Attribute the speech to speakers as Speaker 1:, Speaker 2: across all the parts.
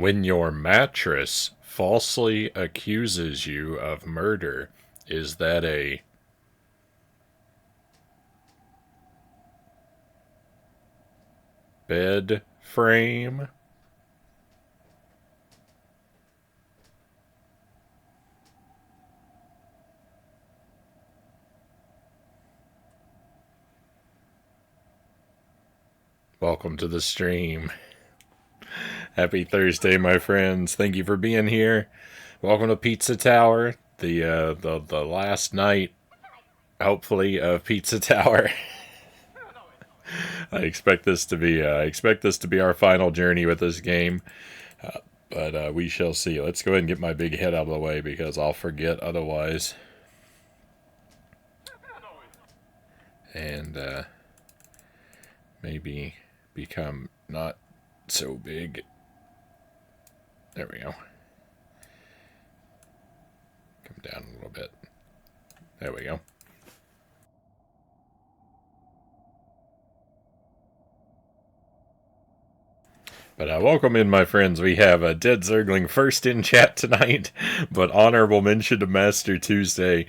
Speaker 1: When your mattress falsely accuses you of murder, is that a bed frame? Welcome to the stream. Happy Thursday, my friends. Thank you for being here. Welcome to Pizza Tower, the last night, hopefully, of Pizza Tower. I expect this to be our final journey with this game, but we shall see. Let's go ahead and get my big head out of the way because I'll forget otherwise. And maybe become not so big. There we go. Come down a little bit. There we go. But welcome in, my friends. We have Dead Zergling first in chat tonight, but honorable mention to Master Tuesday.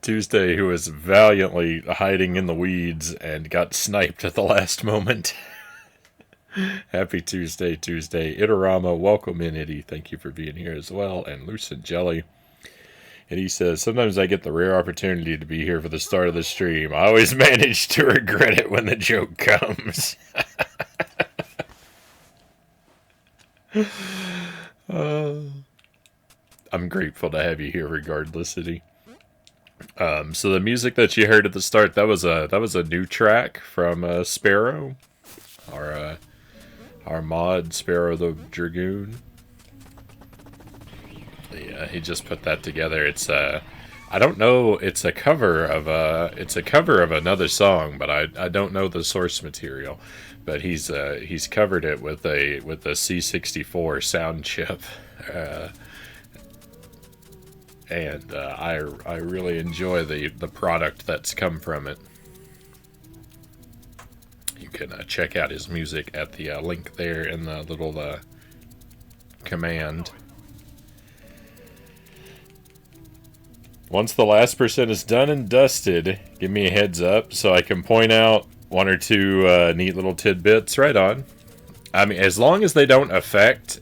Speaker 1: Tuesday, who was valiantly hiding in the weeds and got sniped at the last moment. Happy Tuesday, Itorama, welcome in, Itty. Thank you for being here as well. And Lucid Jelly. Itty says, sometimes I get the rare opportunity to be here for the start of the stream. I always manage to regret it when the joke comes. I'm grateful to have you here regardless, Itty. So the music that you heard at the start, that was a new track from Sparrow. Our mod, Sparrow the Dragoon. Yeah, he just put that together. It's I don't know. It's a cover of another song, but I don't know the source material. But he's covered it with a C64 sound chip, and I really enjoy the product that's come from it. You can check out his music at the link there in the little command. Once the last percent is done and dusted, give me a heads up so I can point out one or two neat little tidbits. Right on. I mean, as long as they don't affect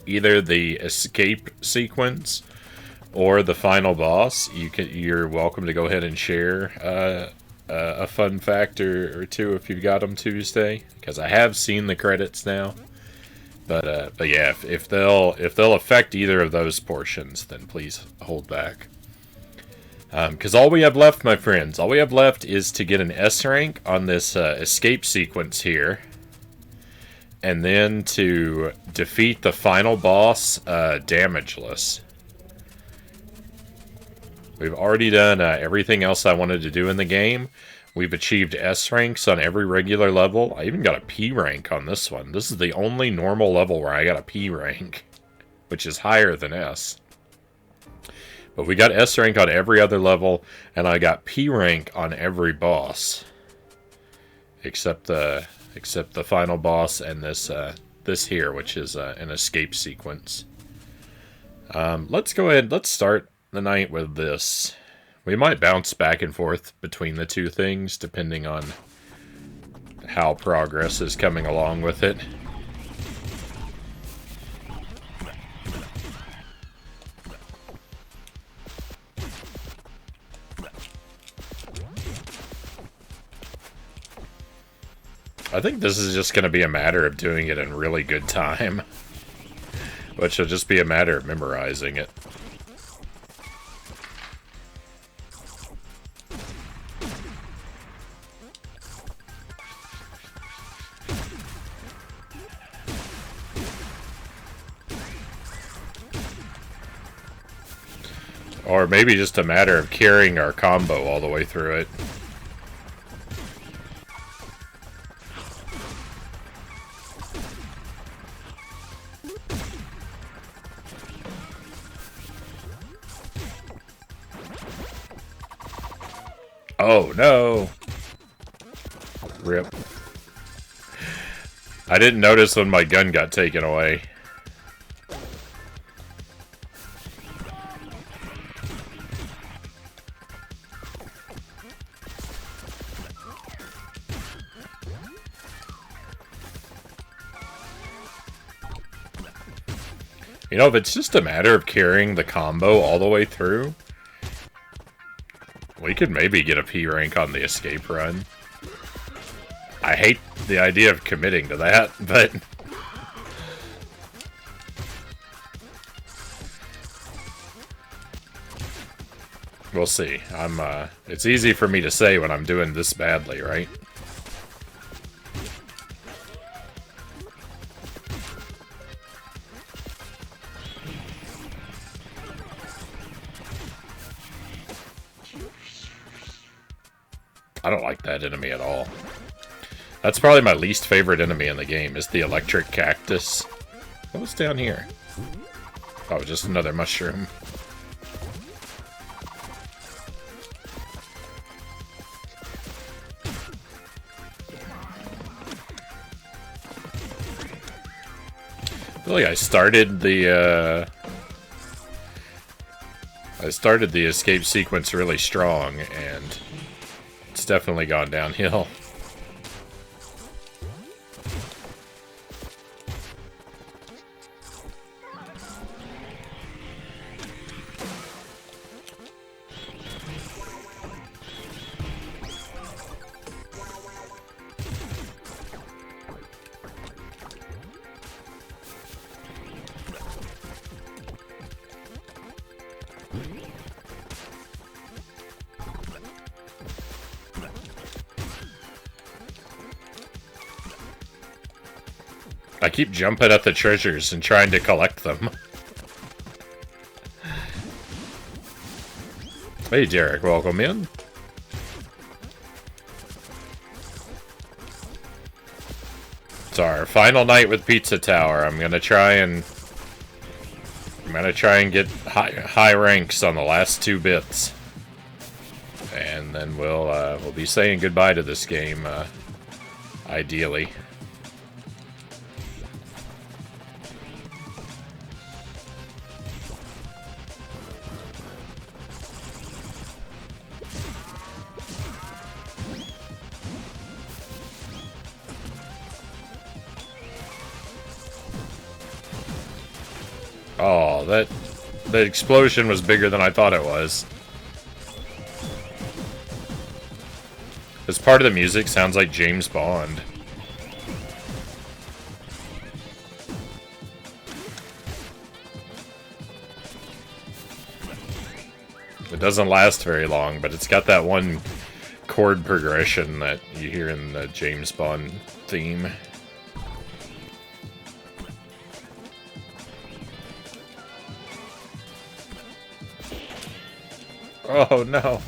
Speaker 1: either the escape sequence or the final boss, you're welcome to go ahead and share a fun fact or two if you've got them Tuesday, because I have seen the credits now. But yeah, if they'll affect either of those portions, then please hold back. Because all we have left, my friends, is to get an S rank on this escape sequence here, and then to defeat the final boss damageless. We've already done everything else I wanted to do in the game. We've achieved S ranks on every regular level. I even got a P rank on this one. This is the only normal level where I got a P rank, which is higher than S. But we got S rank on every other level, and I got P rank on every boss, except the final boss and this here, which is an escape sequence. Let's go ahead. Let's start the night with this. We might bounce back and forth between the two things, depending on how progress is coming along with it. I think this is just going to be a matter of doing it in really good time, which will just be a matter of memorizing it. Or maybe just a matter of carrying our combo all the way through it. Oh no! Rip. I didn't notice when my gun got taken away. You know, if it's just a matter of carrying the combo all the way through, we could maybe get a P rank on the escape run. I hate the idea of committing to that, but... we'll see. It's easy for me to say when I'm doing this badly, right? I don't like that enemy at all. That's probably my least favorite enemy in the game, is the electric cactus. What's down here? Oh, just another mushroom. I feel like I started the escape sequence really strong, and it's definitely gone downhill. I keep jumping at the treasures and trying to collect them. Hey, Derek, welcome in. It's our final night with Pizza Tower. I'm gonna try and get high ranks on the last 2 bits, and then we'll be saying goodbye to this game, ideally. Oh, the explosion was bigger than I thought it was. This part of the music sounds like James Bond. It doesn't last very long, but it's got that one chord progression that you hear in the James Bond theme. Oh no.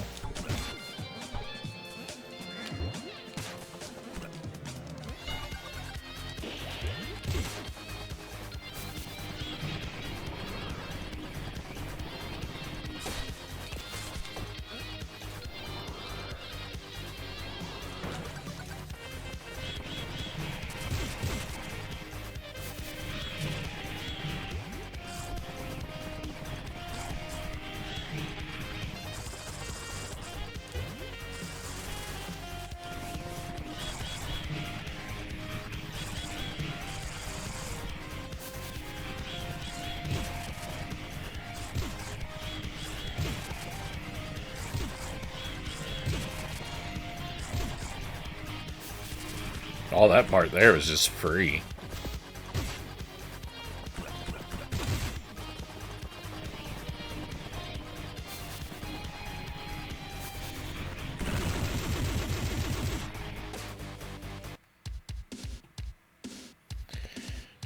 Speaker 1: All that part there was just free.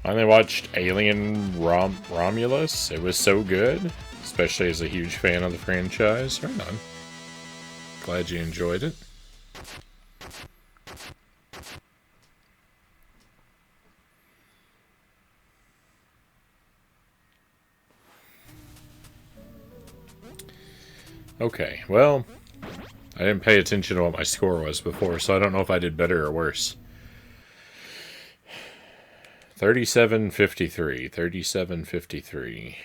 Speaker 1: I only watched Alien Romulus. It was so good, especially as a huge fan of the franchise. Right on. Glad you enjoyed it. Okay, well, I didn't pay attention to what my score was before, so I don't know if I did better or worse. 3753. 3753.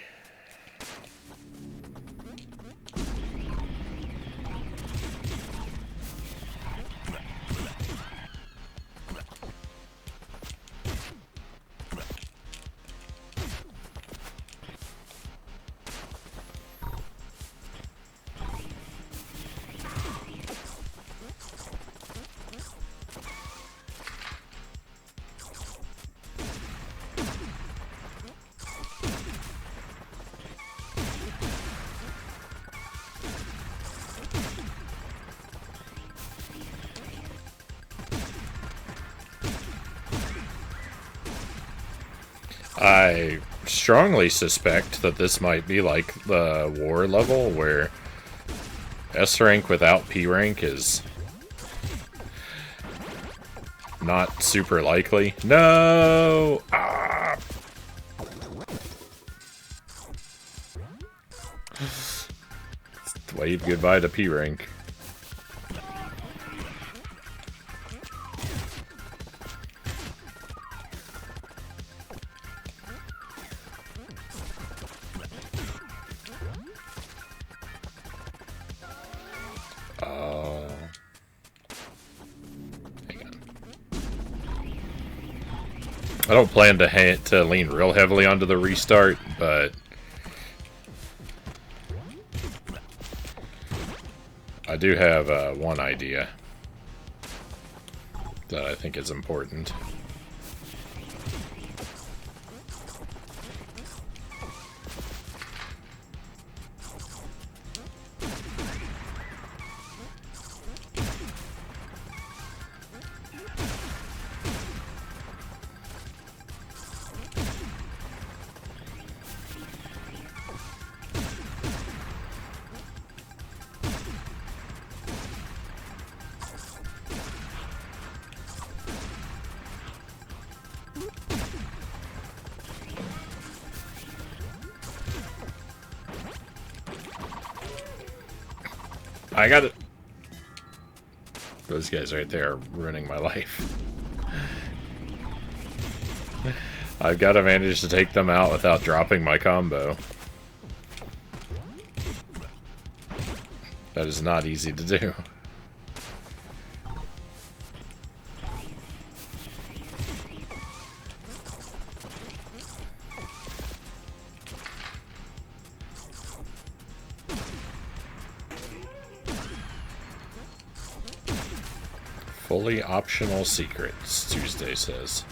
Speaker 1: I strongly suspect that this might be like the war level where S rank without P rank is not super likely. No! Ah! Wave goodbye to P rank. I don't plan to lean real heavily onto the restart, but I do have one idea that I think is important. I got it. Those guys right there are ruining my life. I've got to manage to take them out without dropping my combo. That is not easy to do. Fully optional secrets, Tuesday says.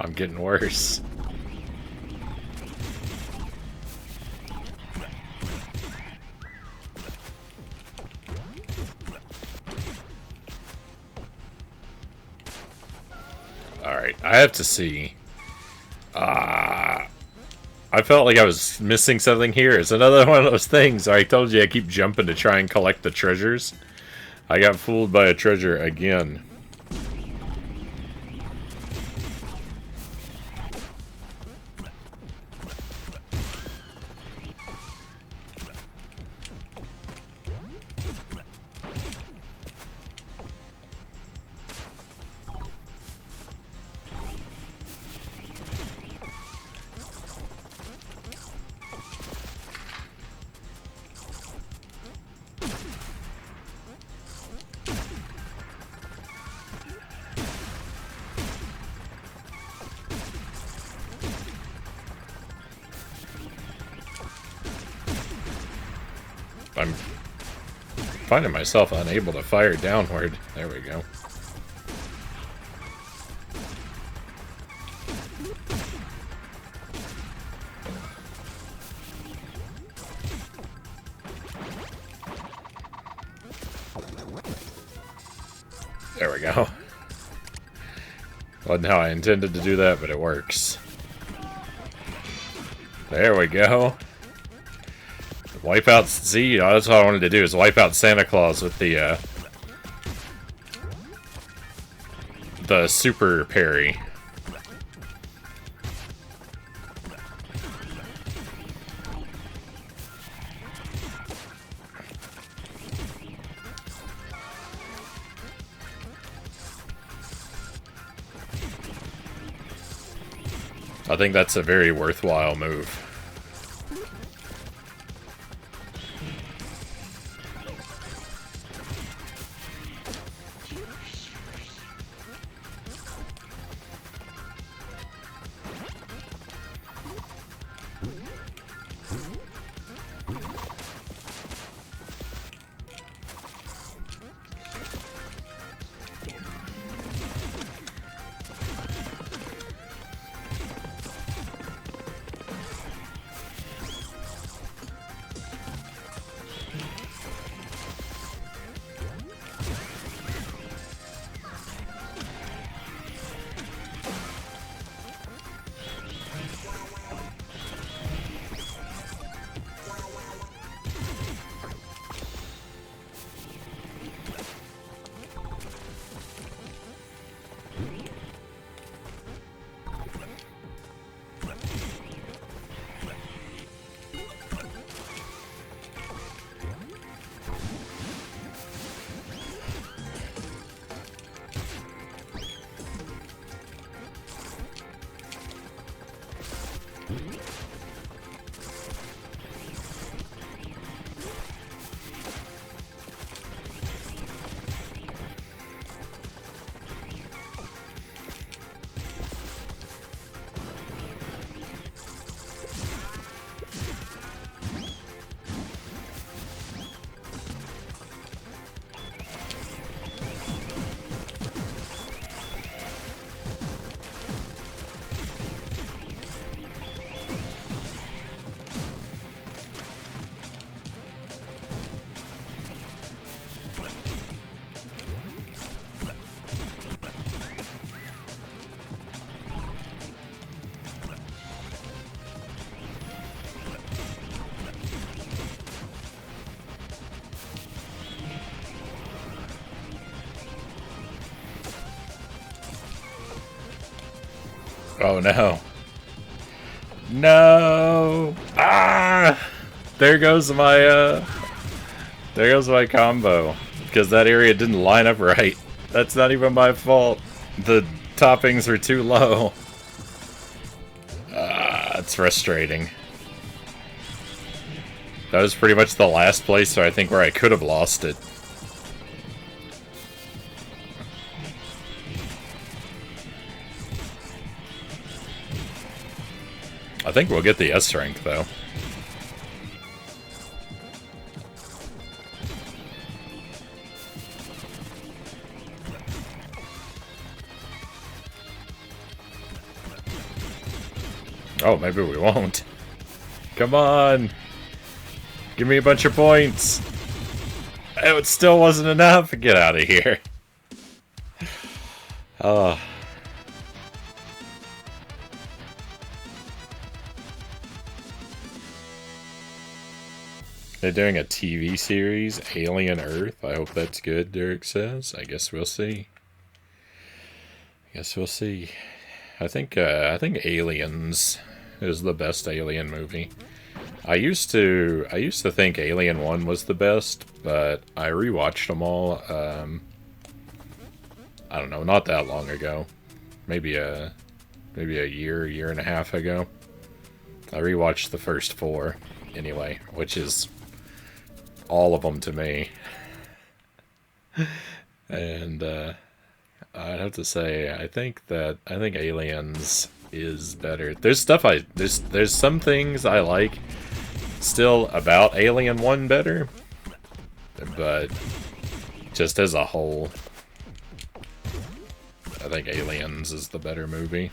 Speaker 1: I'm getting worse. Alright, I have to see. I felt like I was missing something here. It's another one of those things. I told you I keep jumping to try and collect the treasures. I got fooled by a treasure again. I'm finding myself unable to fire downward. There we go. There we go. Wasn't how I intended to do that, but it works. There we go. Wipe out... See, that's what I wanted to do, is wipe out Santa Claus with the super parry. I think that's a very worthwhile move. Oh no. No! Ah! There goes my combo. Because that area didn't line up right. That's not even my fault. The toppings are too low. It's frustrating. That was pretty much the last place, so I think where I could have lost it. I think we'll get the S rank, though. Oh, maybe we won't. Come on! Give me a bunch of points! Oh, it still wasn't enough! Get out of here. Oh. They're doing a TV series, Alien Earth. I hope that's good, Derek says. I guess we'll see. Guess we'll see. I think Aliens is the best Alien movie. I used to think Alien 1 was the best, but I rewatched them all. I don't know, not that long ago. Maybe a year and a half ago. I rewatched the first 4 anyway, which is all of them to me. And I'd have to say I think Aliens is better. There's some things I like still about Alien 1 better, but just as a whole, I think Aliens is the better movie.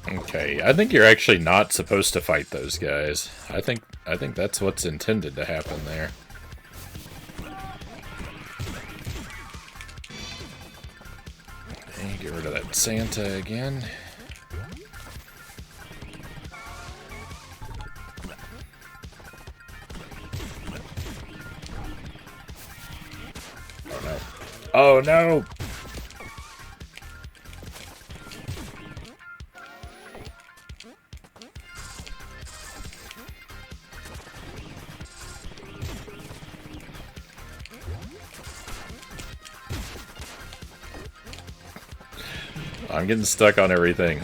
Speaker 1: Okay, I think you're actually not supposed to fight those guys. I think that's what's intended to happen there. Okay, get rid of that Santa again. Oh no. Oh no! I'm getting stuck on everything.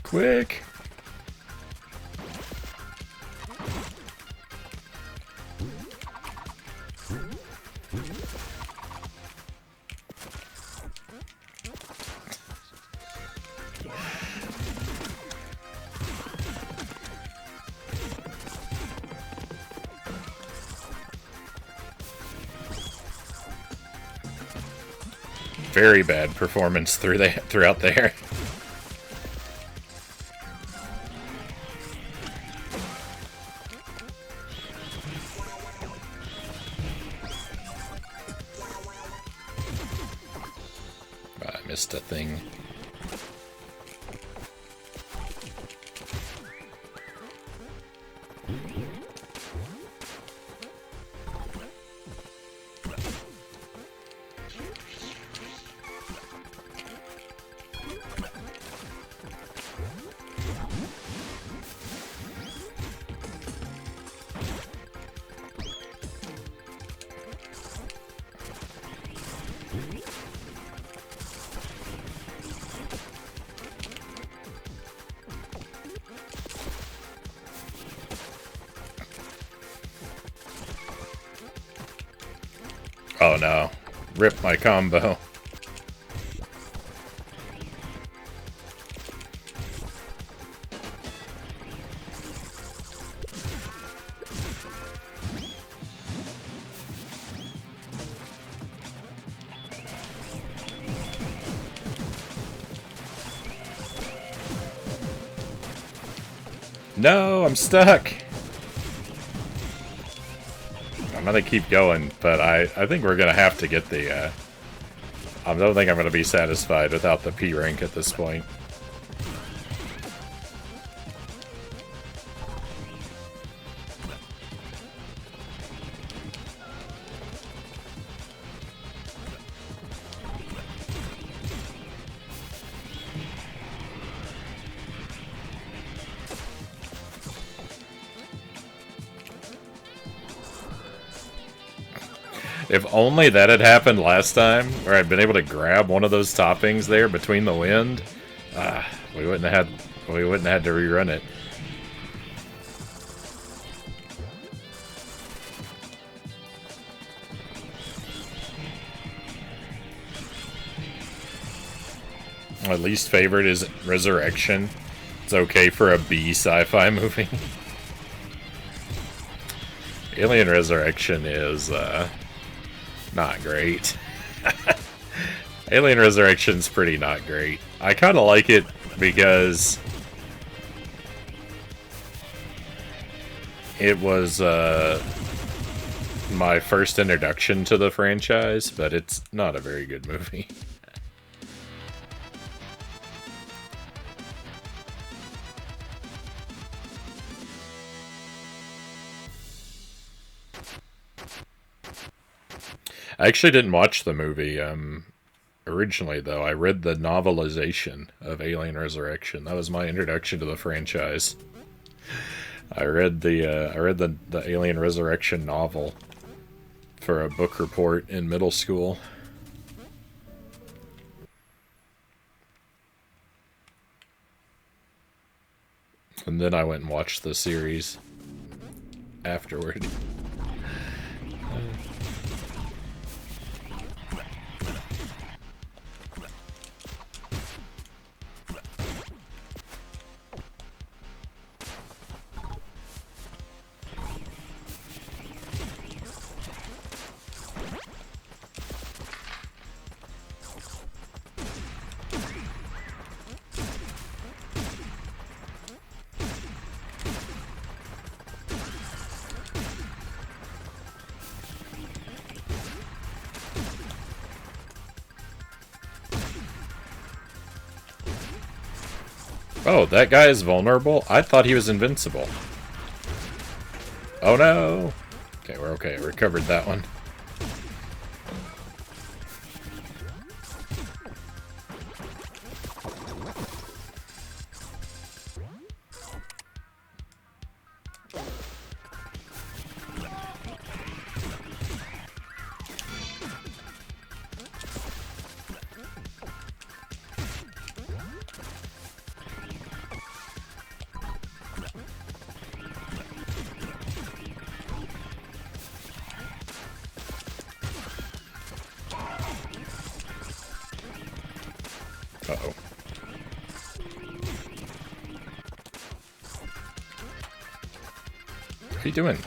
Speaker 1: Quick! Very bad performance throughout there. I missed a thing. Oh no. Rip my combo. No, I'm stuck. I'm gonna keep going, but I think we're gonna have to get the, I don't think I'm gonna be satisfied without the P rank at this point. If only that had happened last time, where I'd been able to grab one of those toppings there between the wind, we wouldn't have had to rerun it. My least favorite is Resurrection. It's okay for a B sci-fi movie. Alien Resurrection is not great. Alien Resurrection's pretty not great. I kind of like it because it was my first introduction to the franchise, but it's not a very good movie. I actually didn't watch the movie originally, though. I read the novelization of Alien Resurrection. That was my introduction to the franchise. I read the Alien Resurrection novel for a book report in middle school. And then I went and watched the series afterward. Oh, that guy is vulnerable? I thought he was invincible. Oh no! Okay, we're okay. Recovered that one. Uh-oh. What are you doing?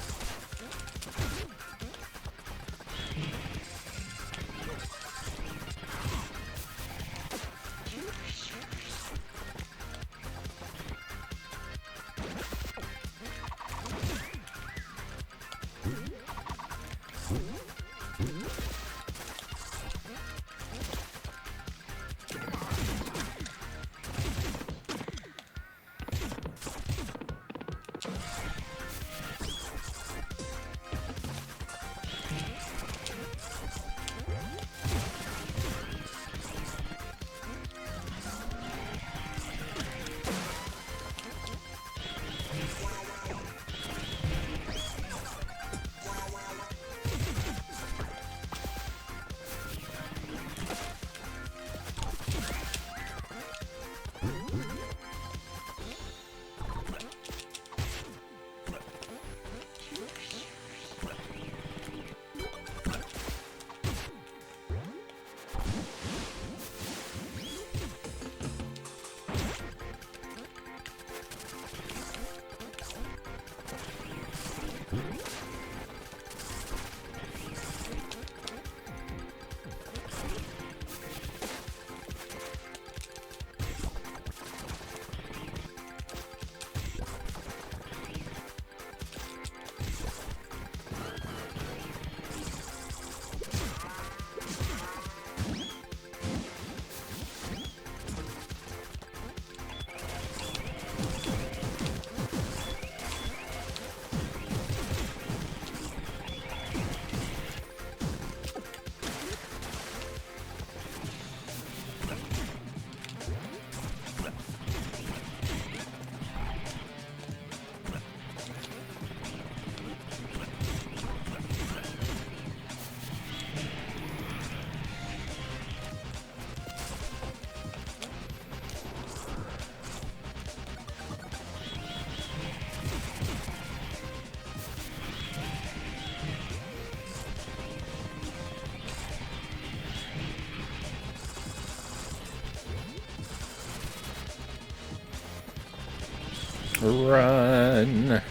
Speaker 1: Run!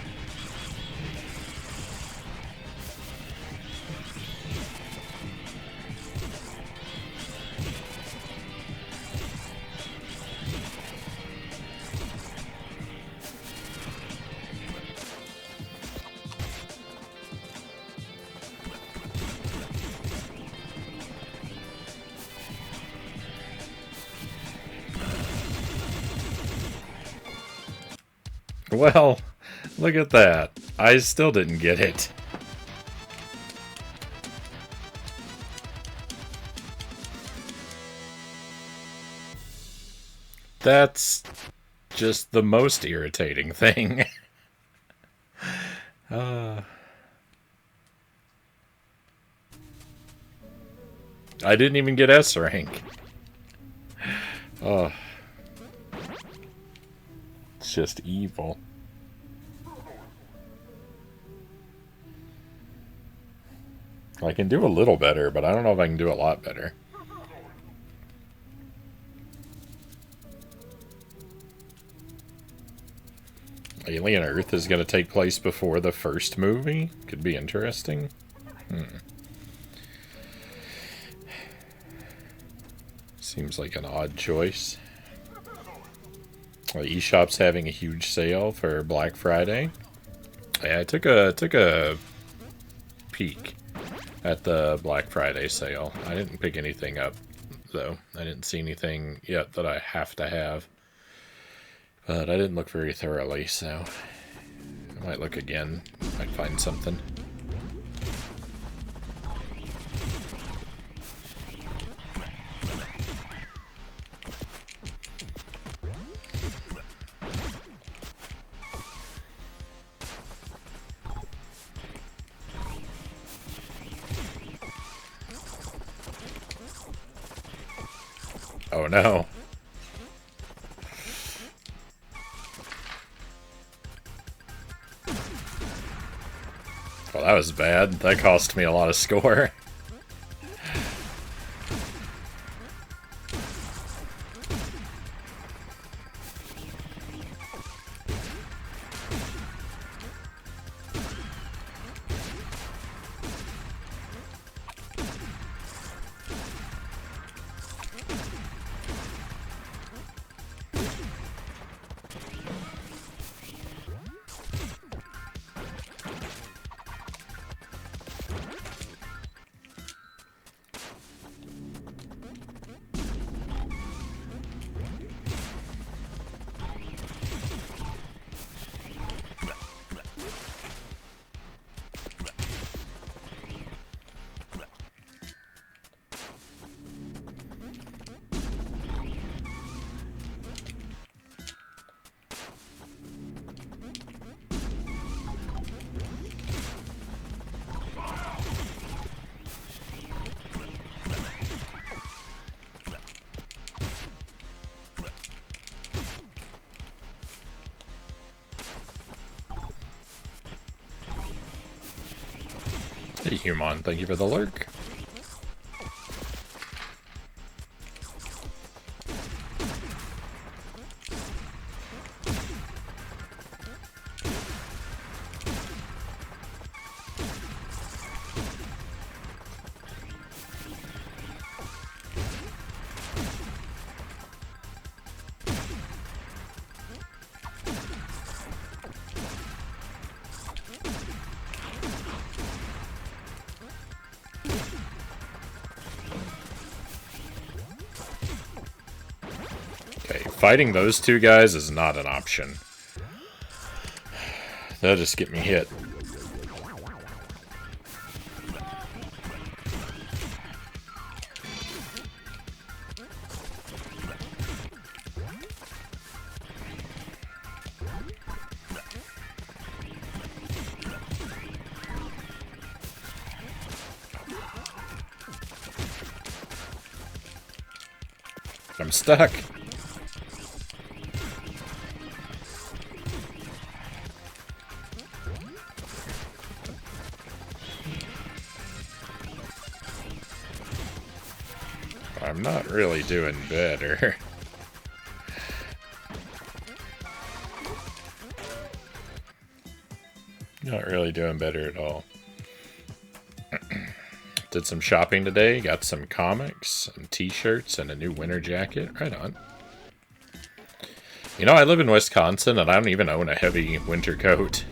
Speaker 1: Well, look at that. I still didn't get it. That's just the most irritating thing. I didn't even get S rank. Oh. It's just evil. I can do a little better, but I don't know if I can do a lot better. Alien Earth is going to take place before the first movie? Could be interesting. Seems like an odd choice. Well, the eShop's having a huge sale for Black Friday. Yeah, I took a peek at the Black Friday sale. I didn't pick anything up, though. I didn't see anything yet that I have to have. But I didn't look very thoroughly, so I might look again. Might find something. Oh no. Well, that was bad. That cost me a lot of score. Hey, Human, thank you for the lurk. Fighting those two guys is not an option. They'll just get me hit. I'm stuck. I'm not really doing better. Not really doing better at all. Did some shopping today, got some comics and t-shirts and a new winter jacket. Right on. You know, I live in Wisconsin and I don't even own a heavy winter coat.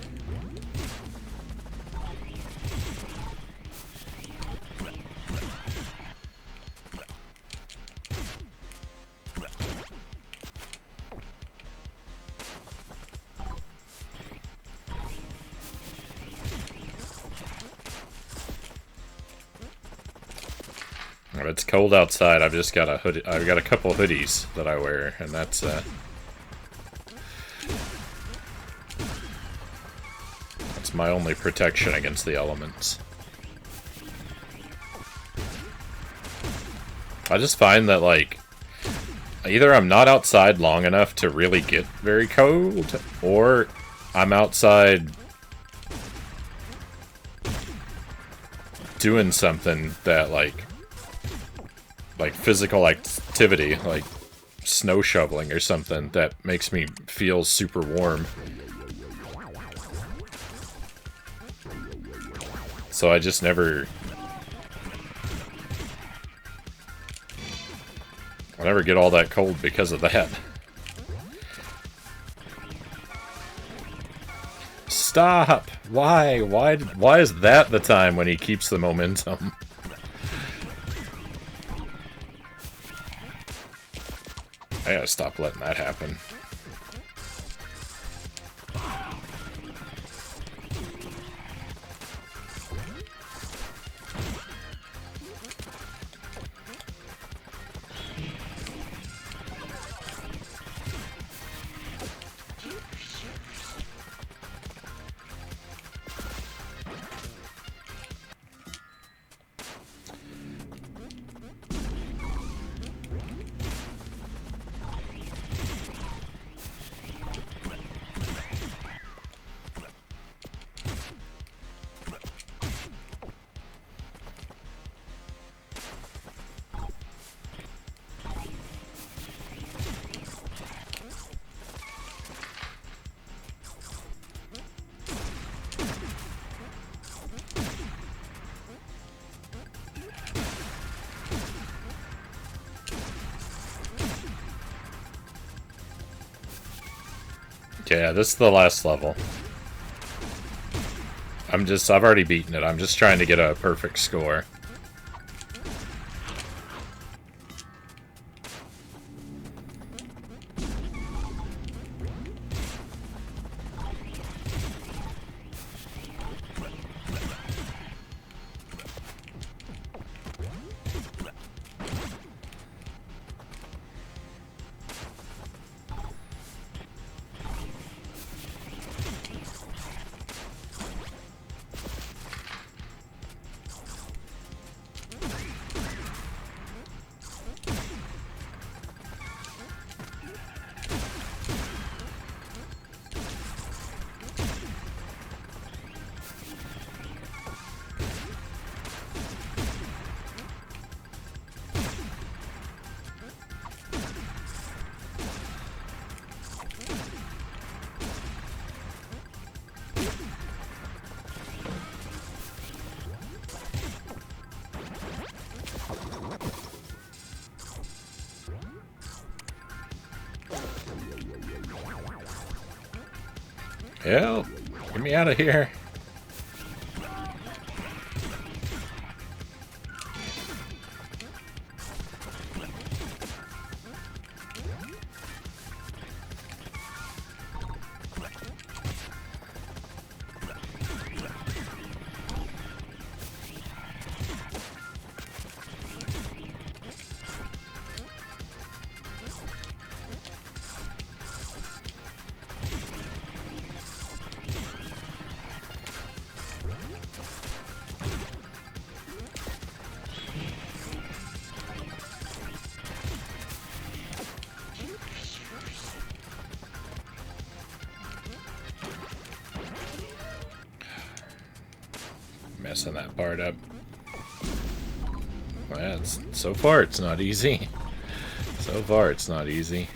Speaker 1: If it's cold outside, I've just got a hoodie. I've got a couple hoodies that I wear, and that's my only protection against the elements. I just find that, like, either I'm not outside long enough to really get very cold, or I'm outside doing something that, like physical activity, like snow shoveling or something, that makes me feel super warm. So I just never... I never get all that cold because of that. Stop! Why? Why is that the time when he keeps the momentum? I gotta stop letting that happen. Yeah, this is the last level. I've already beaten it. I'm just trying to get a perfect score. Help! Get me out of here! Messing that part up. Well, so far it's not easy. So far it's not easy.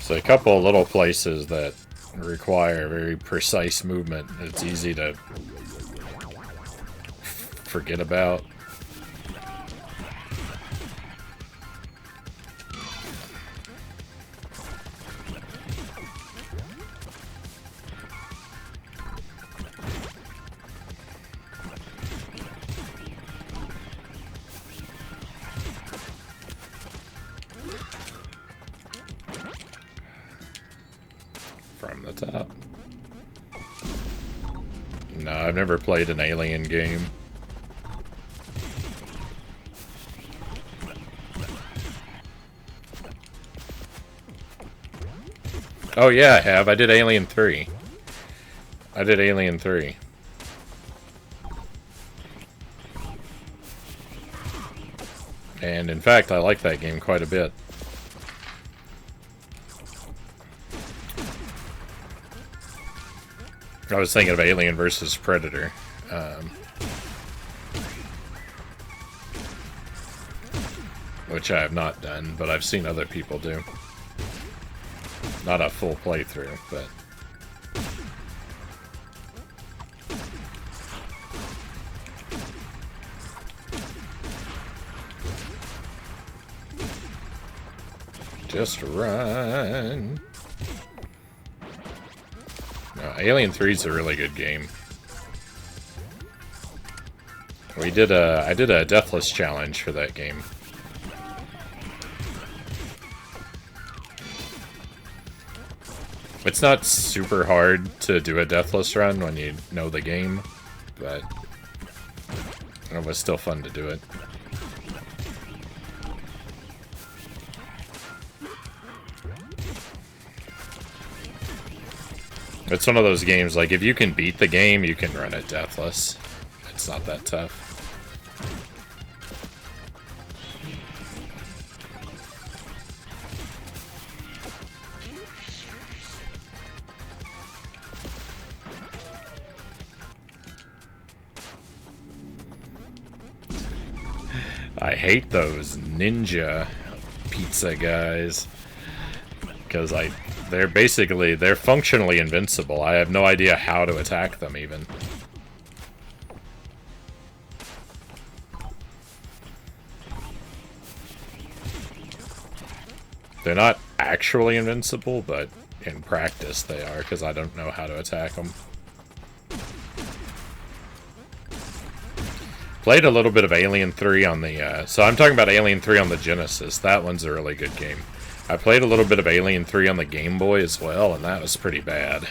Speaker 1: So a couple of little places that require very precise movement. It's easy to forget about. From the top. No, I've never played an Alien game. Oh yeah, I have. I did Alien 3. I did Alien 3. And in fact, I like that game quite a bit. I was thinking of Alien versus Predator. Which I have not done, but I've seen other people do. Not a full playthrough, but... Just run! No, Alien 3 is a really good game. I did a Deathless challenge for that game. It's not super hard to do a Deathless run when you know the game, but it was still fun to do it. It's one of those games, like, if you can beat the game, you can run it deathless. It's not that tough. I hate those ninja pizza guys. Because they're functionally invincible. I have no idea how to attack them, even. They're not actually invincible, but in practice they are, because I don't know how to attack them. Played a little bit of Alien 3 on the, so I'm talking about Alien 3 on the Genesis. That one's a really good game. I played a little bit of Alien 3 on the Game Boy as well, and that was pretty bad.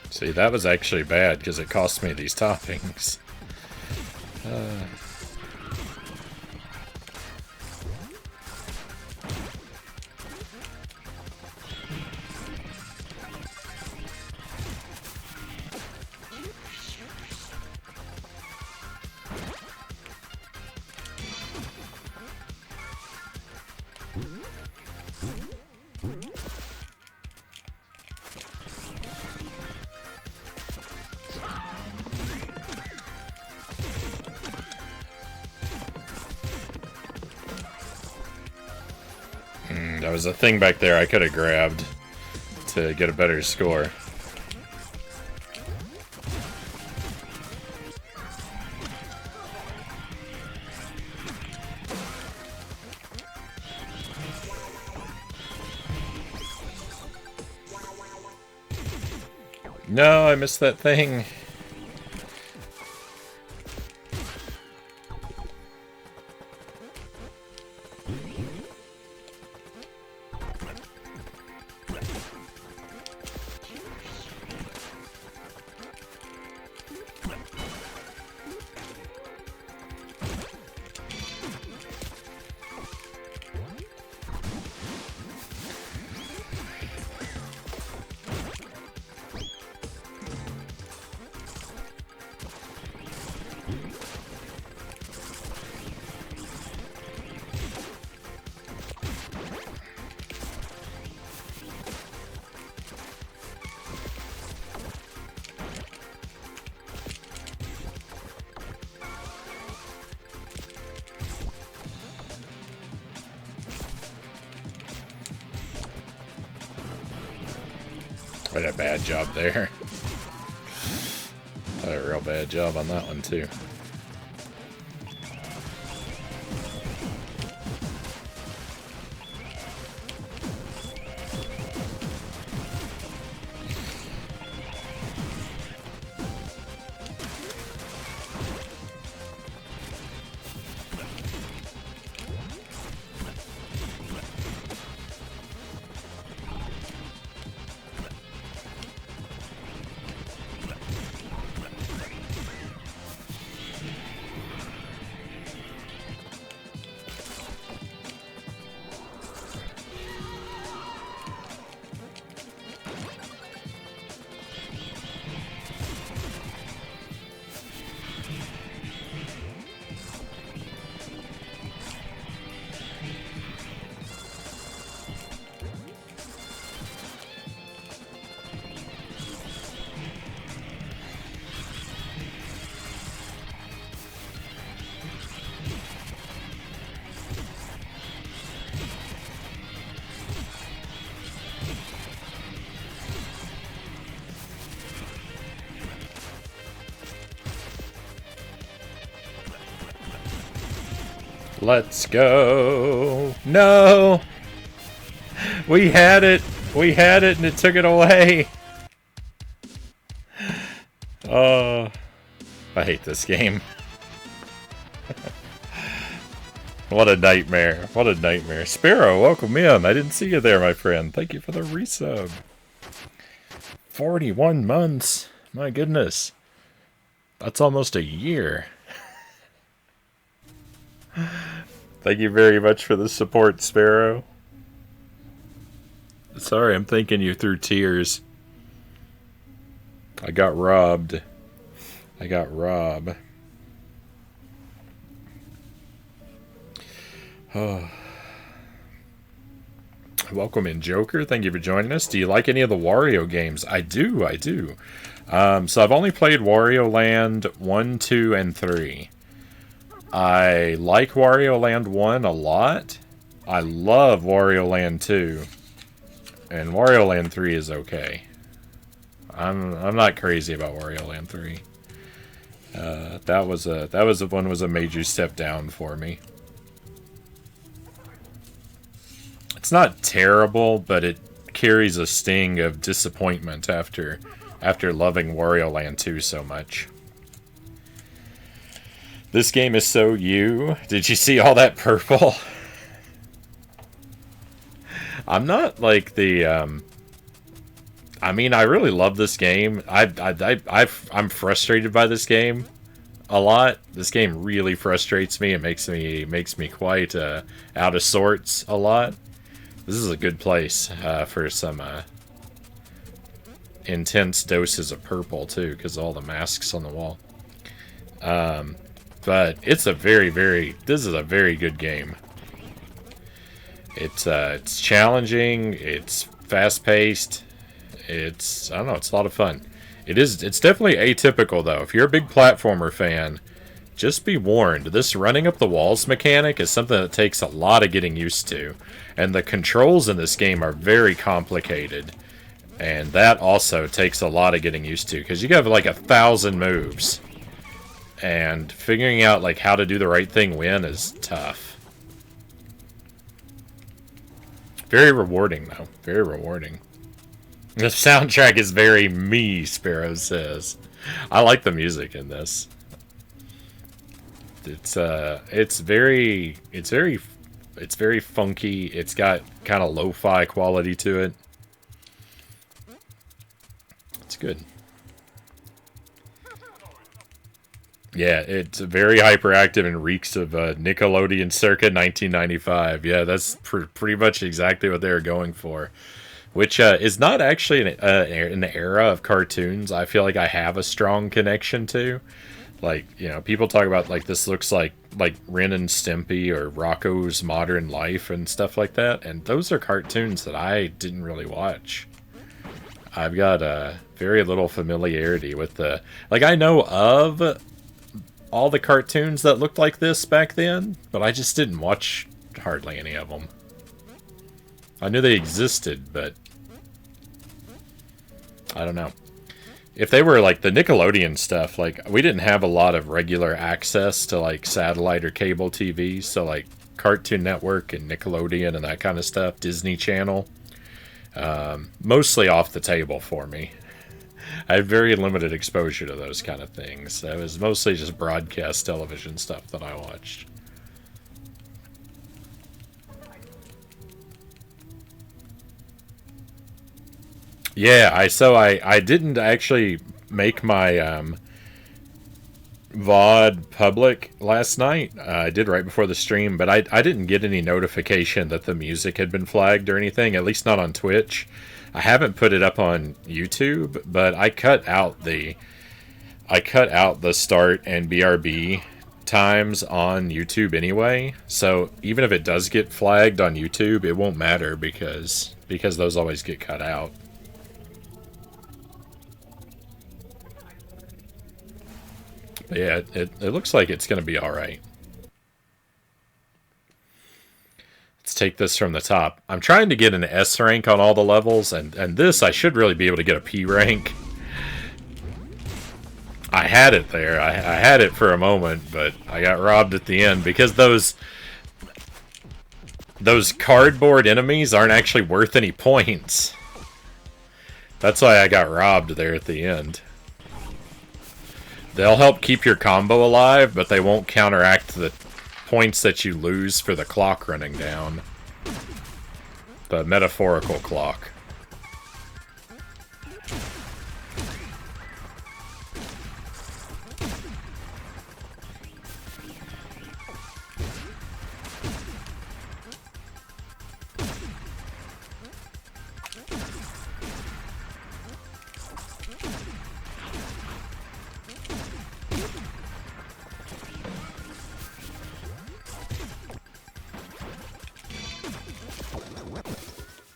Speaker 1: See, that was actually bad, because it cost me these toppings. There was a thing back there I could have grabbed to get a better score. No, I missed that thing. I did a bad job there. I had a real bad job on that one, too. Let's go. No! We had it! We had it and it took it away! Oh, I hate this game. What a nightmare. What a nightmare. Sparrow, welcome in. I didn't see you there, my friend. Thank you for the resub. 41 months. My goodness. That's almost a year. Thank you very much for the support, Sparrow. Sorry, I'm thinking you through tears. I got robbed. I got robbed. Oh. Welcome in, Joker. Thank you for joining us. Do you like any of the Wario games? I do, I do. So I've only played Wario Land 1, 2, and 3. I like Wario Land 1 a lot. I love Wario Land 2. And Wario Land 3 is okay. I'm not crazy about Wario Land 3. That was a major step down for me. It's not terrible, but it carries a sting of disappointment after loving Wario Land 2 so much. This game is so you. Did you see all that purple? I'm not like the I mean, I really love this game. I'm frustrated by this game a lot. This game really frustrates me. It makes me quite out of sorts a lot. This is a good place for some intense doses of purple too, because all the masks on the wall. But it's a this is a very good game. It's challenging. It's fast paced. I don't know. It's a lot of fun. It's definitely atypical though. If you're a big platformer fan, just be warned. This running up the walls mechanic is something that takes a lot of getting used to. And the controls in this game are very complicated. And that also takes a lot of getting used to. Because you have like 1,000 moves. And figuring out like how to do the right thing when is tough. Very rewarding though. Very rewarding. The soundtrack is very me, Sparrow says. I like the music in this. It's very funky. It's got kind of lo-fi quality to it. It's good. Yeah, it's very hyperactive and reeks of Nickelodeon circa 1995. Yeah, that's pretty much exactly what they were going for. Which is not actually an era of cartoons I feel like I have a strong connection to. Like, you know, people talk about, like, this looks like Ren and Stimpy or Rocko's Modern Life and stuff like that. And those are cartoons that I didn't really watch. I've got very little familiarity with the... Like, I know of all the cartoons that looked like this back then, but I just didn't watch hardly any of them. I knew they existed, but... I don't know. If they were like the Nickelodeon stuff, like we didn't have a lot of regular access to like satellite or cable TV, so like Cartoon Network and Nickelodeon and that kind of stuff, Disney Channel, mostly off the table for me. I had very limited exposure to those kind of things. It was mostly just broadcast television stuff that I watched. Yeah, I didn't actually make my VOD public last night. I did right before the stream, but I didn't get any notification that the music had been flagged or anything, at least not on Twitch. I haven't put it up on YouTube, but I cut out the start and BRB times on YouTube anyway. So even if it does get flagged on YouTube, it won't matter because those always get cut out. But yeah, it looks like it's going to be alright. Let's take this from the top. I'm trying to get an S rank on all the levels, and this I should really be able to get a P rank. I had it there. I had it for a moment, but I got robbed at the end because those those cardboard enemies aren't actually worth any points. That's why I got robbed there at the end. They'll help keep your combo alive, but they won't counteract the points that you lose for the clock running down. The metaphorical clock.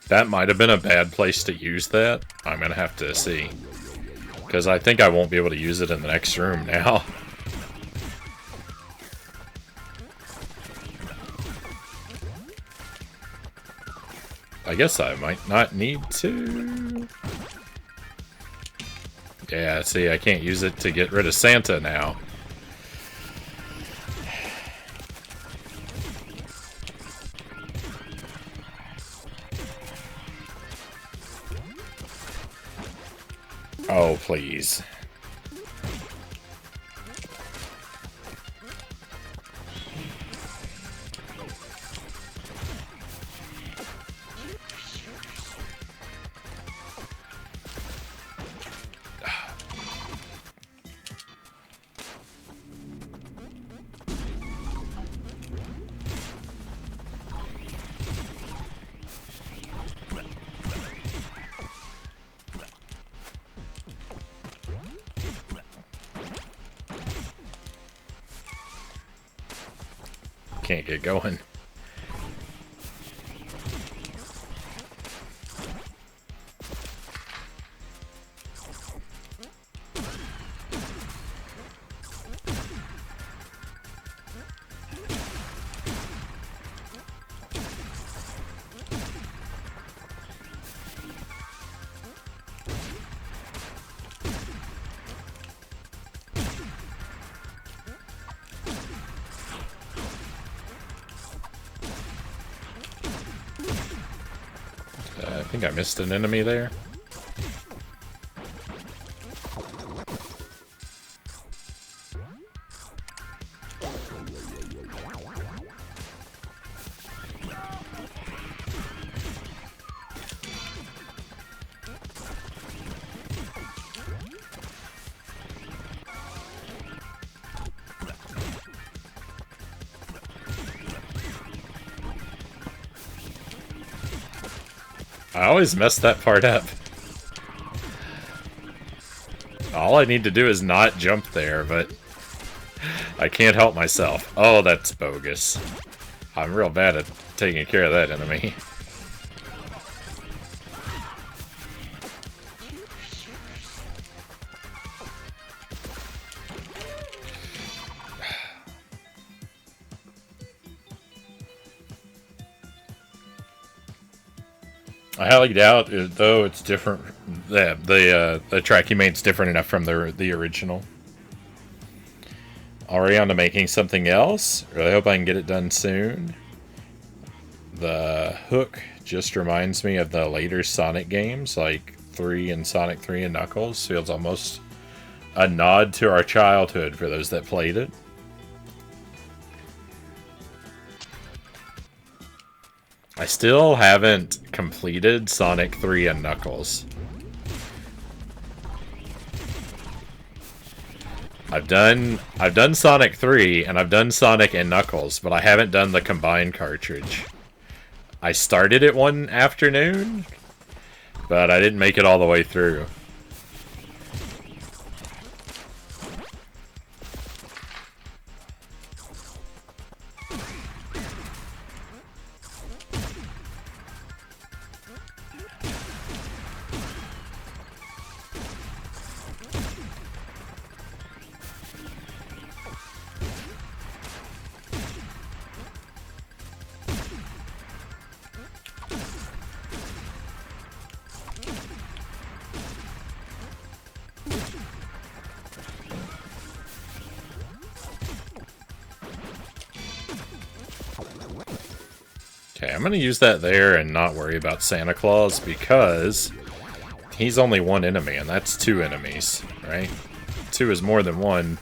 Speaker 1: That might have been a bad place to use that. I'm gonna have to see. Because I think I won't be able to use it in the next room now. I guess I might not need to. Yeah, see, I can't use it to get rid of Santa now. Oh, please. Can't get going. I think I missed an enemy there. I always mess that part up. All I need to do is not jump there, but I can't help myself. Oh, that's bogus. I'm real bad at taking care of that enemy. I highly doubt, though, it's different. The track you made is different enough from the original. Already on to making something else. Really hope I can get it done soon. The hook just reminds me of the later Sonic games, like 3 and Sonic 3 and Knuckles. Feels almost a nod to our childhood for those that played it. I still haven't completed Sonic 3 and Knuckles. I've done Sonic 3 and I've done Sonic and Knuckles, but I haven't done the combined cartridge. I started it one afternoon, but I didn't make it all the way through. Okay, I'm gonna use that there and not worry about Santa Claus because he's only one enemy, and that's two enemies, right? Two is more than one.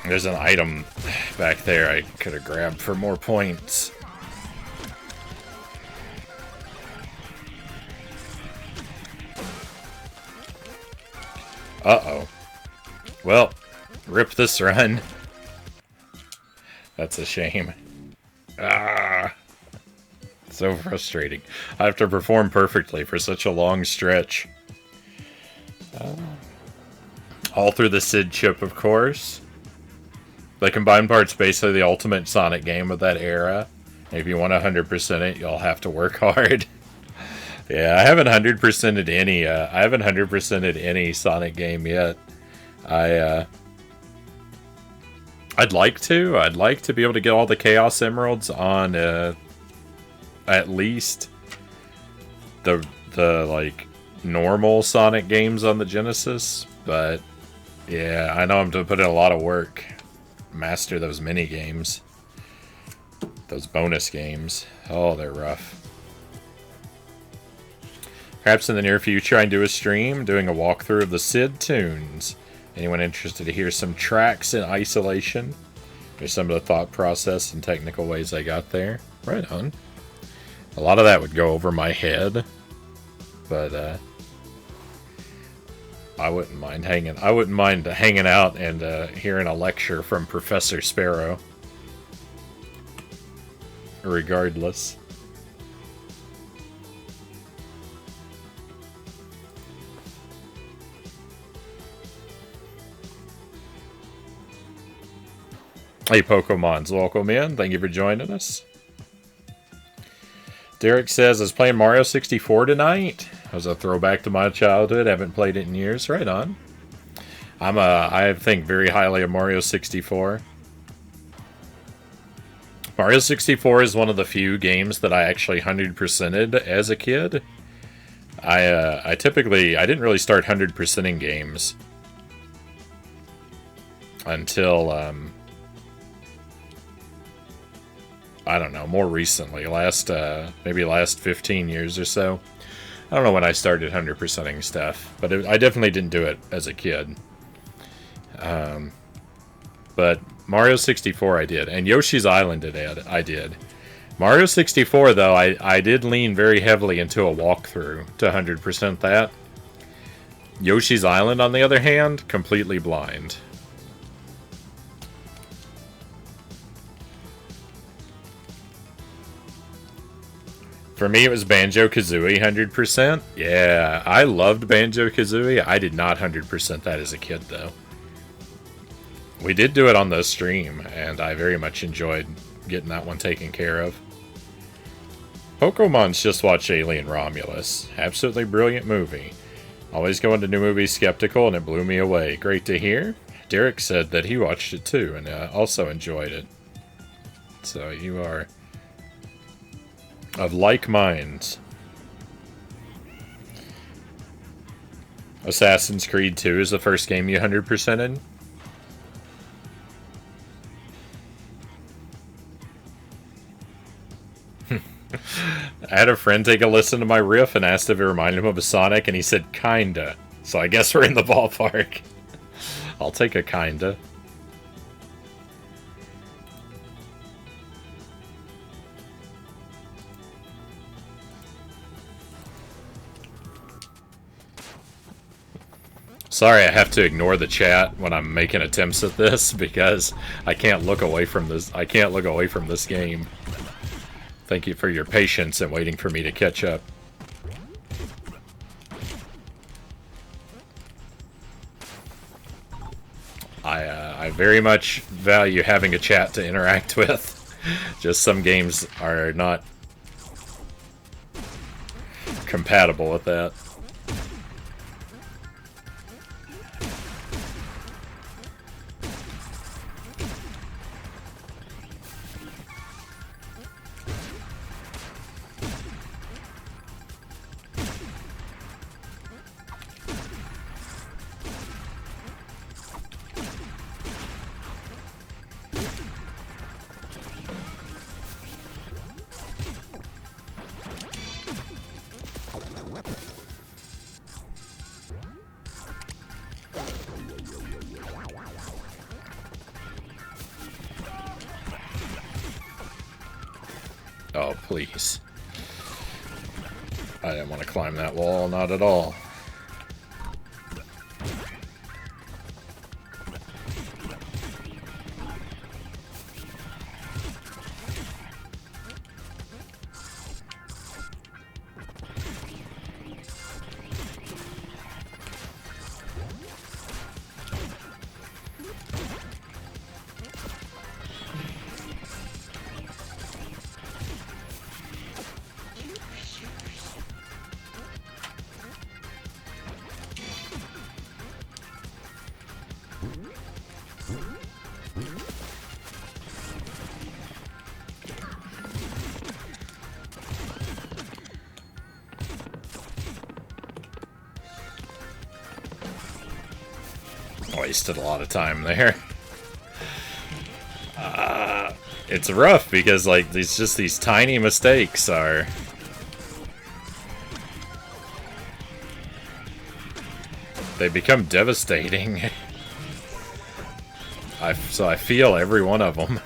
Speaker 1: There's an item back there I could have grabbed for more points. Uh-oh. Well, rip this run. That's a shame. Ah! So frustrating. I have to perform perfectly for such a long stretch. All through the Sid chip, of course. The combined part's basically the ultimate Sonic game of that era. If you want to 100% it, you'll have to work hard. Yeah, I haven't 100%ed any. I haven't 100%ed any Sonic game yet. I'd like to. I'd like to be able to get all the Chaos Emeralds on at least the like normal Sonic games on the Genesis. But yeah, I know I'm to put in a lot of work. Master those mini games, those bonus games. Oh, they're rough. Perhaps in the near future I can do a stream doing a walkthrough of the Sid tunes. Anyone interested to hear some tracks in isolation? There's some of the thought process and technical ways I got there. Right on. A lot of that would go over my head, but I wouldn't mind hanging out and hearing a lecture from Professor Sparrow. Regardless. Hey Pokemons, welcome in. Thank you for joining us. Derek says, I was playing Mario 64 tonight. It was a throwback to my childhood. Haven't played it in years. Right on. I think very highly of Mario 64. Mario 64 is one of the few games that I actually 100%ed as a kid. I didn't really start 100%ing games until, I don't know, more recently, maybe last 15 years or so. I don't know when I started 100%ing stuff, but I definitely didn't do it as a kid. But Mario 64 I did, and Yoshi's Island I did. Mario 64, though, I did lean very heavily into a walkthrough to 100% that. Yoshi's Island, on the other hand, completely blind. For me, it was Banjo-Kazooie 100%. Yeah, I loved Banjo-Kazooie. I did not 100% that as a kid, though. We did do it on the stream, and I very much enjoyed getting that one taken care of. Pokemon's just watched Alien Romulus. Absolutely brilliant movie. Always go into new movies skeptical, and it blew me away. Great to hear. Derek said that he watched it too, and also enjoyed it. So you are of like minds. Assassin's Creed 2 is the first game you 100%ed? I had a friend take a listen to my riff and asked if it reminded him of a Sonic, and he said, kinda. So I guess we're in the ballpark. I'll take a kinda. Sorry, I have to ignore the chat when I'm making attempts at this because I can't look away from this. I can't look away from this game. Thank you for your patience and waiting for me to catch up. I very much value having a chat to interact with. Just some games are not compatible with that. Oh, please. I didn't want to climb that wall, not at all. Wasted a lot of time there. It's rough because like these tiny mistakes are they become devastating. So I feel every one of them.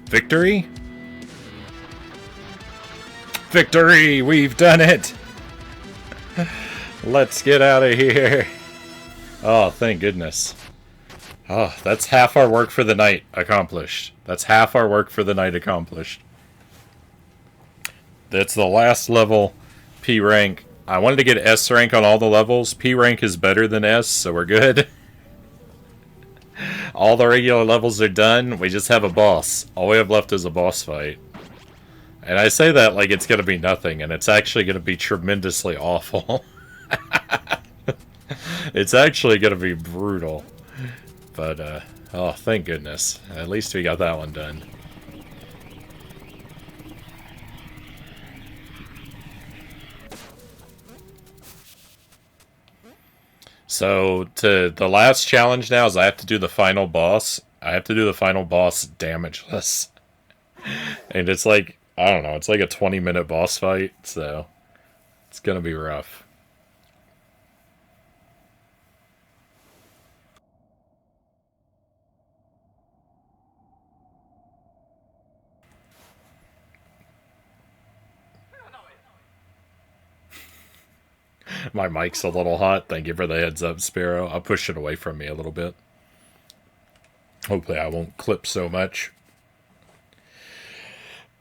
Speaker 1: Victory? Victory! We've done it! Let's get out of here. Oh, thank goodness. Oh, that's half our work for the night accomplished. That's half our work for the night accomplished. That's the last level, P rank. I wanted to get S rank on all the levels. P rank is better than S, so we're good. All the regular levels are done. We just have a boss. All we have left is a boss fight. And I say that like it's going to be nothing, and it's actually going to be tremendously awful. It's actually going to be brutal. But, oh, thank goodness. At least we got that one done. So, the last challenge now is I have to do the final boss. I have to do the final boss damageless. And it's like, I don't know, it's like a 20-minute boss fight, so it's gonna be rough. My mic's a little hot. Thank you for the heads up, Sparrow. I'll push it away from me a little bit. Hopefully I won't clip so much.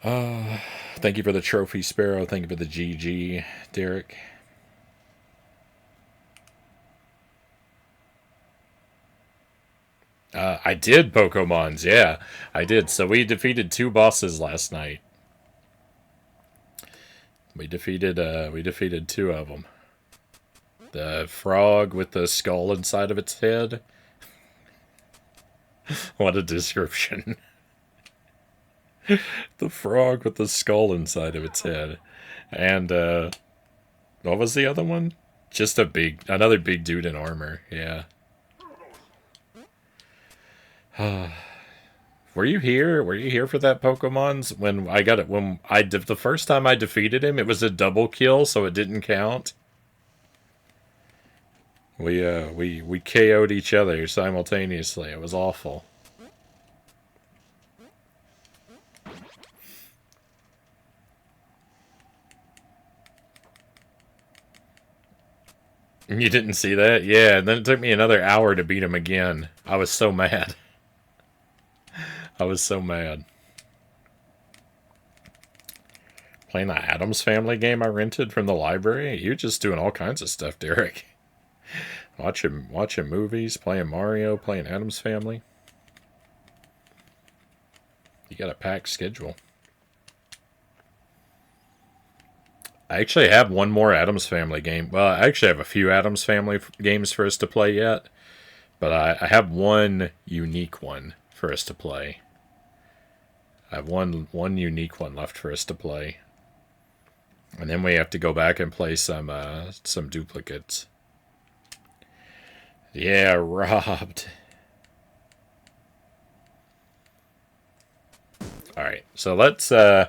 Speaker 1: Thank you for the trophy, Sparrow. Thank you for the GG, Derek. I did Pokemons, yeah. I did. So we defeated 2 bosses last night. We defeated 2 of them. The frog with the skull inside of its head. What a description. The frog with the skull inside of its head. And, what was the other one? Just another big dude in armor, yeah. Were you here? Were you here for that Pokemon's? When I got it, the first time I defeated him, it was a double kill, so it didn't count. We KO'd each other simultaneously. It was awful. You didn't see that? Yeah, and then it took me another hour to beat him again. I was so mad. I was so mad. Playing the Addams Family game I rented from the library? You're just doing all kinds of stuff, Derek. Watching movies, playing Mario, playing Addams Family. You got a packed schedule. I actually have one more Addams Family game. Well, I actually have a few Addams Family games for us to play yet. But I have one unique one for us to play. I have one unique one left for us to play. And then we have to go back and play some duplicates. Yeah, robbed. Alright, so let's no,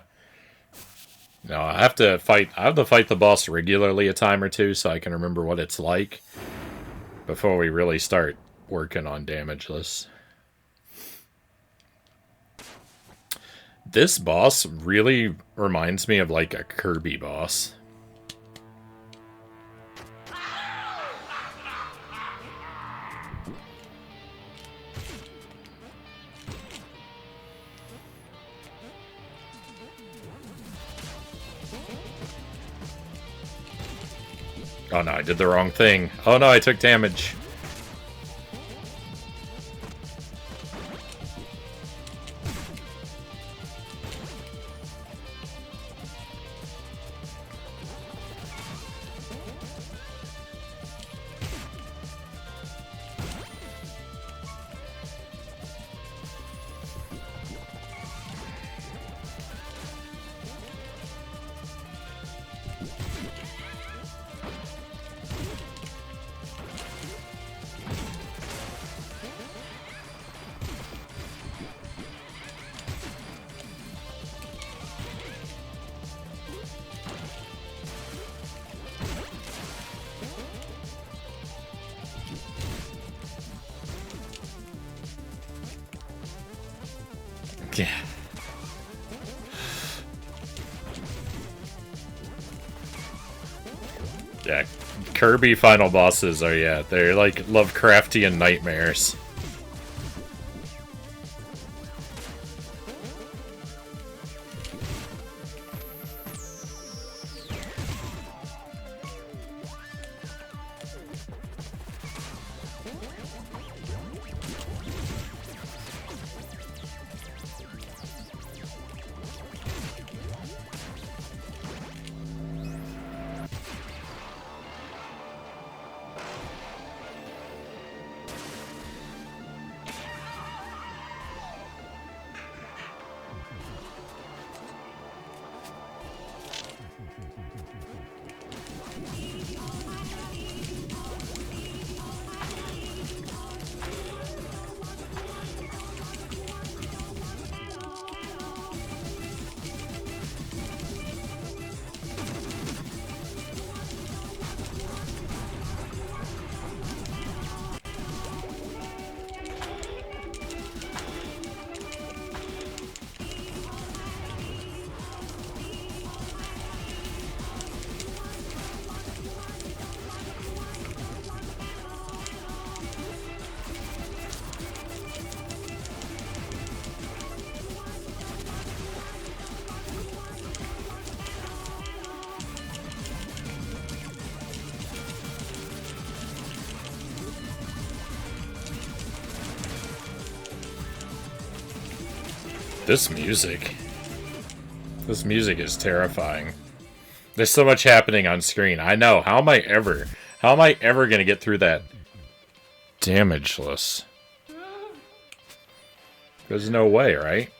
Speaker 1: I have to fight the boss regularly a time or two so I can remember what it's like before we really start working on damageless. This boss really reminds me of like a Kirby boss. Oh no, I did the wrong thing. Oh no, I took damage. Yeah. Yeah, Kirby final bosses are, yeah, they're like Lovecraftian nightmares. This music. This music is terrifying. There's so much happening on screen. I know. How am I ever going to get through that? Damageless. There's no way, right?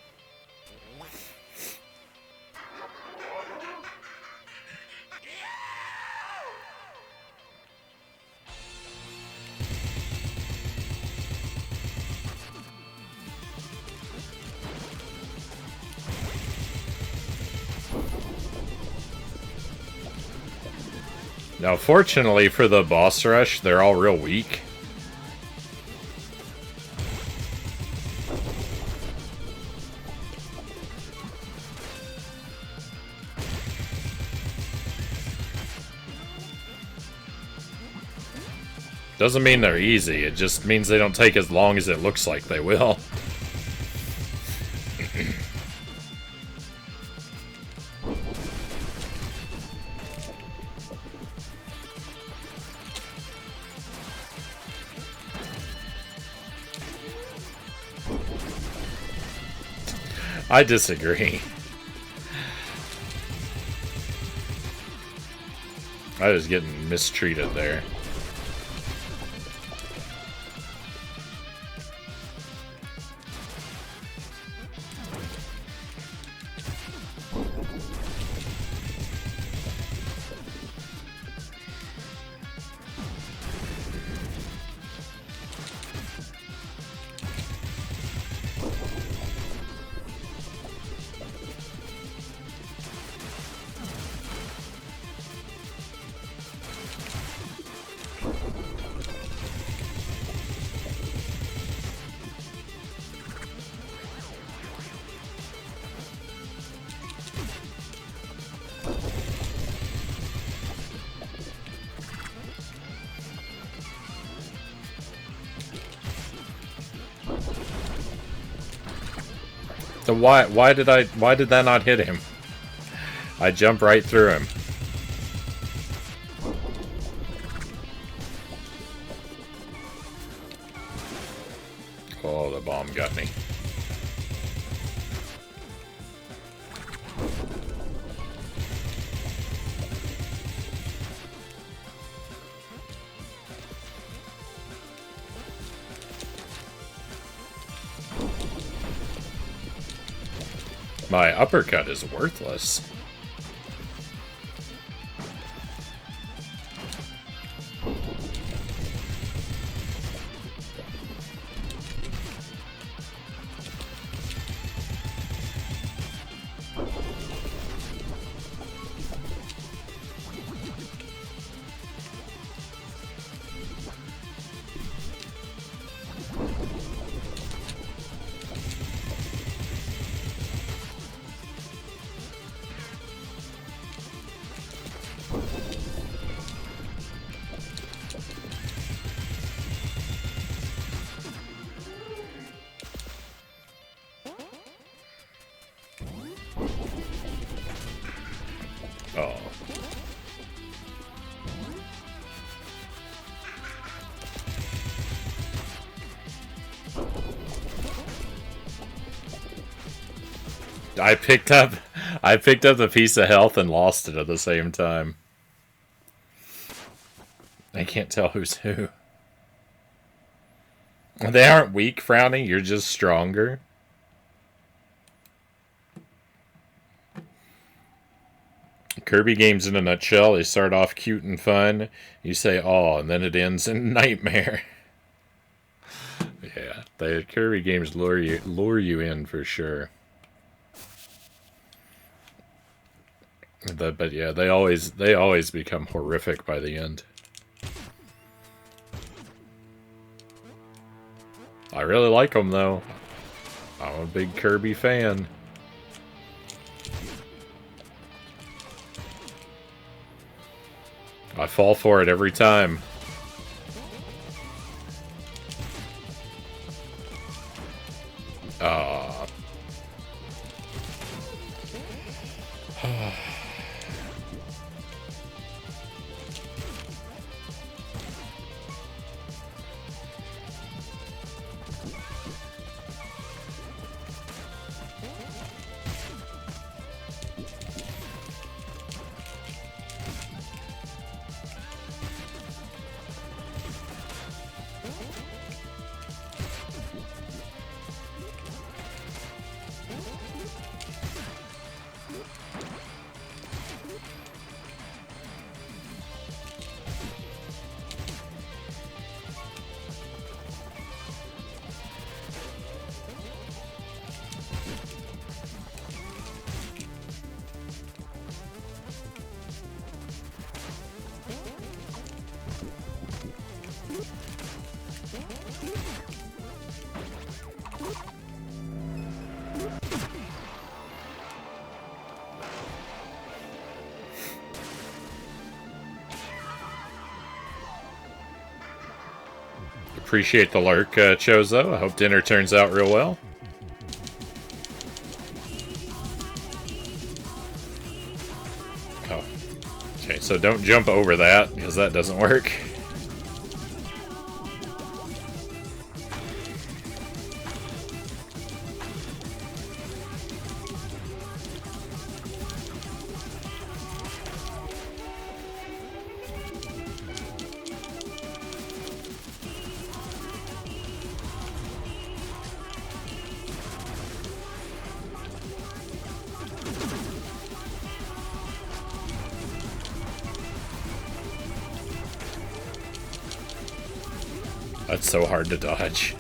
Speaker 1: Now, fortunately for the boss rush, they're all real weak. Doesn't mean they're easy, it just means they don't take as long as it looks like they will. I disagree. I was getting mistreated there. So why did that not hit him? I jumped right through him. Oh, the bomb got me. My uppercut is worthless. Oh. I picked up a piece of health and lost it at the same time. I can't tell who's who. They aren't weak, Frownie. You're just stronger. Kirby games in a nutshell. They start off cute and fun. You say, "Oh," and then it ends in nightmare. Yeah, the Kirby games lure you in for sure. But yeah, they always become horrific by the end. I really like them though. I'm a big Kirby fan. I fall for it every time. Appreciate the lurk, Chozo. I hope dinner turns out real well. Oh. Okay, so don't jump over that, because that doesn't work. That's so hard to dodge.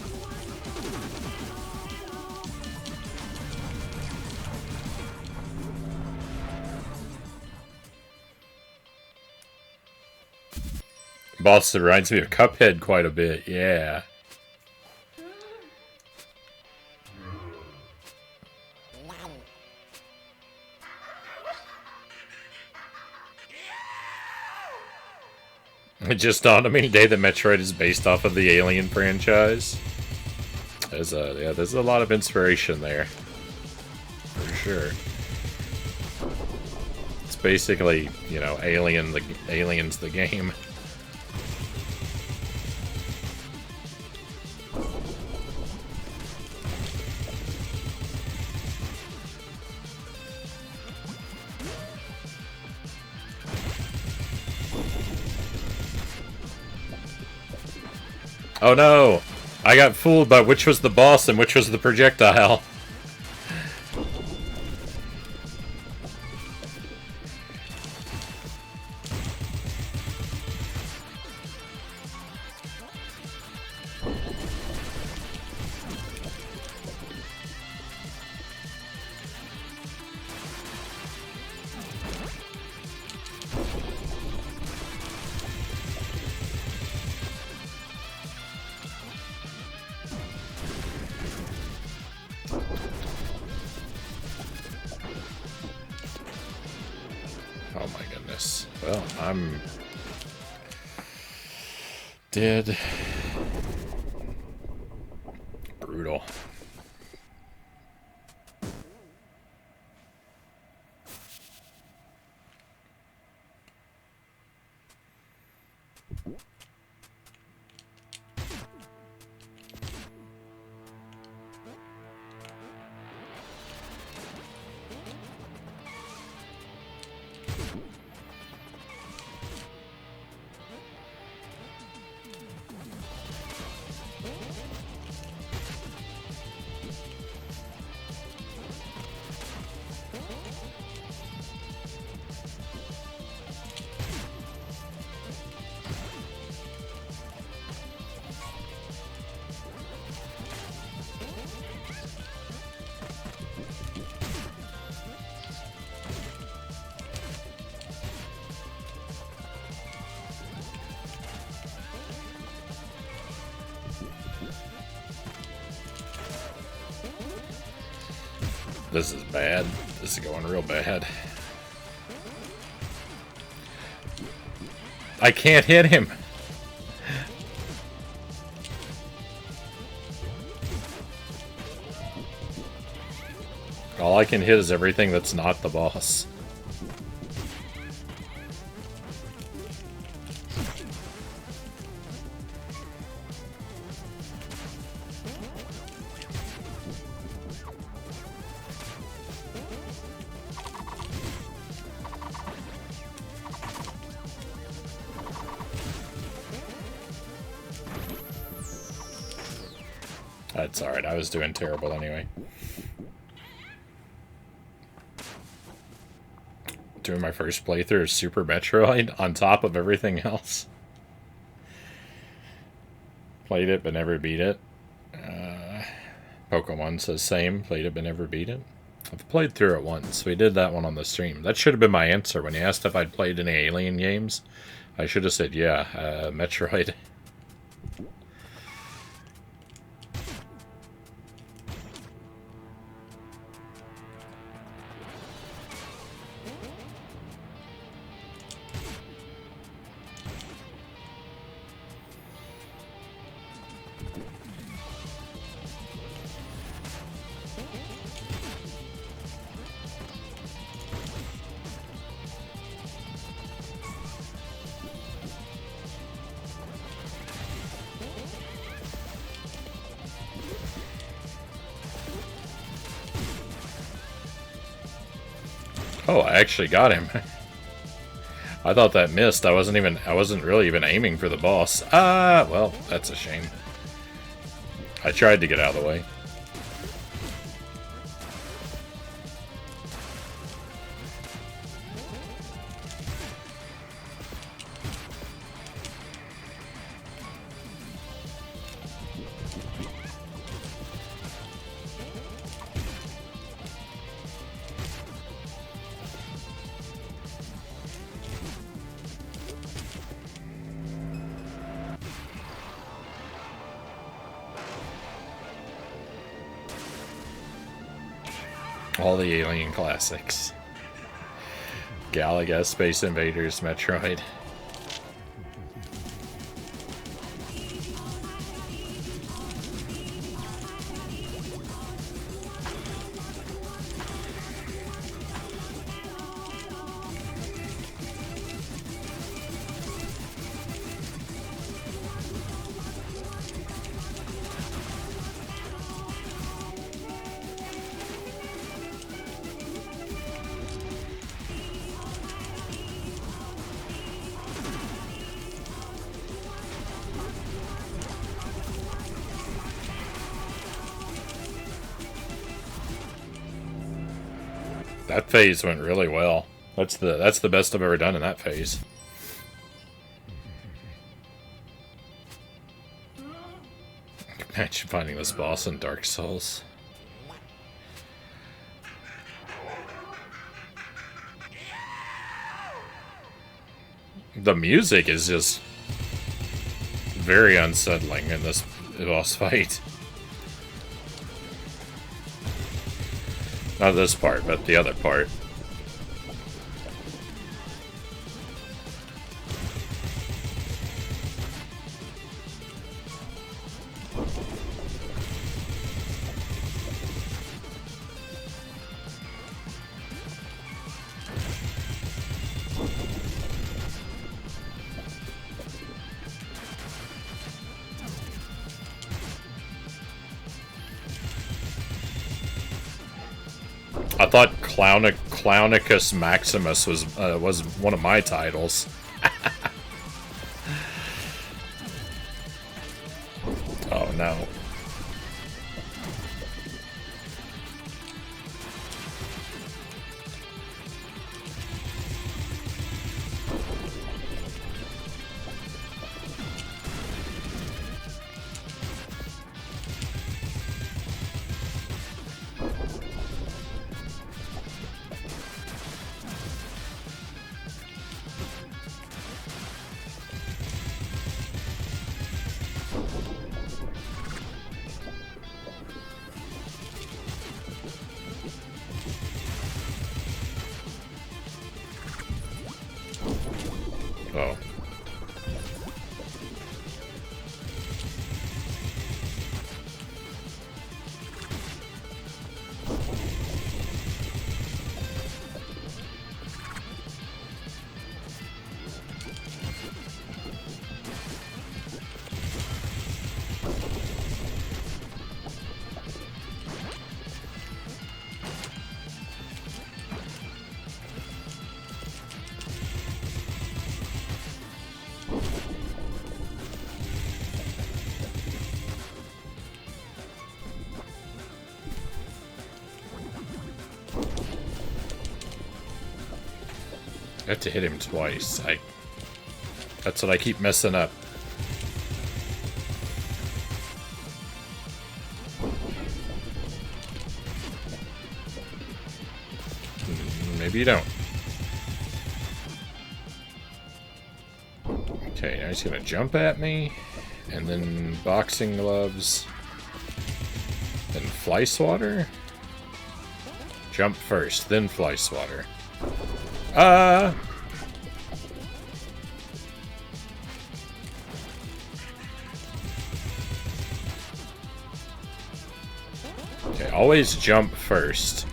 Speaker 1: Boss reminds me of Cuphead quite a bit, yeah. It just dawned on me today that Metroid is based off of the Alien franchise. There's a lot of inspiration there. For sure. It's basically, you know, Aliens the game. Oh no! I got fooled by which was the boss and which was the projectile. Oh my goodness. Well, I'm dead. Brutal. This is bad. This is going real bad. I can't hit him. All I can hit is everything that's not the boss. That's alright, I was doing terrible anyway. Doing my first playthrough of Super Metroid on top of everything else. Played it but never beat it. Pokemon says same, played it but never beat it. I've played through it once. We did that one on the stream. That should have been my answer when you asked if I'd played any Alien games. I should have said yeah, Metroid. Oh, I actually got him. I thought that missed. I wasn't really even aiming for the boss. Ah, well, that's a shame. I tried to get out of the way. All the Alien classics. Galaga, Space Invaders, Metroid. That phase went really well. That's the best I've ever done in that phase. Imagine finding this boss in Dark Souls. The music is just very unsettling in this boss fight. Not this part, but the other part. I thought Clownicus Maximus was one of my titles. Oh no. Oh. I have to hit him twice. That's what I keep messing up. Maybe you don't. Okay, now he's gonna jump at me, and then boxing gloves, then fly swatter. Jump first, then fly swatter. Okay, always jump first.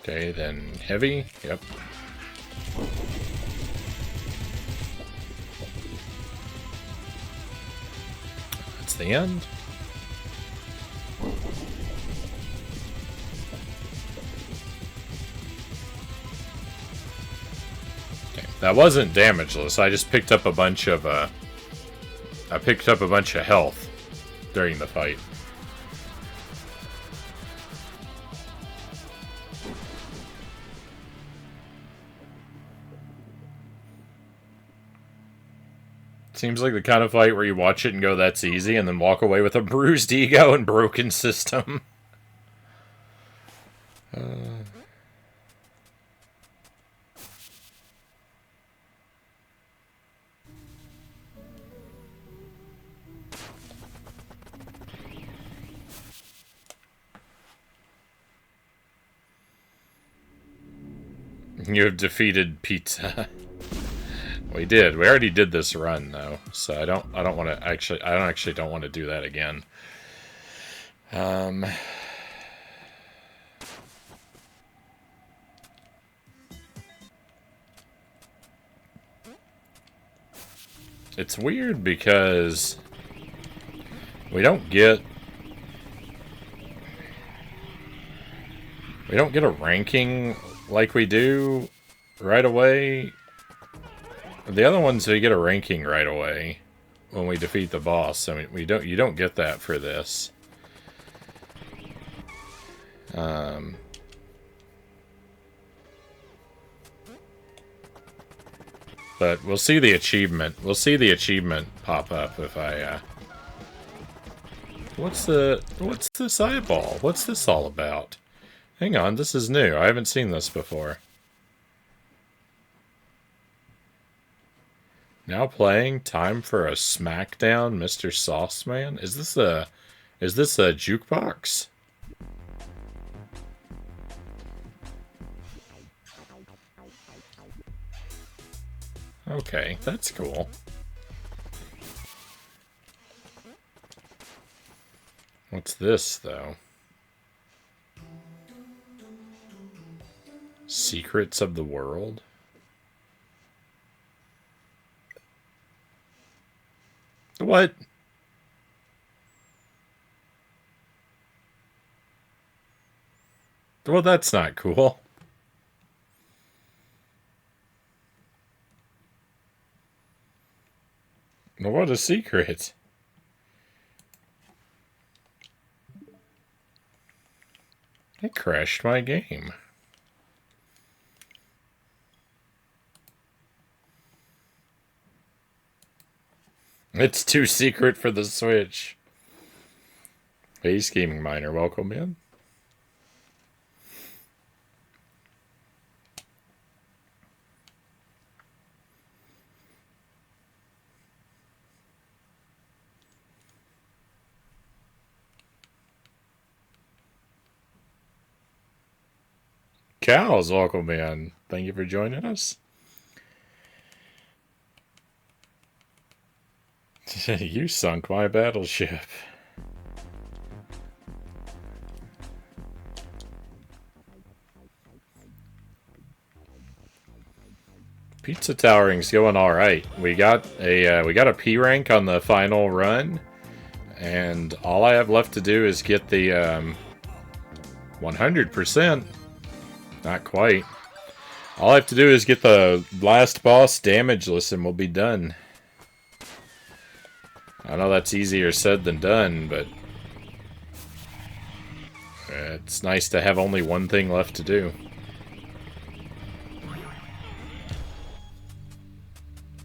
Speaker 1: Okay, then heavy. Yep. That's the end. Okay, that wasn't damageless. I just picked up a bunch of health during the fight. Seems like the kind of fight where you watch it and go, that's easy, and then walk away with a bruised ego and broken system. You have defeated Pizza. We did. We already did this run though, so I don't want to actually. I don't want to do that again. It's weird because we don't get a ranking like we do right away. The other ones, we get a ranking right away when we defeat the boss. I mean, you don't get that for this. But we'll see the achievement. We'll see the achievement pop up if I. What's this eyeball? What's this all about? Hang on, this is new. I haven't seen this before. Now playing. Time for a smackdown, Mr. Sauceman. Is this a jukebox? Okay, that's cool. What's this, though? Secrets of the World? What? Well, that's not cool. What a secret. It crashed my game. It's too secret for the Switch. Hey, Scheming Miner, welcome in. Cows, welcome in. Thank you for joining us. You sunk my battleship. Pizza Towering's going all right. We got a P rank on the final run, and all I have left to do is get the 100%. Not quite. All I have to do is get the last boss damageless, and we'll be done. I know that's easier said than done, but it's nice to have only one thing left to do.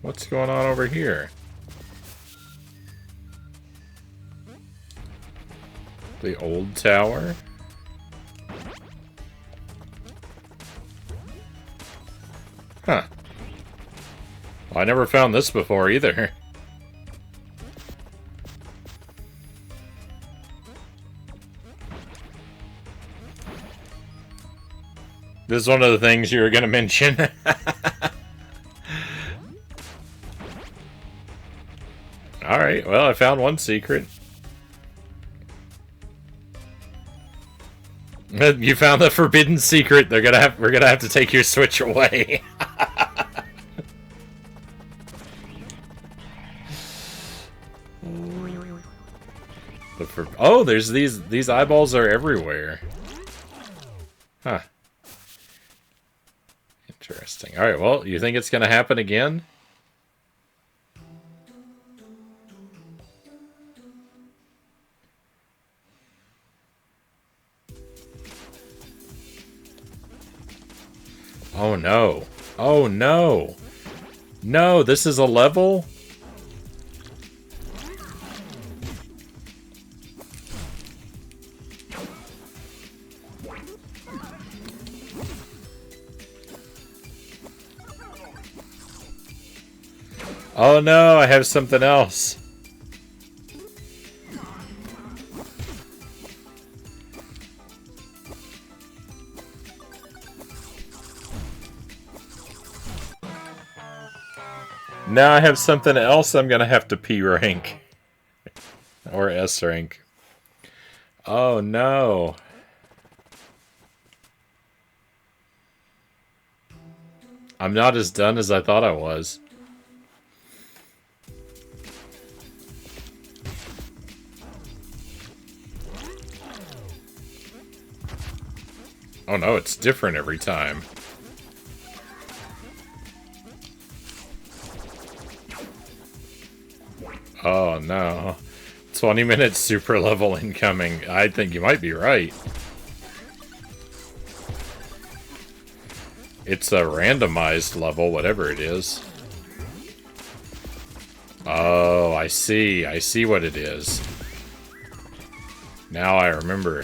Speaker 1: What's going on over here? The old tower? Huh. Well, I never found this before either. This is one of the things you were going to mention. Alright, well, I found one secret. You found the forbidden secret. We're gonna have to take your Switch away. Oh, there's these eyeballs are everywhere. Huh. Interesting. All right. Well, you think it's gonna happen again? Oh no. Oh no. No, this is a level? Oh no, I have something else. Now I have something else I'm gonna have to P rank. Or S rank. Oh no. I'm not as done as I thought I was. Oh no, it's different every time. Oh no. 20 minutes super level incoming. I think you might be right. It's a randomized level, whatever it is. Oh, I see. I see what it is. Now I remember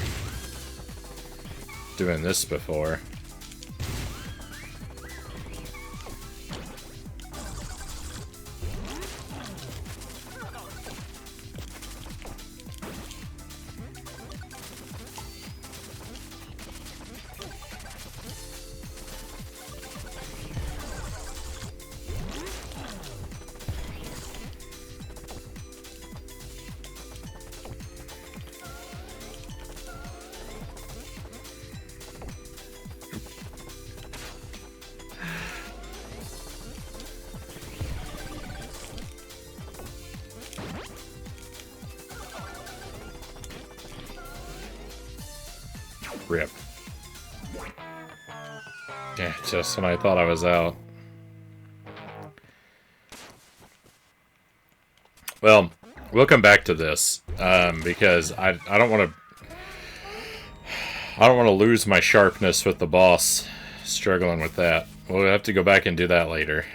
Speaker 1: doing this before. Rip. Yeah, just when I thought I was out. Well, we'll come back to this, because I don't want to lose my sharpness with the boss. Struggling with that. We'll have to go back and do that later.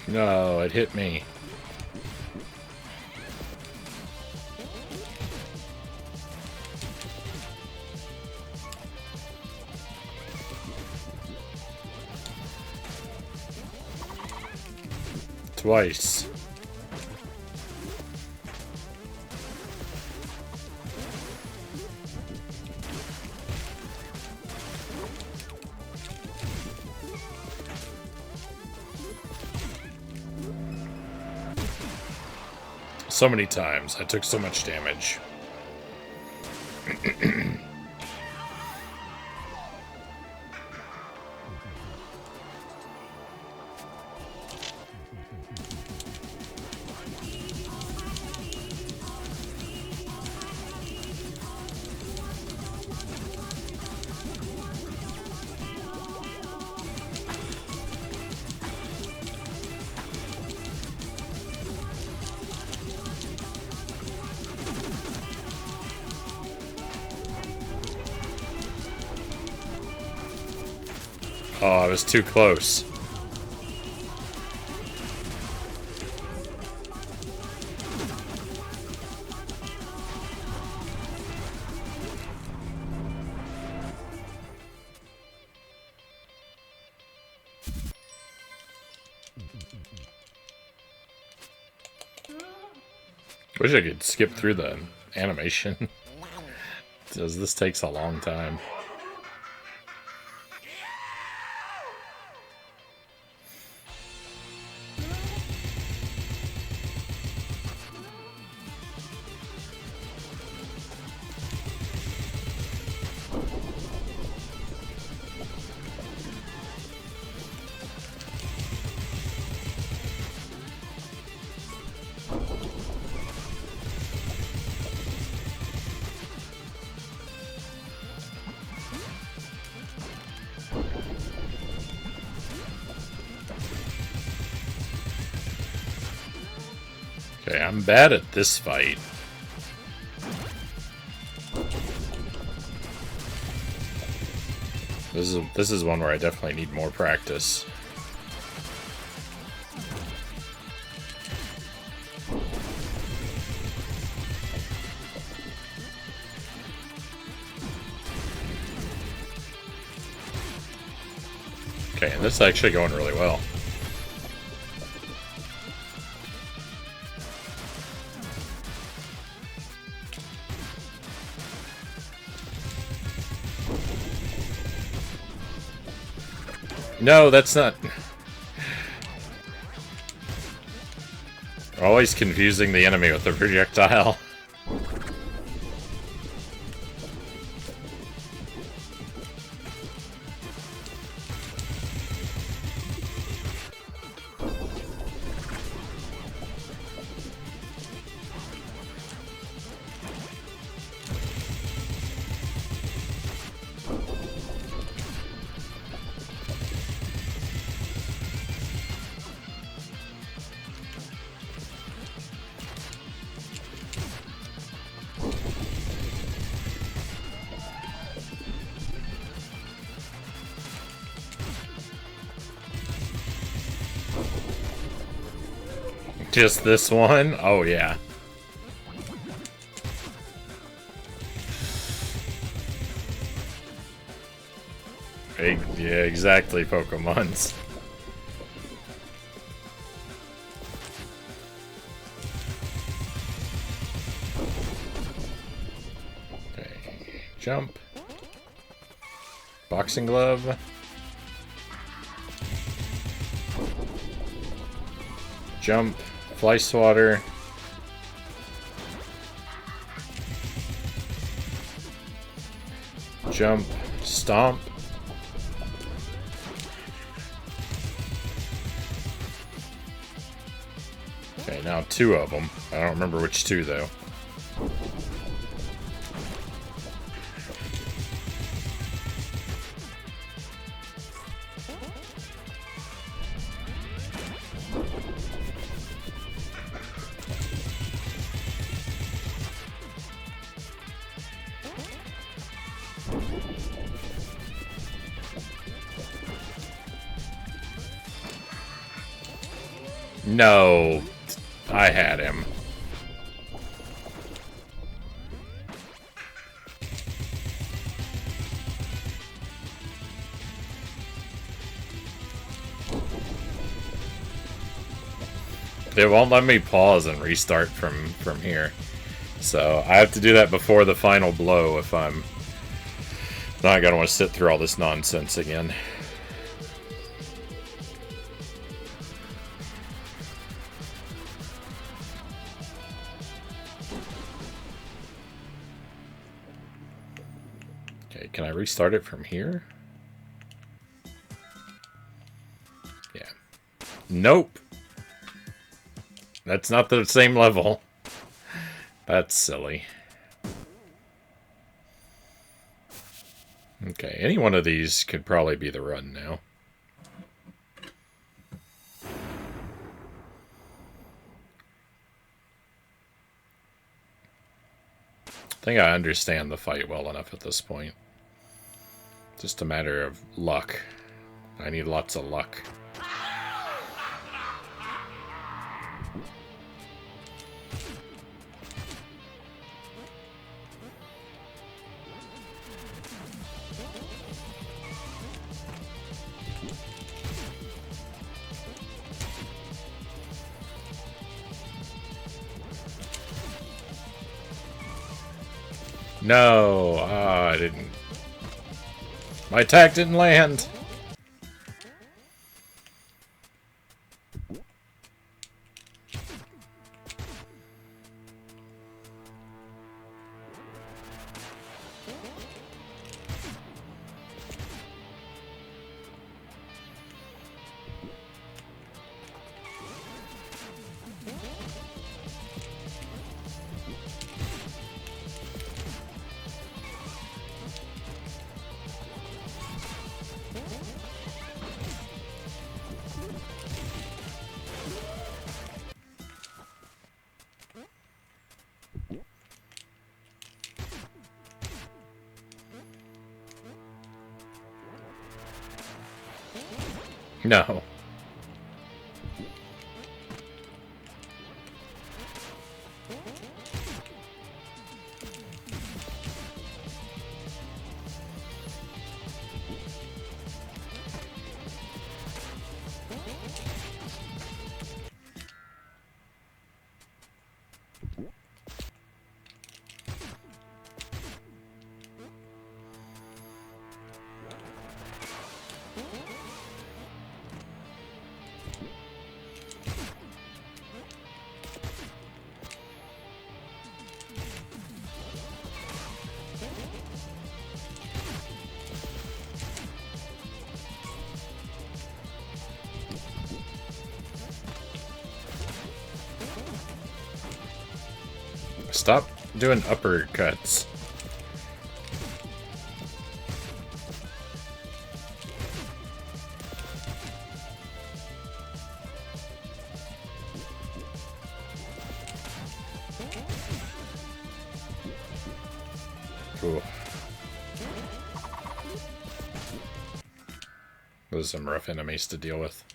Speaker 1: No, it hit me. Twice. So many times. I took so much damage. Oh, I was too close. Wish I could skip through the animation. Because this takes a long time. Okay, I'm bad at this fight. This is one where I definitely need more practice. Okay, and this is actually going really well. No, that's not... Always confusing the enemy with the projectile. Just this one? Oh, yeah. Yeah, exactly, Pokemons. Okay, jump. Boxing glove. Jump. Fly swatter. Jump. Stomp. Okay, now two of them. I don't remember which two, though. No. I had him. They won't let me pause and restart from here. So I have to do that before the final blow if I'm not gonna want to sit through all this nonsense again. Okay, can I restart it from here? Yeah. Nope. That's not the same level. That's silly. Okay, any one of these could probably be the run now. I think I understand the fight well enough at this point. Just a matter of luck. I need lots of luck. No, I didn't. My attack didn't land. No. Stop doing uppercuts. Cool. Those are some rough enemies to deal with.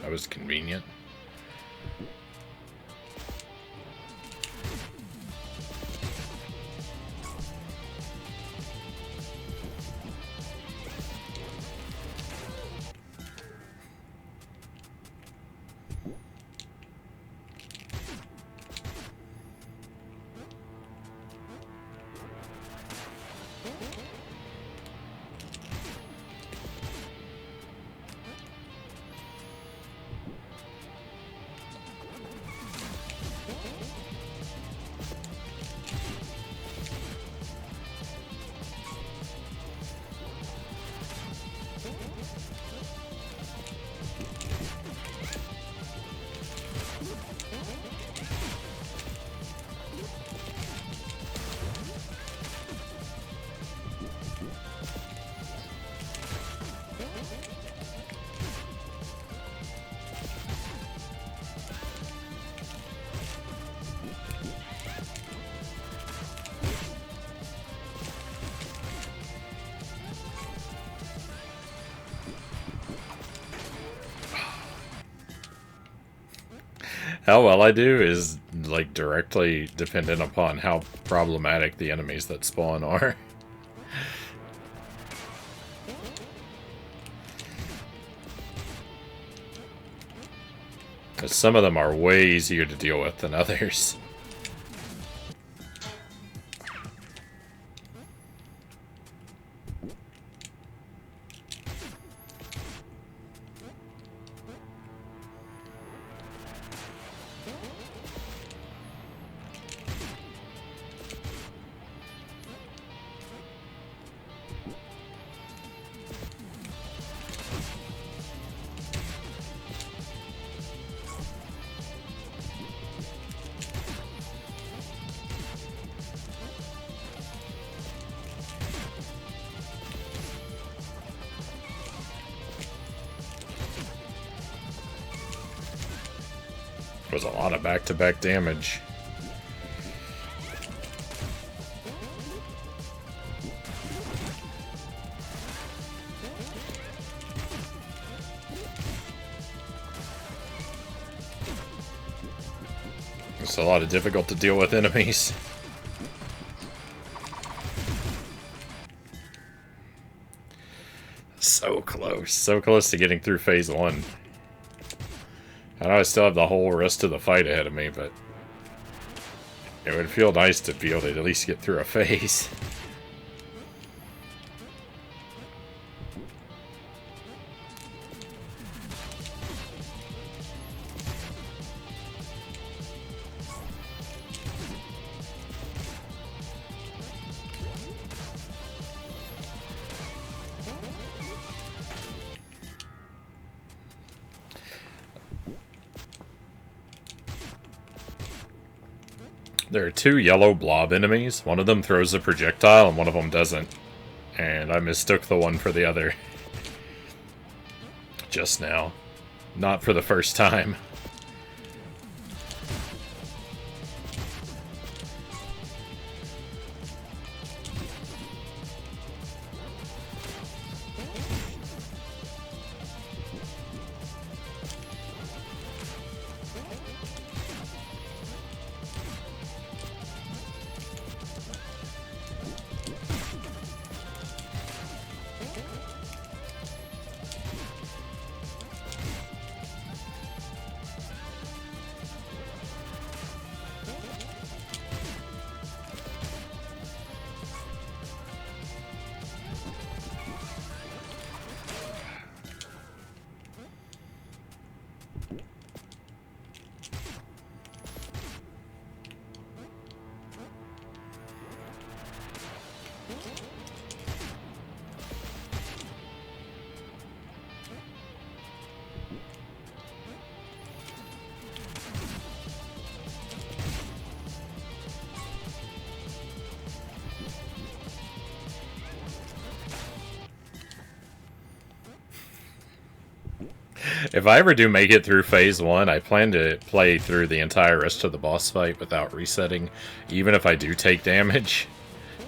Speaker 1: That was convenient. How well I do is, like, directly dependent upon how problematic the enemies that spawn are. Because some of them are way easier to deal with than others. Was a lot of back-to-back damage. It's a lot of difficult to deal with enemies. So close to getting through phase 1. I know I still have the whole rest of the fight ahead of me, but it would feel nice to be able to at least get through a phase. There are 2 yellow blob enemies. One of them throws a projectile and one of them doesn't. And I mistook the one for the other. Just now. Not for the first time. If I ever do make it through phase 1, I plan to play through the entire rest of the boss fight without resetting, even if I do take damage,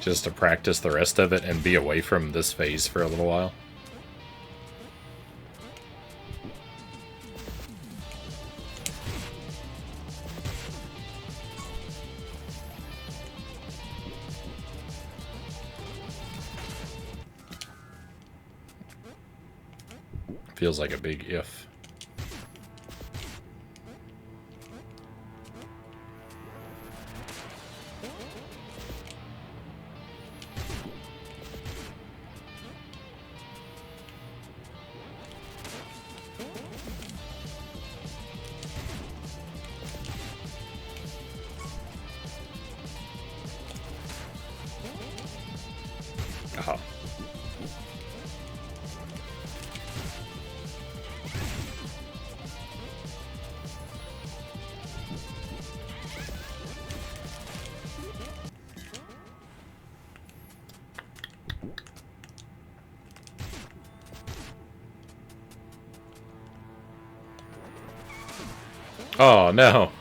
Speaker 1: just to practice the rest of it and be away from this phase for a little while. Feels like a big if. Aha. Oh, no.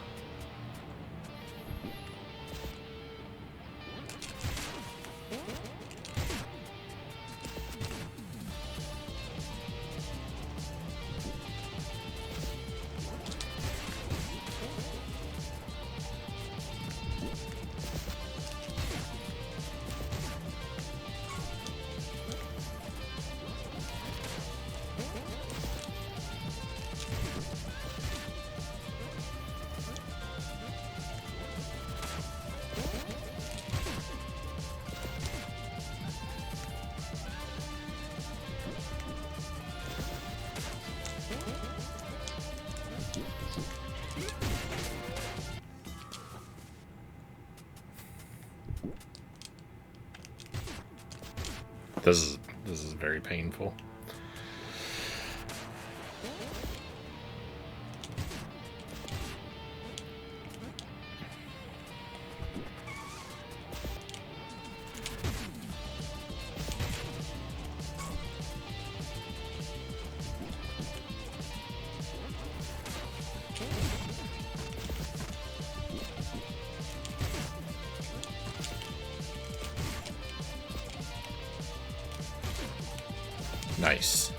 Speaker 1: This is very painful. Nice.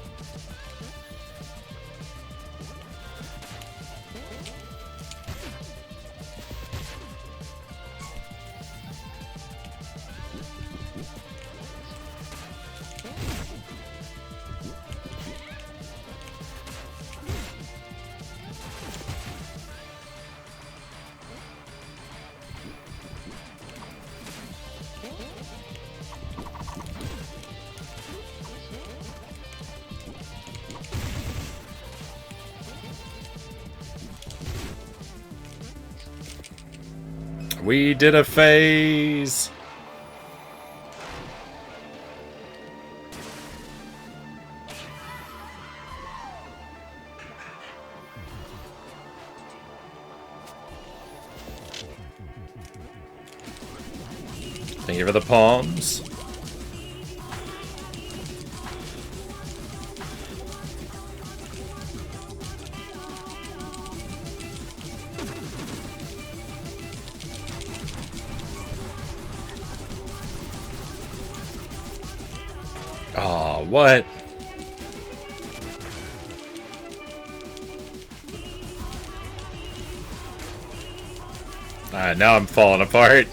Speaker 1: We did a phase! Thank you for the palms. Aw, what? Now I'm falling apart.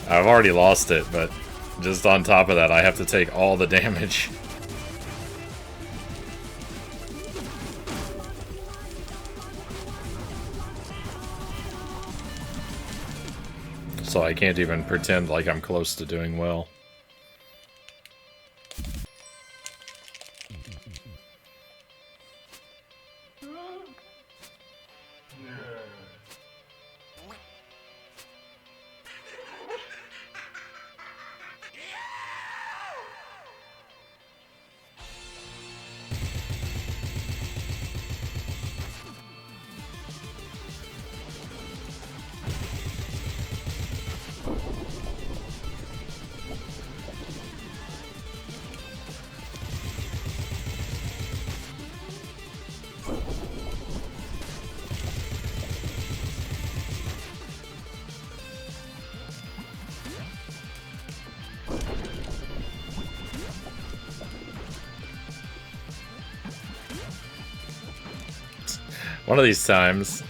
Speaker 1: I've already lost it, but just on top of that, I have to take all the damage. So I can't even pretend like I'm close to doing well. One of these times.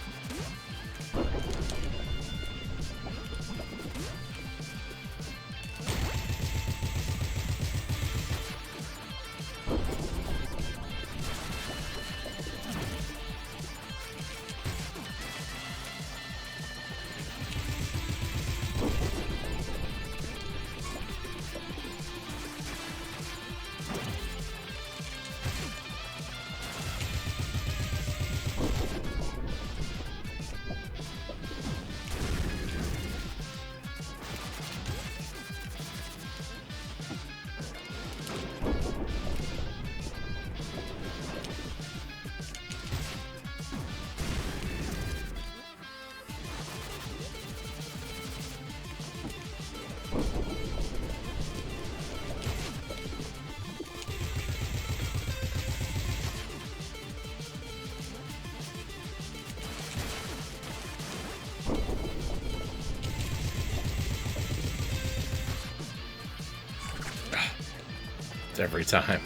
Speaker 1: Every time.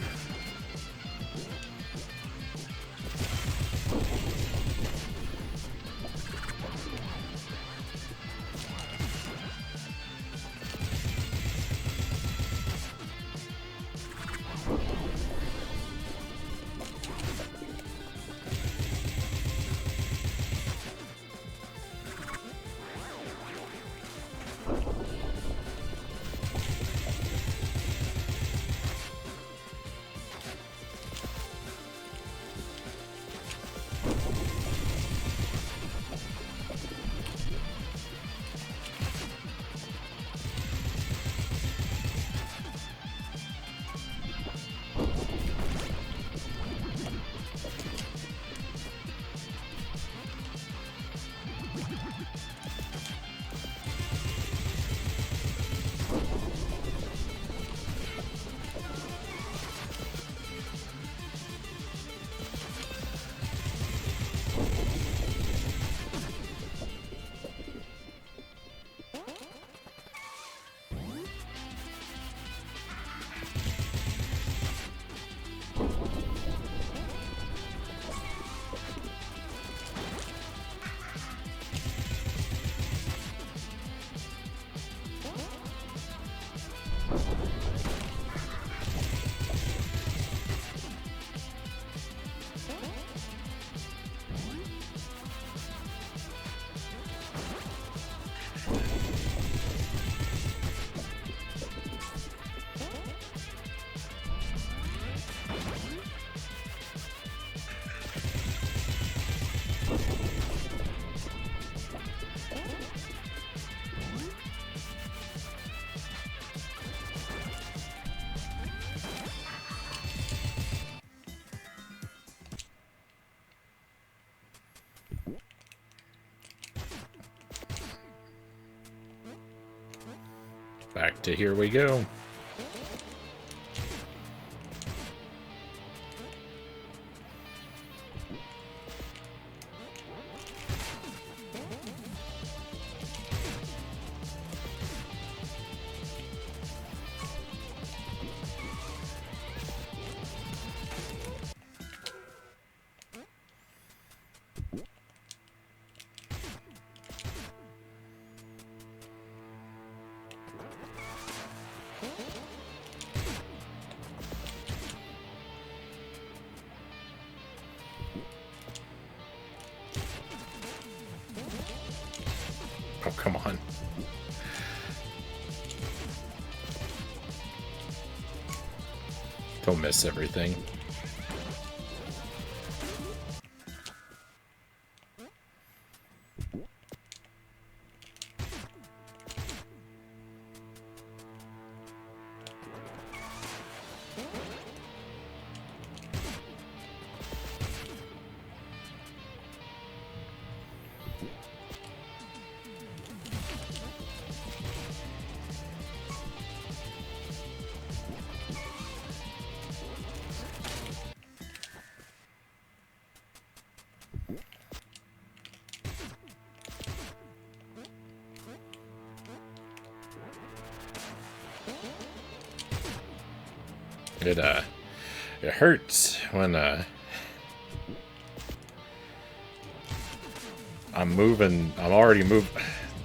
Speaker 1: Back to here we go. Oh, come on. Don't miss everything. It hurts when I'm already moved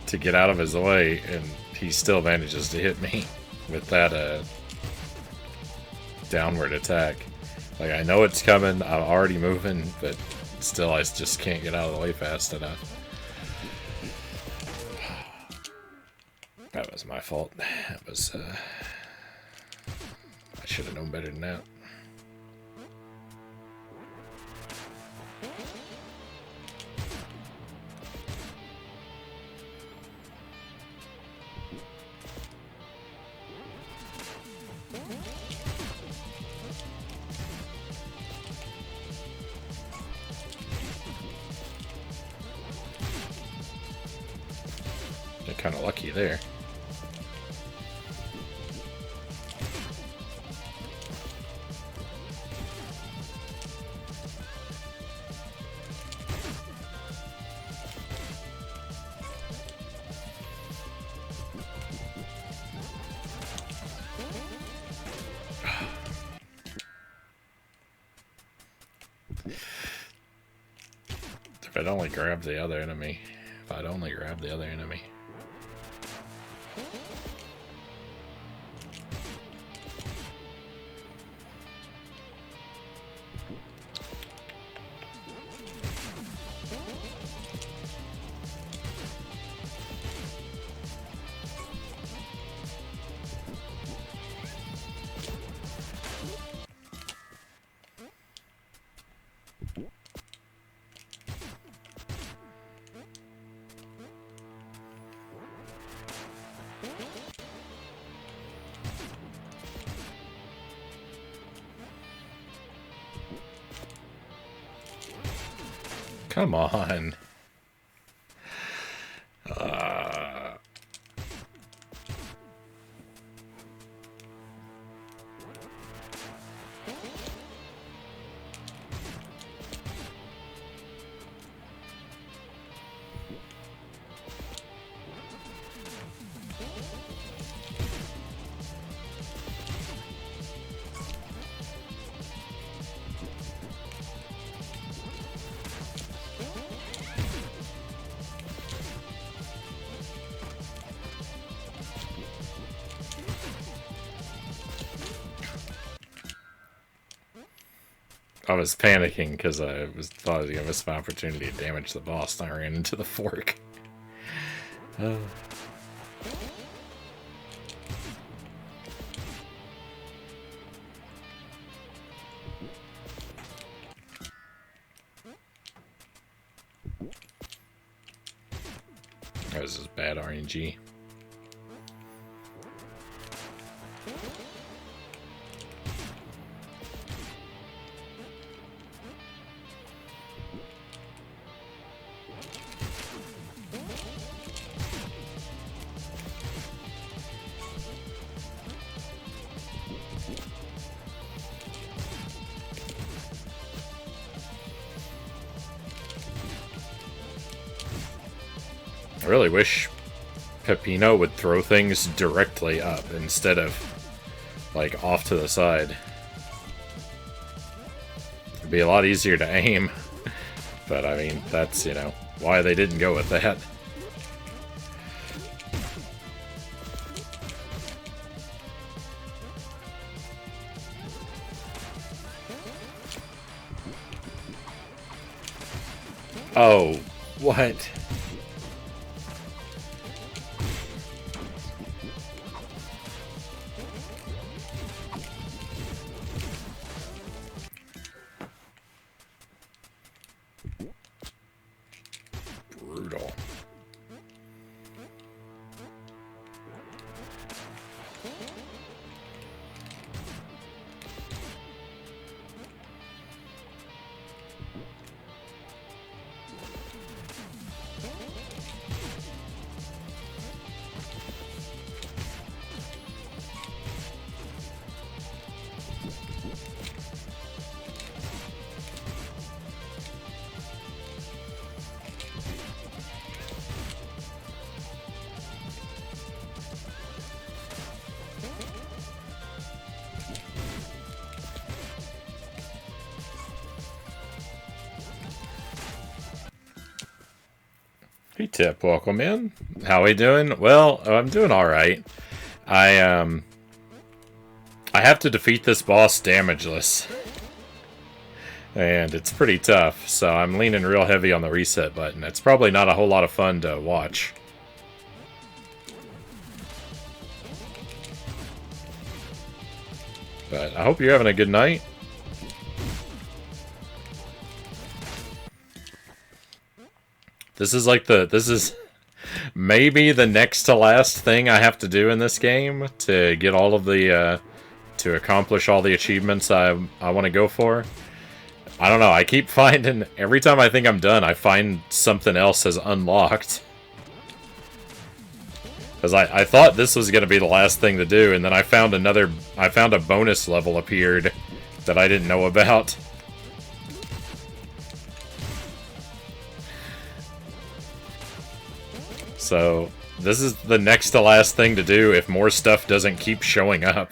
Speaker 1: to get out of his way, and he still manages to hit me with that downward attack. Like, I know it's coming, I'm already moving, but still I just can't get out of the way fast enough. That was my fault. That was I should have known better than that. You're kind of lucky there. If I'd only grabbed the other enemy. If I'd only grabbed the other enemy. Come on. I was panicking because I thought I was gonna miss my opportunity to damage the boss, and I ran into the fork. That was just bad RNG. I really wish Peppino would throw things directly up instead of, like, off to the side. It'd be a lot easier to aim. But, I mean, that's, you know, why they didn't go with that. Oh, what? Brutal. Hey Tip, welcome in. How we doing? Well, I'm doing alright. I have to defeat this boss damageless. And it's pretty tough, so I'm leaning real heavy on the reset button. It's probably not a whole lot of fun to watch. But I hope you're having a good night. This is maybe the next to last thing I have to do in this game to get all of the, to accomplish all the achievements I want to go for. I don't know, I keep finding, every time I think I'm done, I find something else has unlocked. Because I thought this was going to be the last thing to do, and then I found a bonus level appeared that I didn't know about. So, this is the next to last thing to do if more stuff doesn't keep showing up.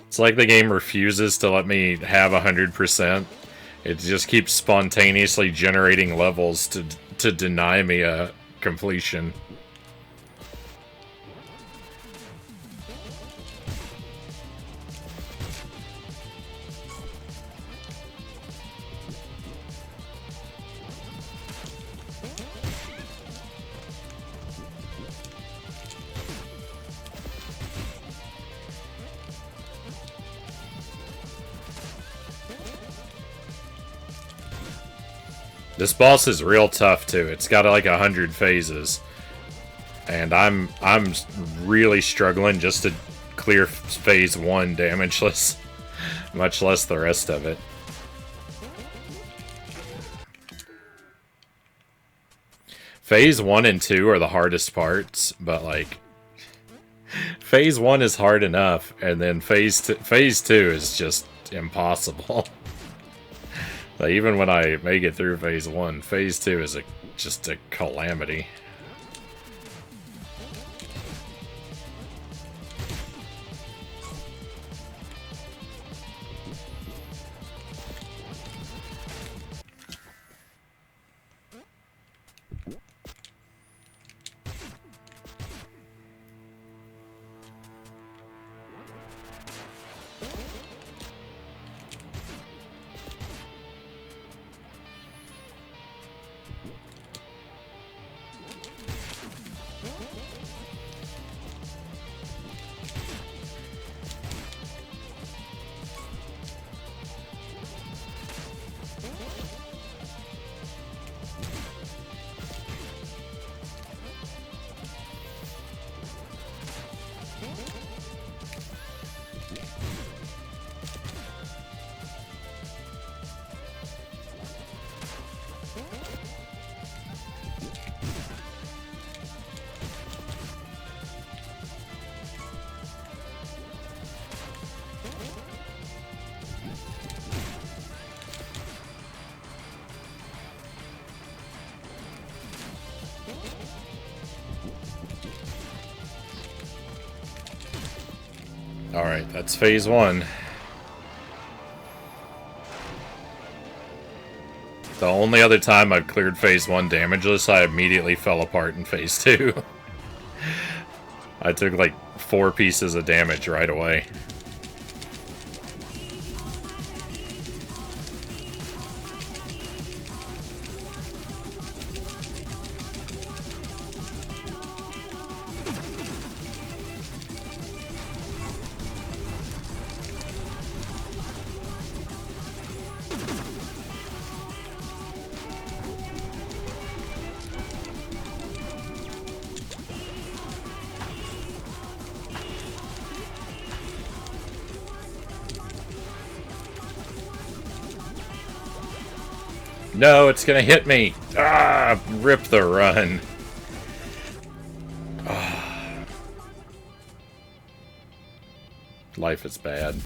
Speaker 1: It's like the game refuses to let me have 100%. It just keeps spontaneously generating levels to deny me a completion. This boss is real tough too. It's got like 100 phases. And I'm really struggling just to clear phase 1 damageless. Much less the rest of it. Phase 1 and 2 are the hardest parts, but like phase 1 is hard enough, and then phase 2 is just impossible. Like, even when I make it through phase 1, phase 2 is just a calamity. Alright, that's phase 1. The only other time I've cleared phase 1 damageless, I immediately fell apart in phase 2. I took like 4 pieces of damage right away. No, it's gonna hit me! Ah! Rip the run. Ah. Life is bad.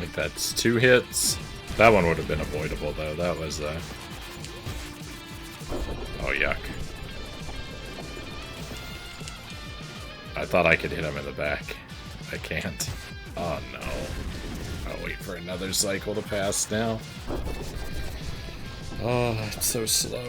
Speaker 1: Like that's 2 hits. That one would have been avoidable though. That was oh yuck. I thought I could hit him in the back. I can't. Oh no. I'll wait for another cycle to pass now. Oh, it's so slow.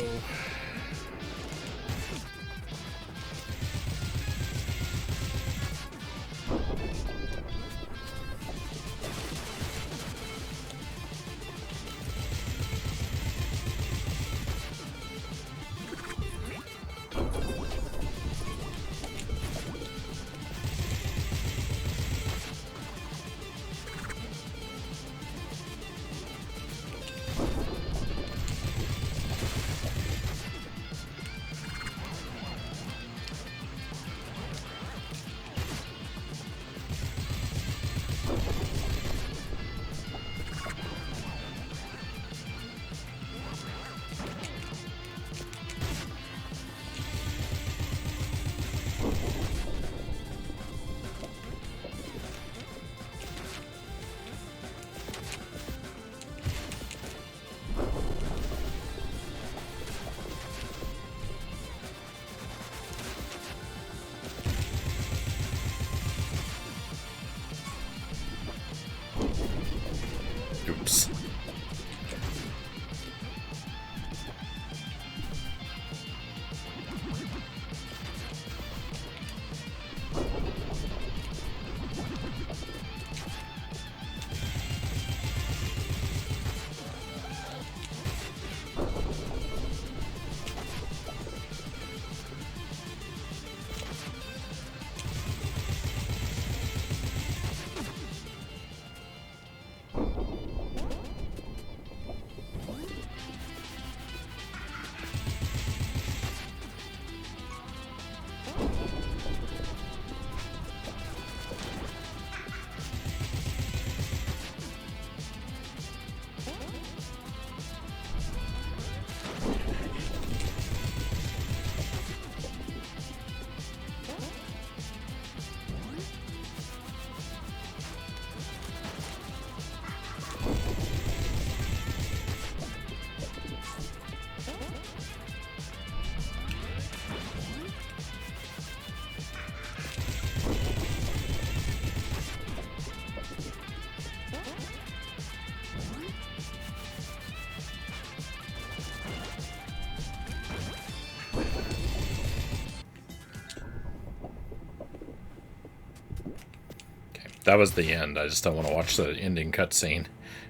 Speaker 1: That was the end. I just don't want to watch the ending cutscene.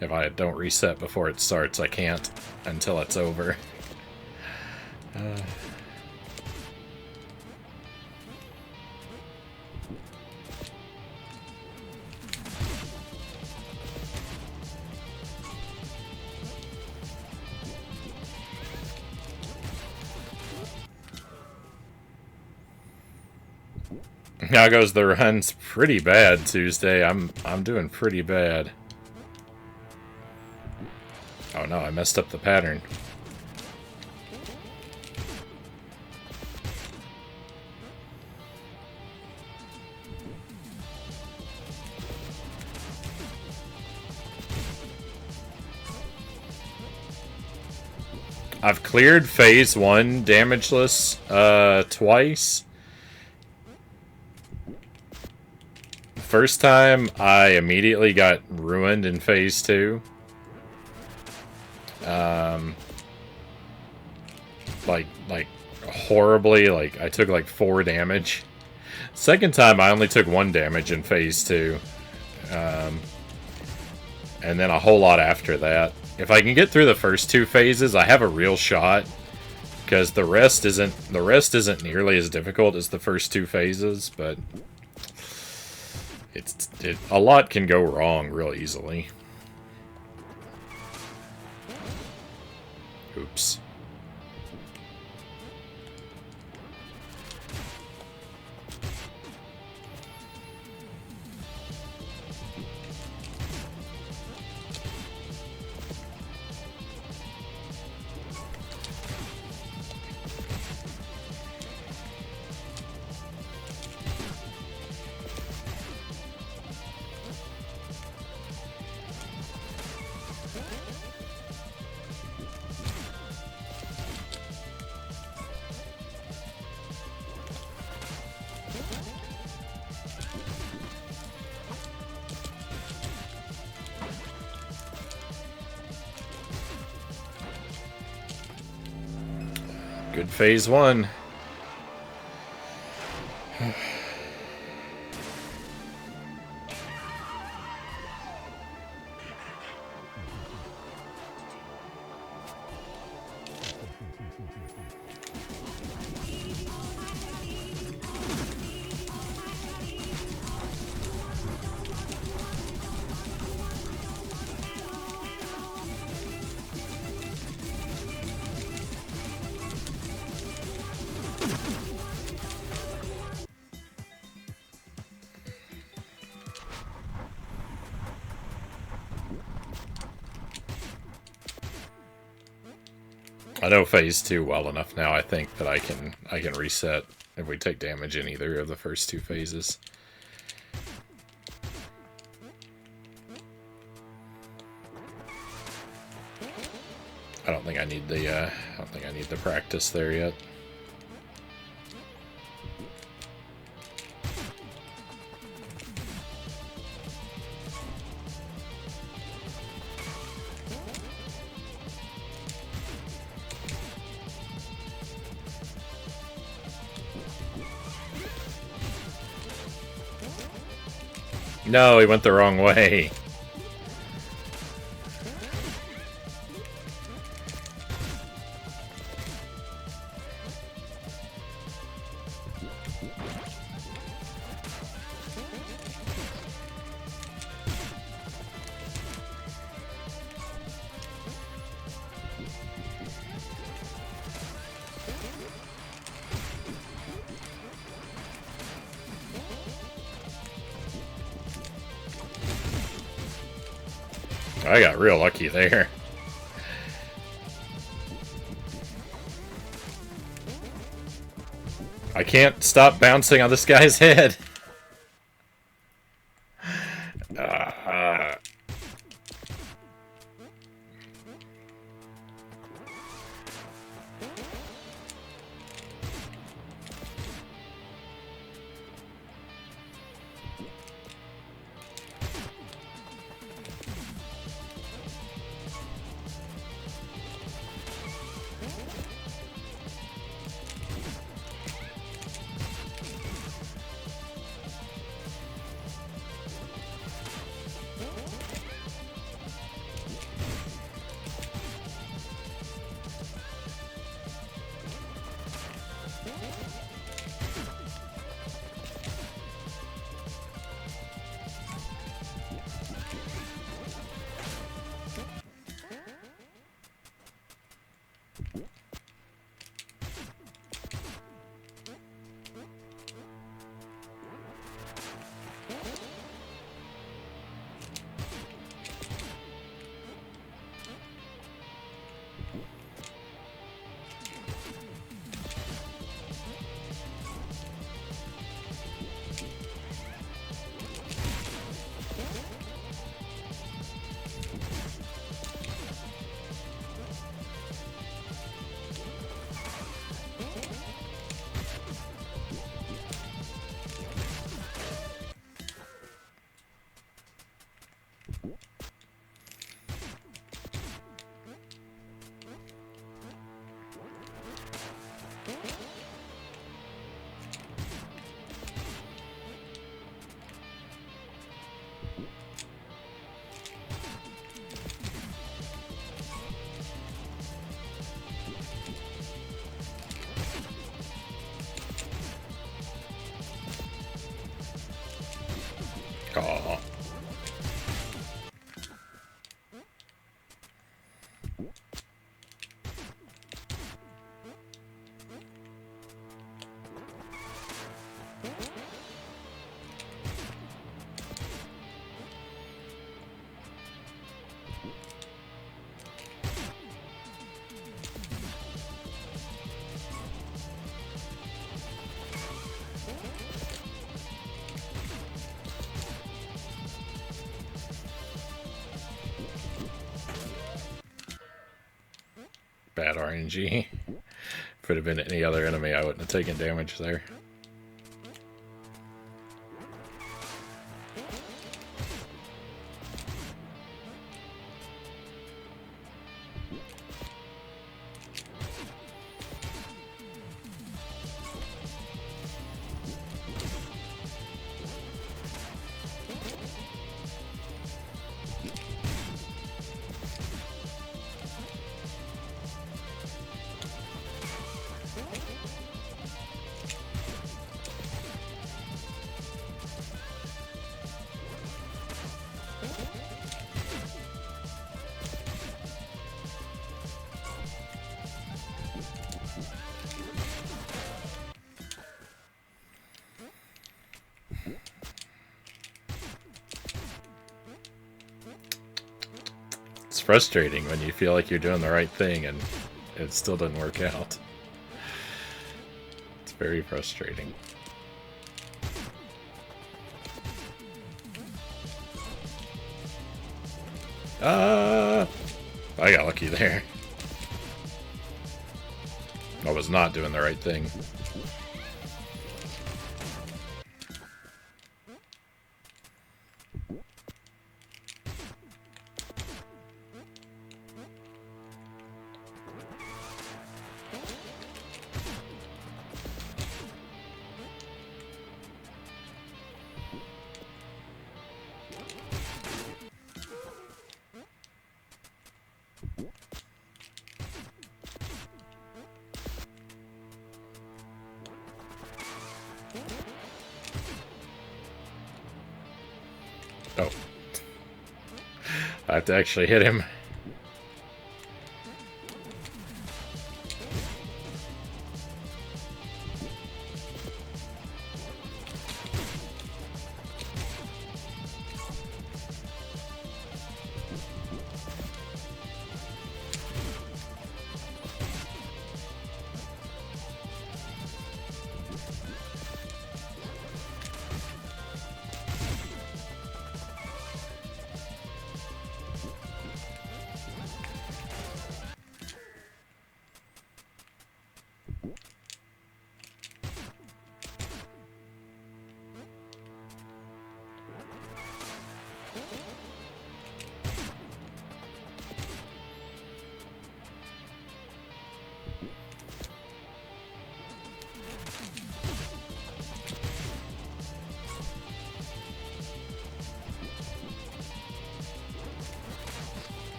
Speaker 1: If I don't reset before it starts, I can't until it's over. How goes the run's pretty bad, Tuesday. I'm doing pretty bad. Oh no, I messed up the pattern. I've cleared phase 1 damageless twice. First time, I immediately got ruined in phase 2. Like horribly, like I took like 4 damage. Second time, I only took 1 damage in phase 2. And then a whole lot after that. If I can get through the first 2 phases, I have a real shot. Because the rest isn't nearly as difficult as the first 2 phases, but a lot can go wrong real easily. Oops. Good phase 1. I know phase 2 well enough now, I think, that I can reset if we take damage in either of the first 2 phases. I don't think I need the practice there yet. No, he went the wrong way. I got real lucky there. I can't stop bouncing on this guy's head. bad RNG. If it had been any other enemy, I wouldn't have taken damage there. It's frustrating when you feel like you're doing the right thing and it still doesn't work out. It's very frustrating. I got lucky there. I was not doing the right thing. Oh. I have to actually hit him.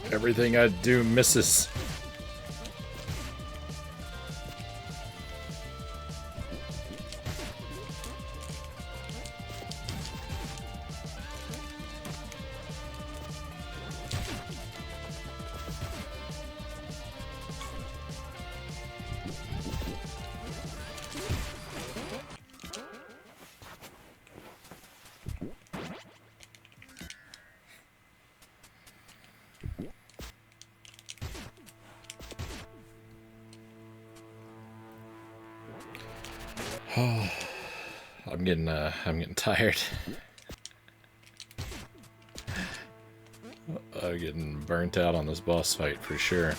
Speaker 1: Everything I do misses. Oh, I'm getting tired. I'm getting burnt out on this boss fight for sure.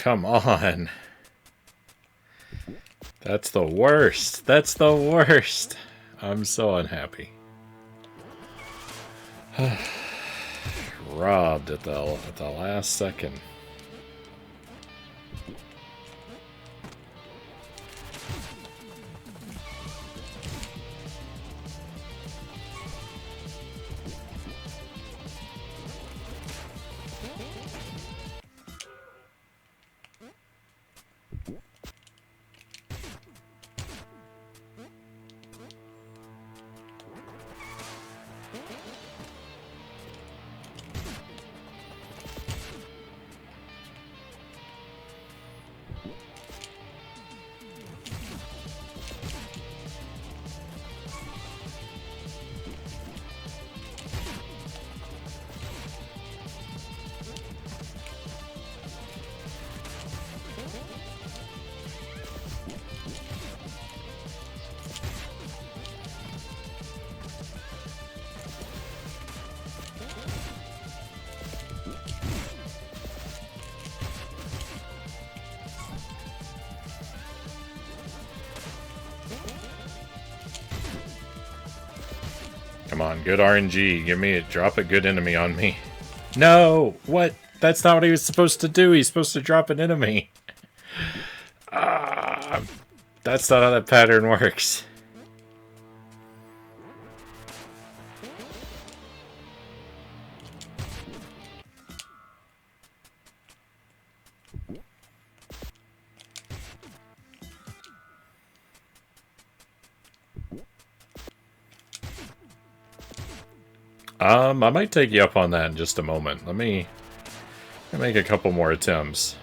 Speaker 1: come on. That's the worst. That's the worst. I'm so unhappy. Robbed at the last second. Come on, good RNG. Give me it. Drop a good enemy on me. No! What? That's not what he was supposed to do. He's supposed to drop an enemy. That's not how that pattern works. I might take you up on that in just a moment. Let me make a couple more attempts.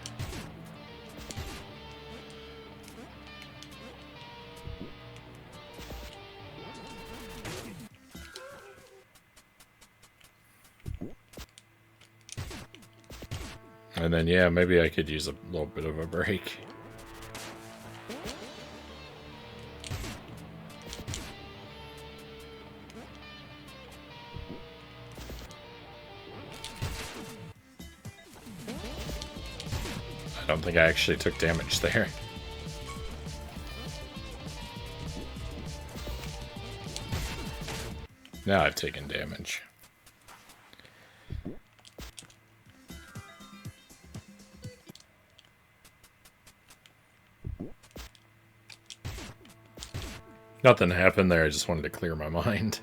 Speaker 1: And then, yeah, maybe I could use a little bit of a break. I don't think I actually took damage there. Now I've taken damage. Nothing happened there, I just wanted to clear my mind.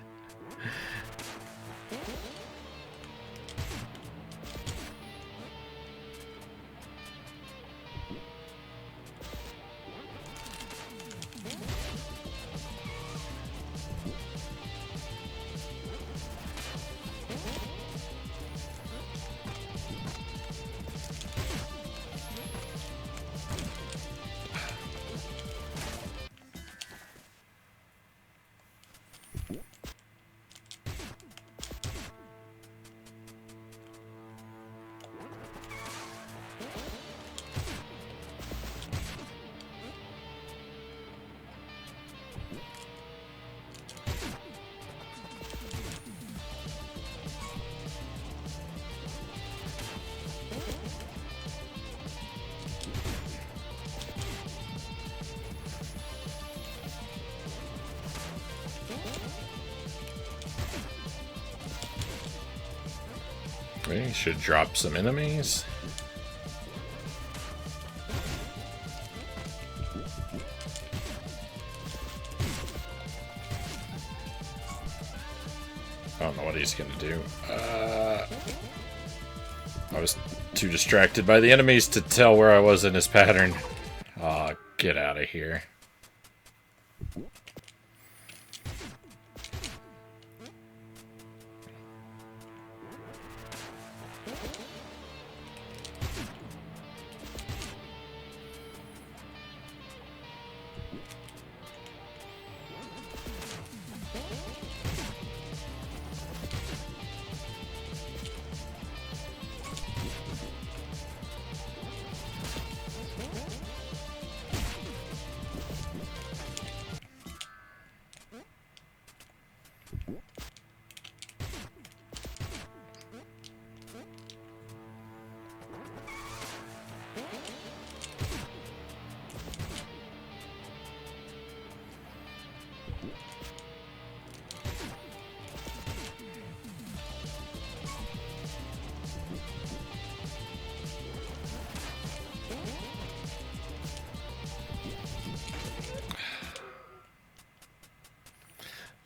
Speaker 1: We should drop some enemies. I don't know what he's gonna do. I was too distracted by the enemies to tell where I was in his pattern. Aw, get out of here.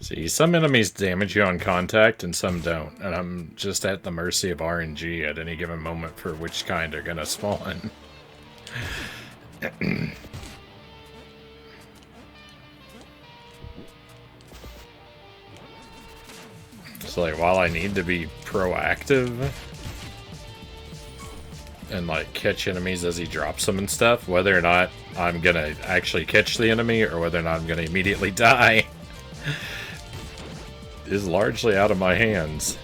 Speaker 1: See, some enemies damage you on contact and some don't, and I'm just at the mercy of RNG at any given moment for which kind are gonna spawn. So, like, while I need to be proactive and, like, catch enemies as he drops them and stuff, whether or not I'm gonna actually catch the enemy or whether or not I'm gonna immediately die is largely out of my hands.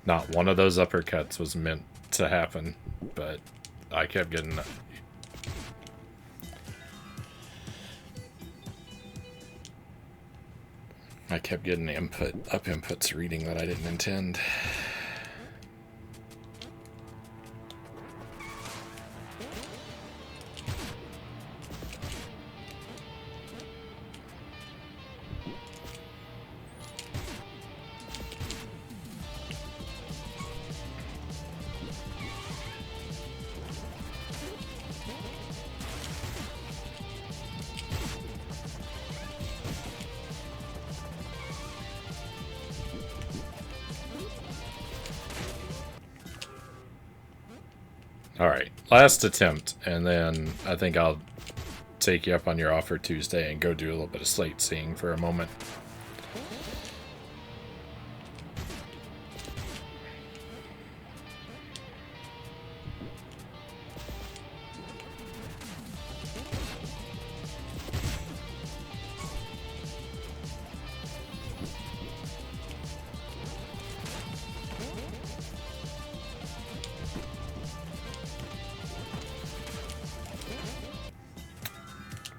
Speaker 1: Not one of those uppercuts was meant to happen, but I kept getting... I kept getting up inputs reading that I didn't intend. Alright, last attempt, and then I think I'll take you up on your offer Tuesday and go do a little bit of sightseeing for a moment.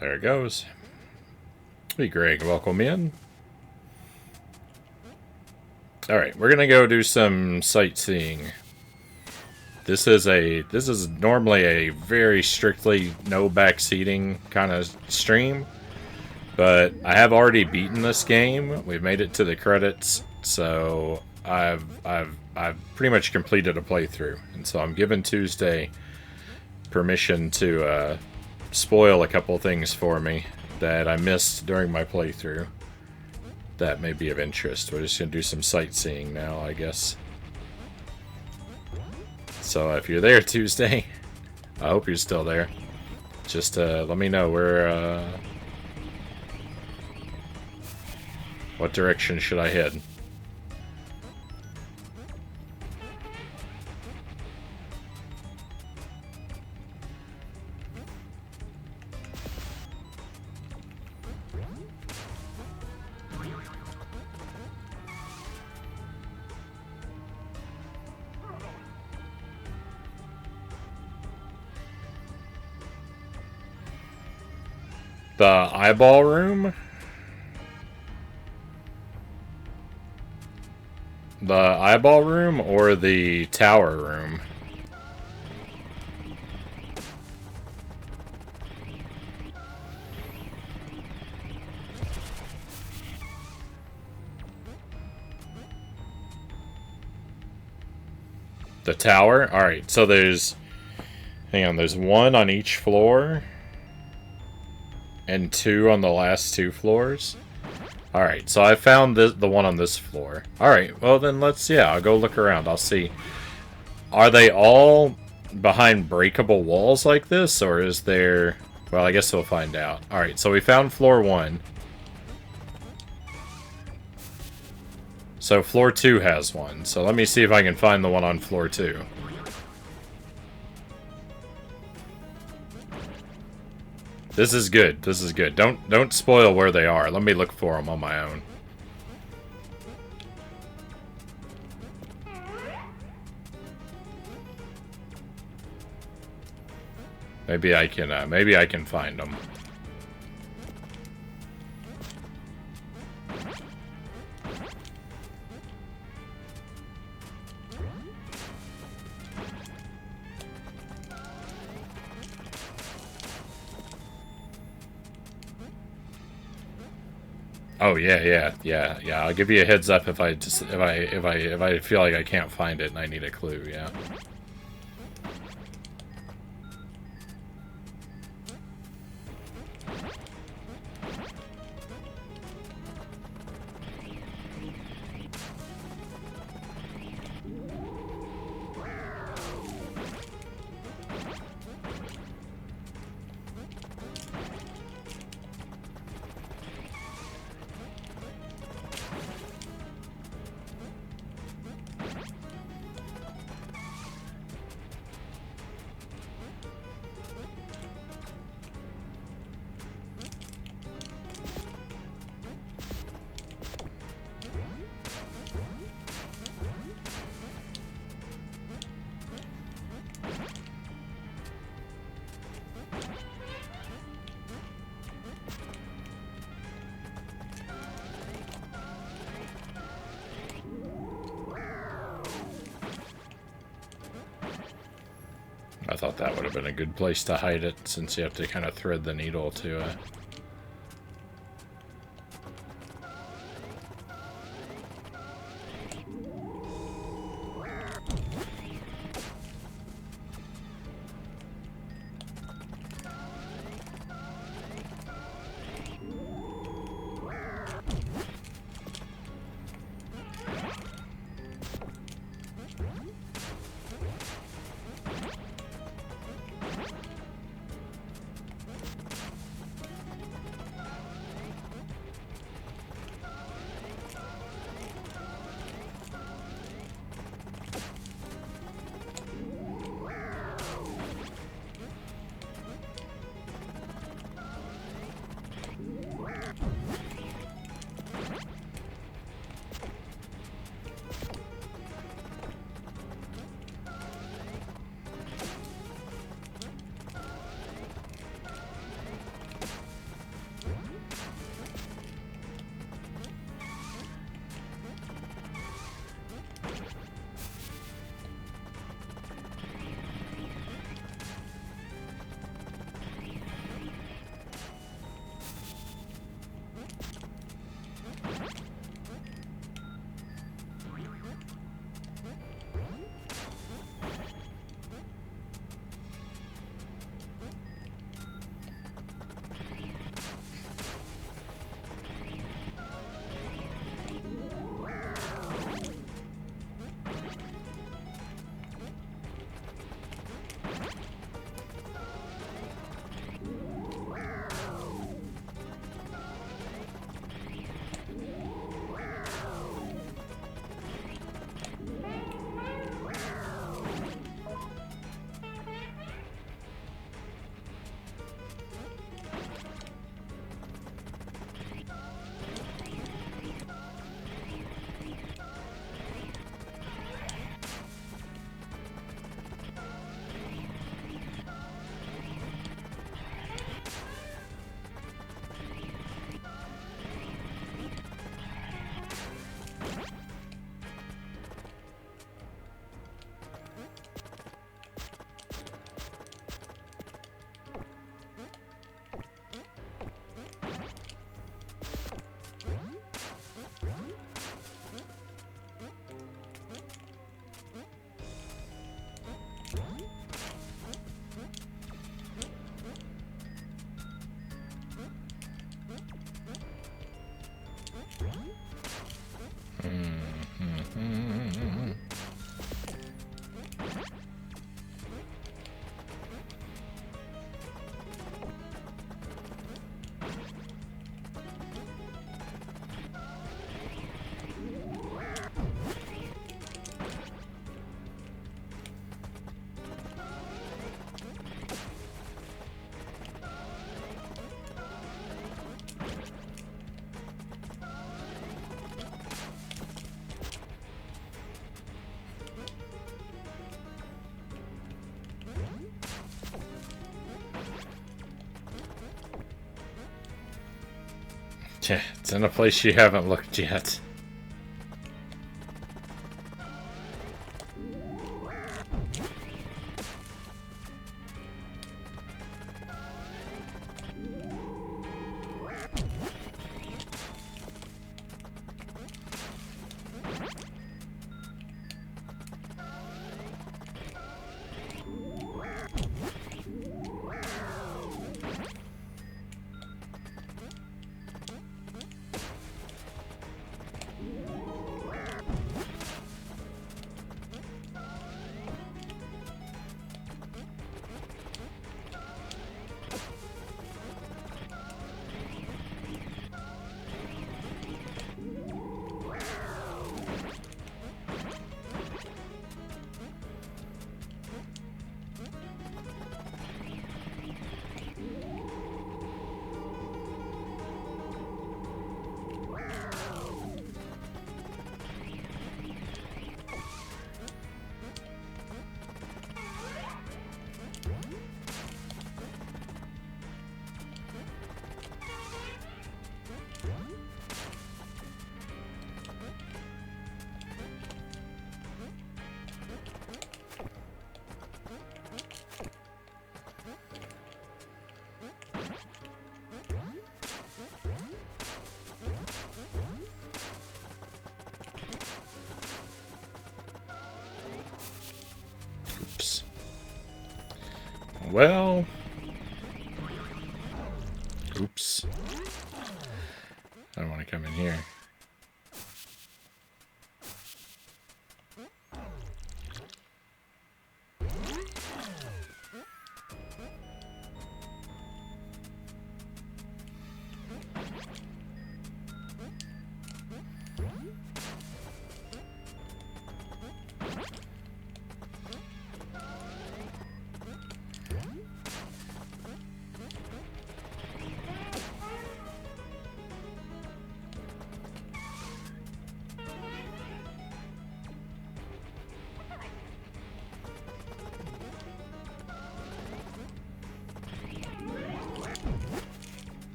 Speaker 1: There it goes. Hey, Greg, welcome in. Alright, we're gonna go do some sightseeing. This is normally a very strictly no backseating kind of stream, but I have already beaten this game. We've made it to the credits, so I've pretty much completed a playthrough, and so I'm giving Tuesday permission to spoil a couple things for me that I missed during my playthrough that may be of interest. We're just going to do some sightseeing now, I guess. So if you're there Tuesday, I hope you're still there. Just let me know where, what direction should I head? The eyeball room? The eyeball room or the tower room? The tower? Alright, so there's... Hang on, there's one on each floor. And two on the last two floors. Alright, so I found the one on this floor. Alright, well then I'll go look around. I'll see. Are they all behind breakable walls like this? Or is there... Well, I guess we'll find out. Alright, so we found floor 1. So floor 2 has one. So let me see if I can find the one on floor 2. This is good. This is good. Don't spoil where they are. Let me look for them on my own. Maybe I can find them. Oh yeah. I'll give you a heads up if I feel like I can't find it and I need a clue. Yeah. thought that would have been a good place to hide it, since you have to kind of thread the needle to it. It's in a place you haven't looked yet. Well... Oops. I don't want to come in here.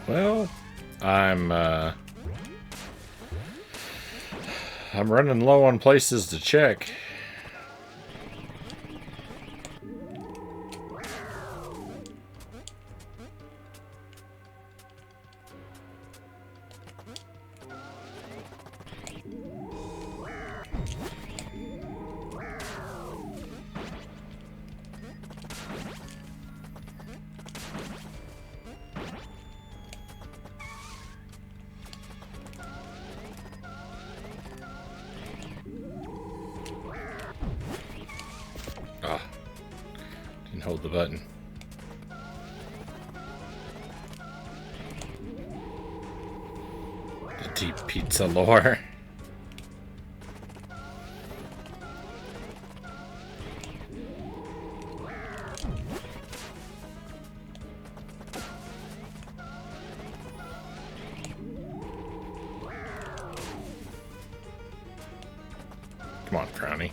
Speaker 1: Well, I'm running low on places to check. Ah, didn't hold the button. The deep pizza lore. Come on, Frownie.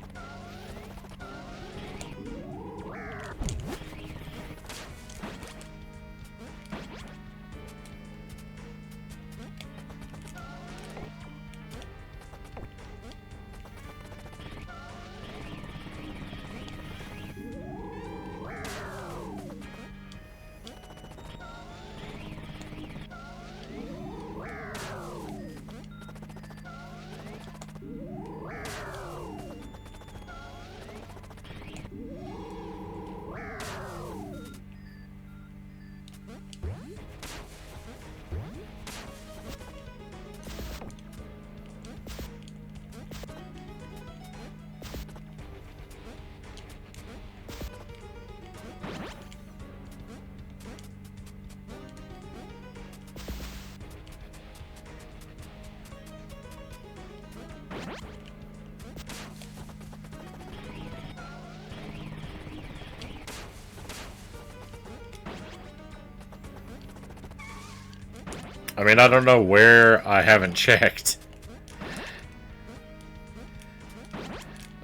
Speaker 1: I mean, I don't know where I haven't checked.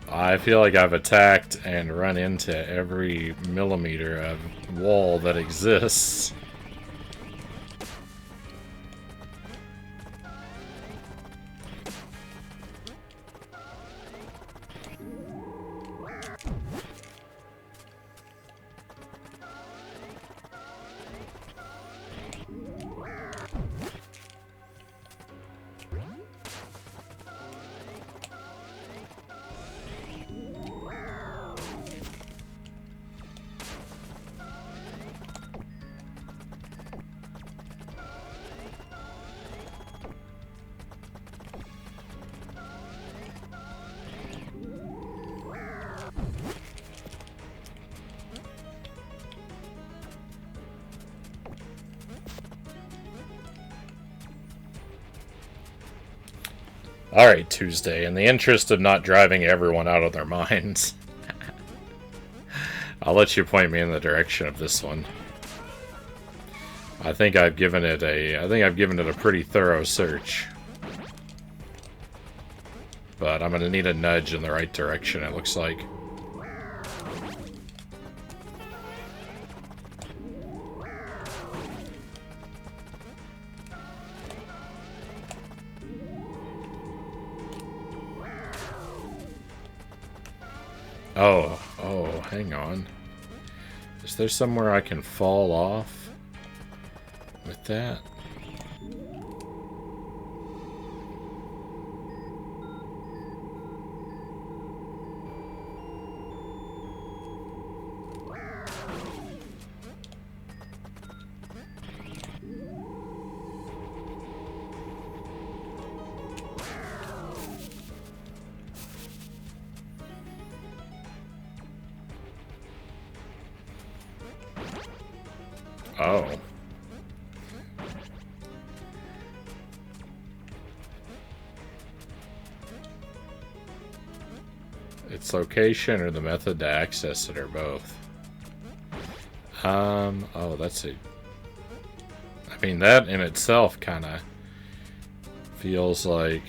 Speaker 1: I feel like I've attacked and run into every millimeter of wall that exists. Alright, Tuesday, in the interest of not driving everyone out of their minds, I'll let you point me in the direction of this one. I think I've given it a pretty thorough search. But I'm gonna need a nudge in the right direction, it looks like. Oh, hang on. Is there somewhere I can fall off with that? Oh. Its location or the method to access it or both. Oh, that's a... I mean, that in itself kind of feels like...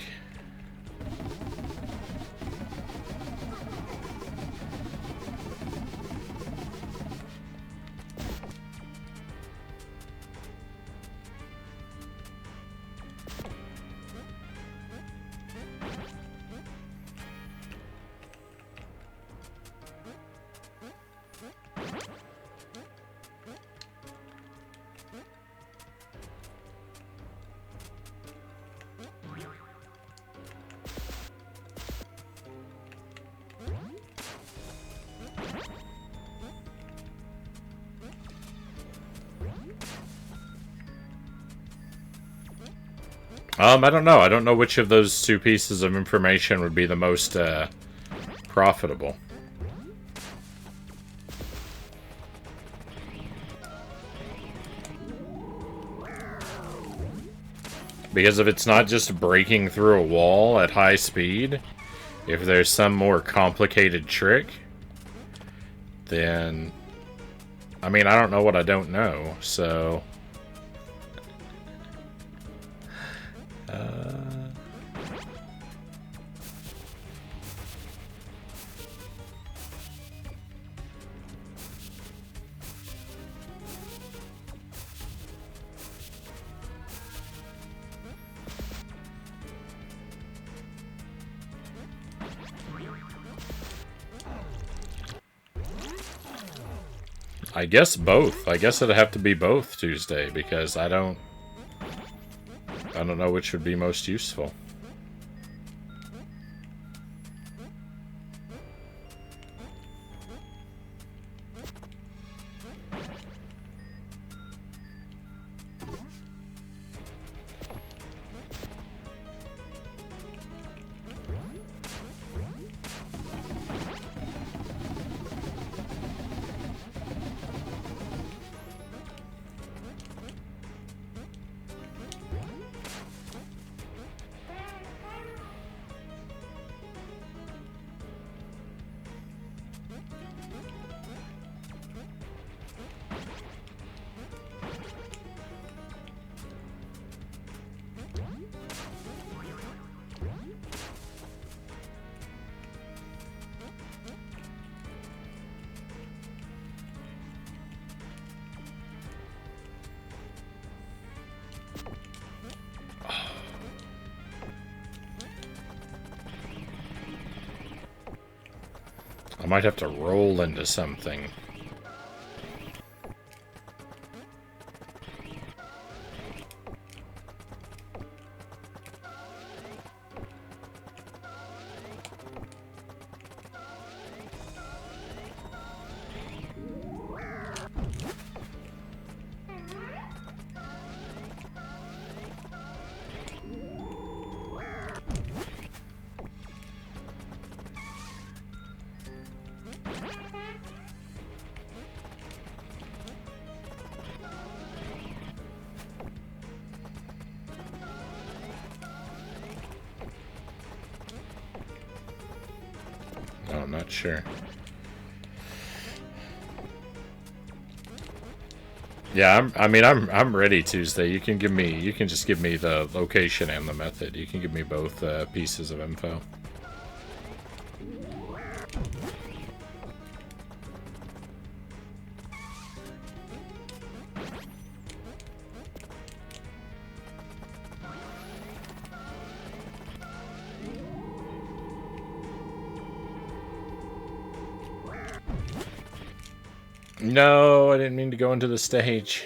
Speaker 1: I don't know. I don't know which of those two pieces of information would be the most, profitable. Because if it's not just breaking through a wall at high speed, if there's some more complicated trick, then... I mean, I don't know what I don't know, so... I guess both. I guess it'd have to be both Tuesday, because I don't know which would be most useful. I might have to roll into something. Oh, I'm not sure. Yeah, I'm ready Tuesday. You can just give me the location and the method. You can give me both pieces of info. No, I didn't mean to go into the stage.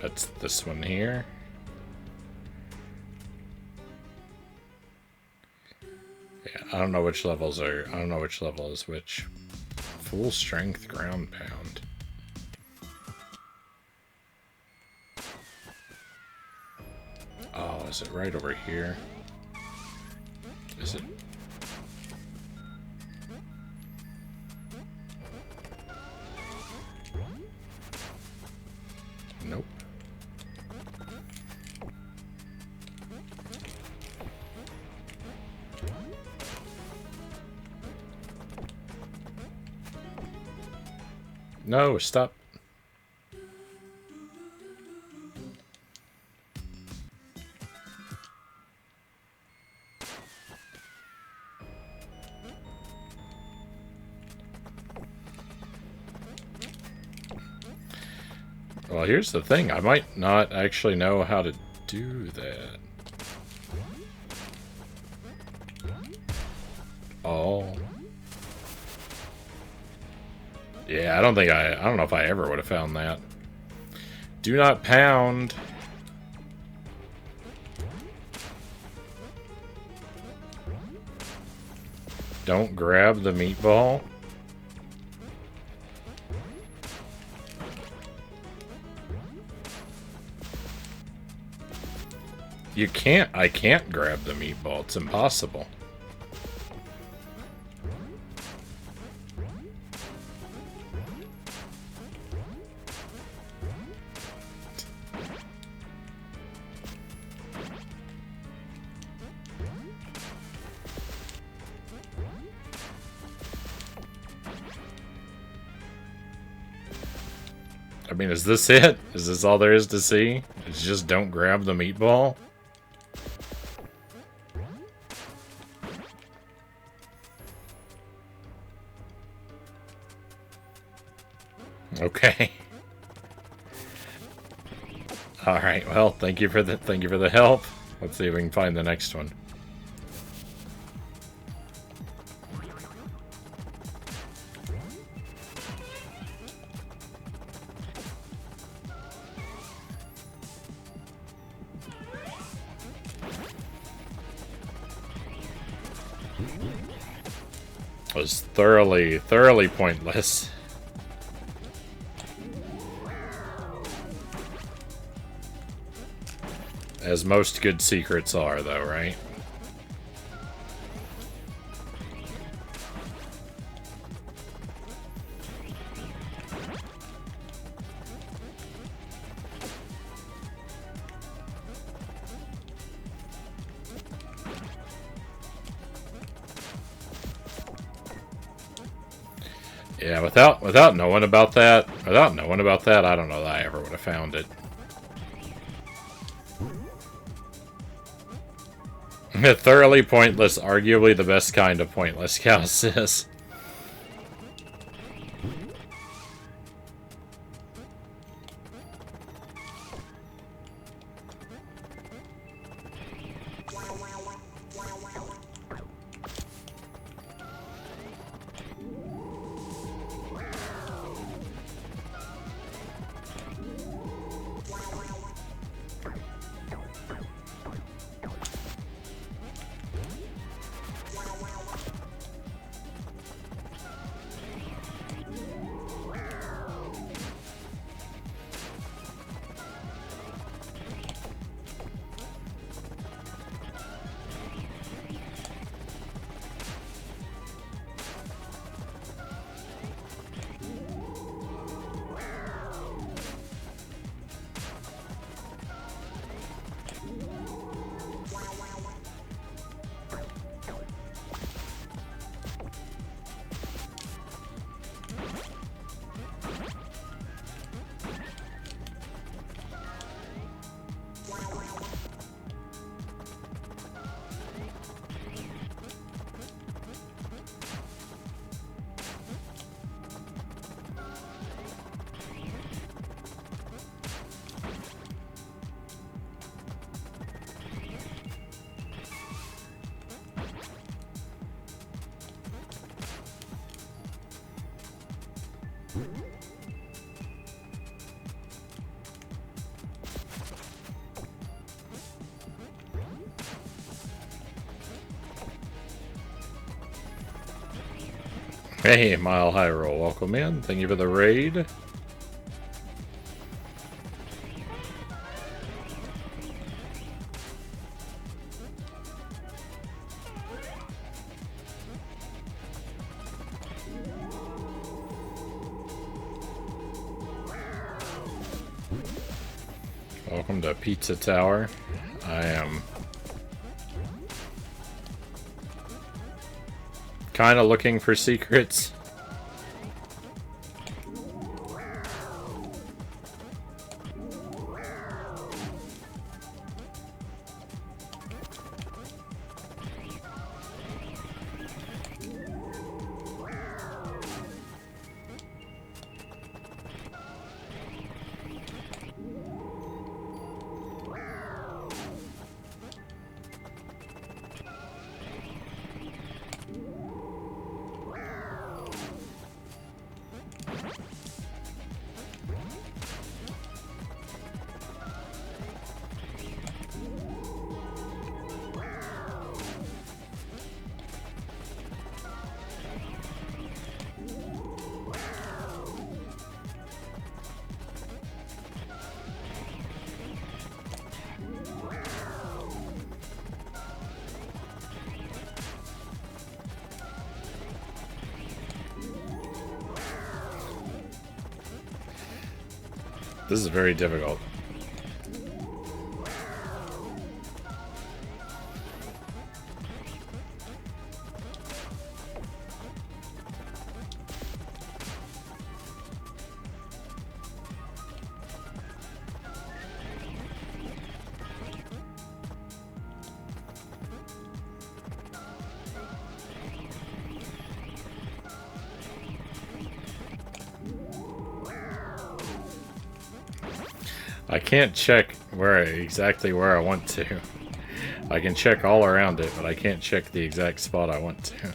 Speaker 1: That's this one here. Yeah, I don't know which levels are. I don't know which level is which. Full strength ground pound. Oh, is it right over here? Is it? Nope. No, stop. Well, here's the thing. I might not actually know how to do that. Oh. Yeah, I don't know if I ever would have found that. Do not pound. Don't grab the meatball. You can't, I can't grab the meatball. It's impossible. I mean, is this it? Is this all there is to see? It's just don't grab the meatball? Okay. All right. Well, thank you for the help. Let's see if we can find the next one. Was thoroughly pointless. As most good secrets are, though, right? Yeah, without knowing about that, I don't know that I ever would have found it. Thoroughly pointless, arguably the best kind of pointless, Cal says. Hey, Mile High Roll, welcome in. Thank you for the raid. Welcome to Pizza Tower. I am kind of looking for secrets. This is very difficult. I can't check exactly where I want to. I can check all around it, but I can't check the exact spot I want to.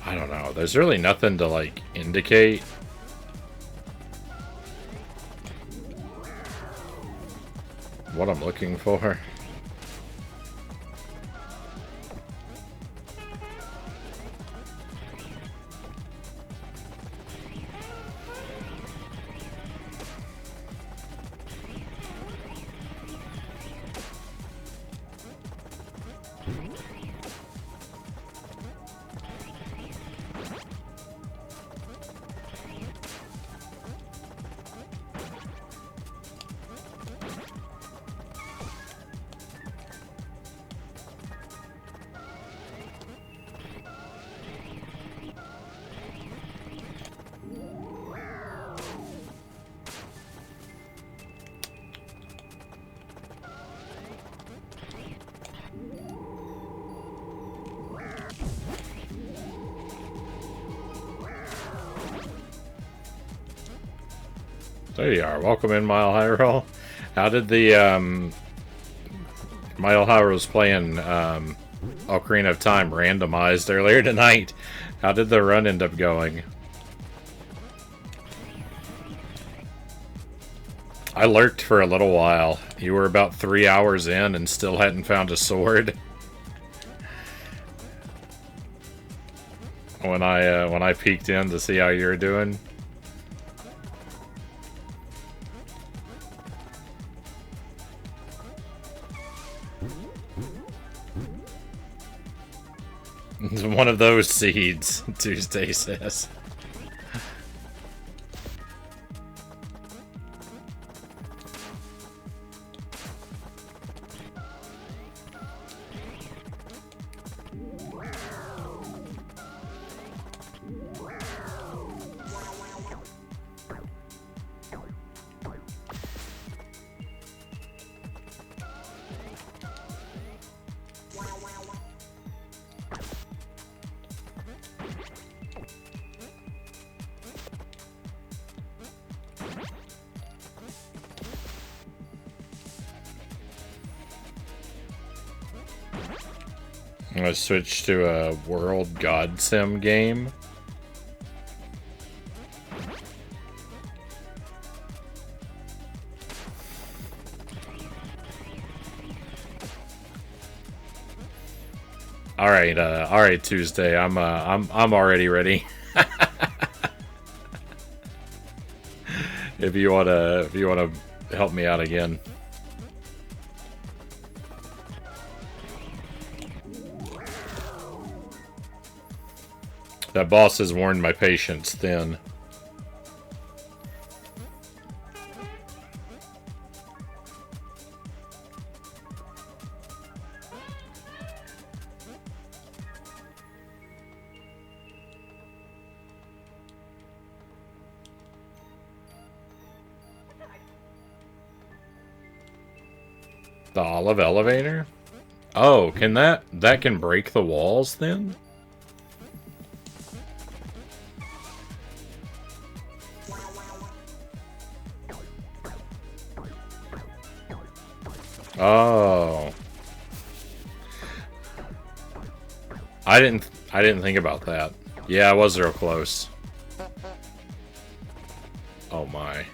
Speaker 1: I don't know. There's really nothing to, like, indicate. What I'm looking for. There you are. Welcome in, Mile High Roll. How did the Mile High Roll's playing Ocarina of Time randomized earlier tonight? How did the run end up going? I lurked for a little while. You were about 3 hours in and still hadn't found a sword. When I peeked in to see how you were doing. One of those seeds, Tuesday says. I'm gonna switch to a World God Sim game. All right, Tuesday. I'm already ready. If you wanna help me out again. That boss has worn my patience thin. The olive elevator? Oh, can that can break the walls then? Oh. I didn't think about that. Yeah, I was real close. Oh my.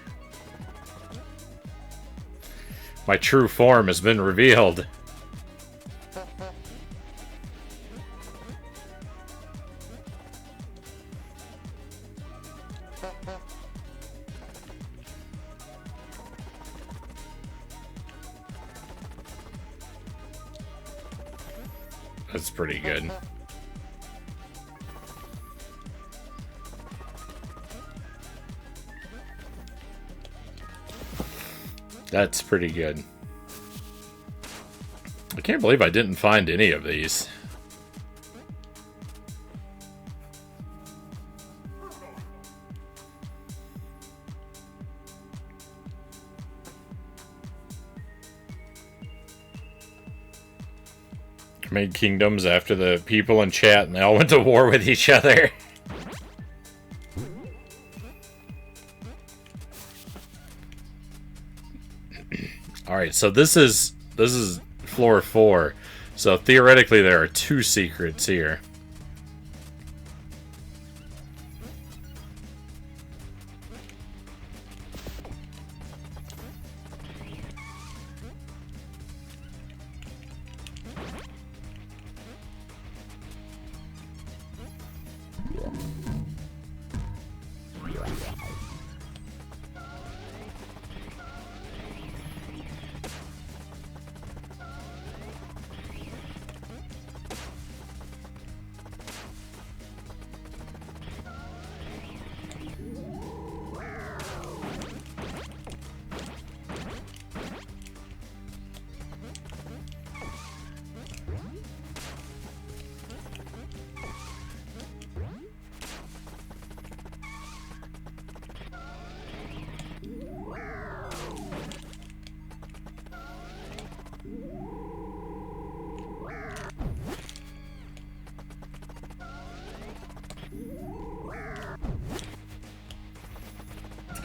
Speaker 1: My true form has been revealed. That's pretty good. That's pretty good. I can't believe I didn't find any of these. Made kingdoms after the people in chat and they all went to war with each other. Alright, so this is floor 4. So theoretically there are 2 secrets here.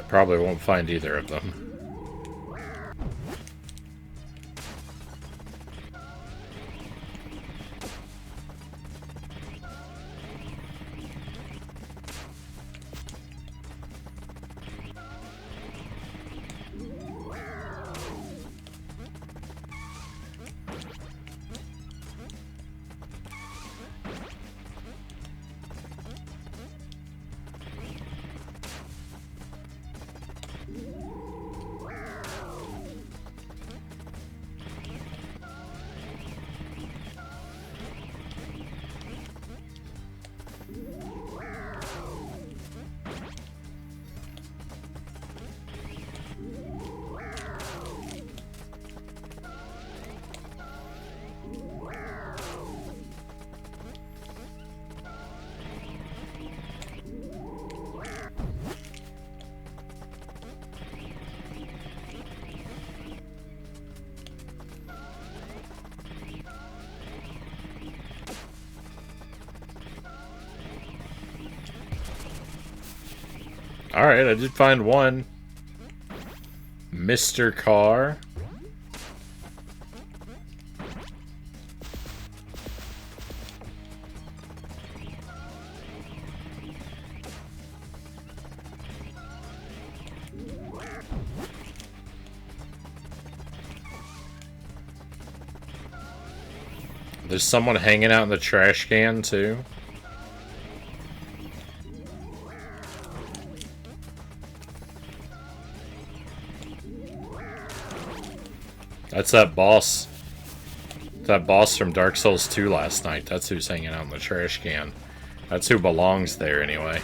Speaker 1: Probably won't find either of them. Alright, I did find one. Mr. Car. There's someone hanging out in the trash can, too. That's that boss. That boss from Dark Souls 2 last night. That's who's hanging out in the trash can. That's who belongs there, anyway.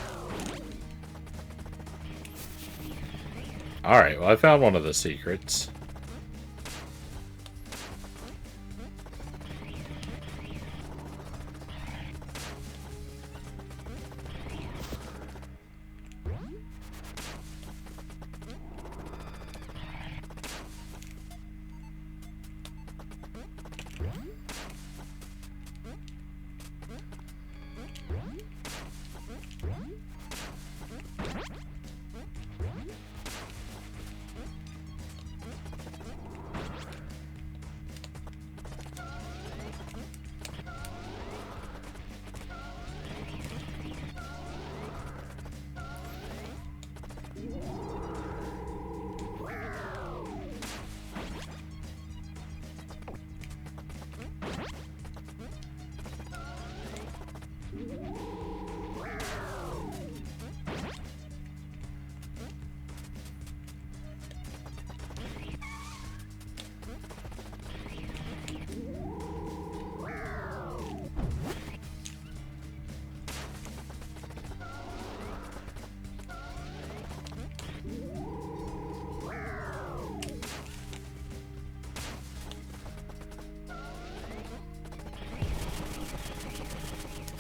Speaker 1: Alright, well, I found one of the secrets.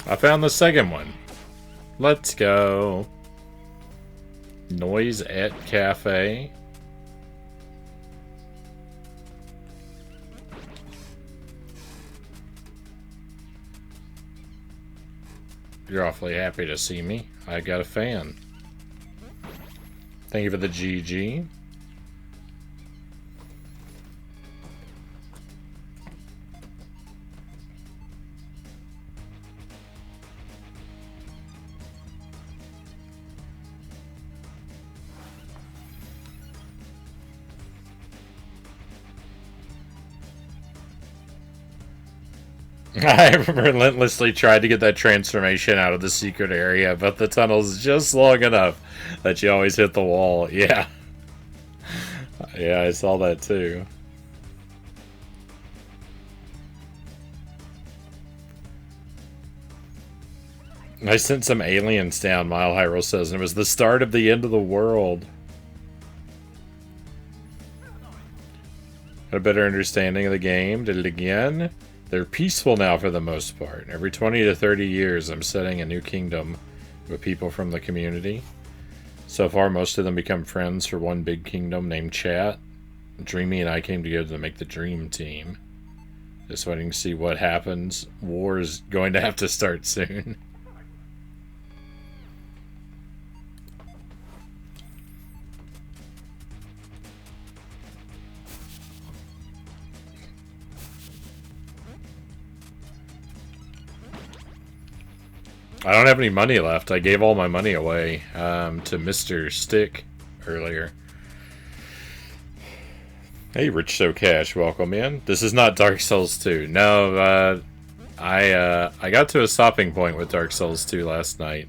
Speaker 1: I found the second one. Let's go. Noise at cafe. You're awfully happy to see me. I got a fan. Thank you for the GG. I relentlessly tried to get that transformation out of the secret area, but the tunnel's just long enough that you always hit the wall. Yeah. Yeah, I saw that too. I sent some aliens down, Mile Hyrule says, and it was the start of the end of the world. Had a better understanding of the game. Did it again. They're peaceful now for the most part. Every 20 to 30 years, I'm setting a new kingdom with people from the community. So far, most of them become friends for one big kingdom named Chat. Dreamy and I came together to make the Dream Team. Just waiting to see what happens. War is going to have to start soon. I don't have any money left. I gave all my money away to Mr. Stick earlier. Hey, Rich So Cash, welcome in. This is not Dark Souls 2. No, I got to a stopping point with Dark Souls 2 last night.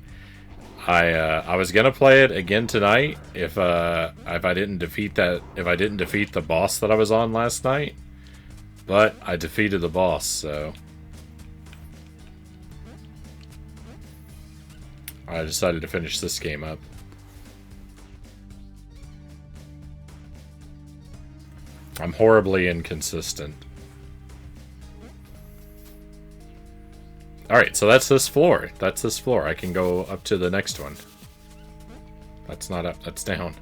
Speaker 1: I was gonna play it again tonight if I didn't defeat the boss that I was on last night, but I defeated the boss, so I decided to finish this game up. I'm horribly inconsistent. Alright, so that's this floor. That's this floor. I can go up to the next one. That's not up, that's down.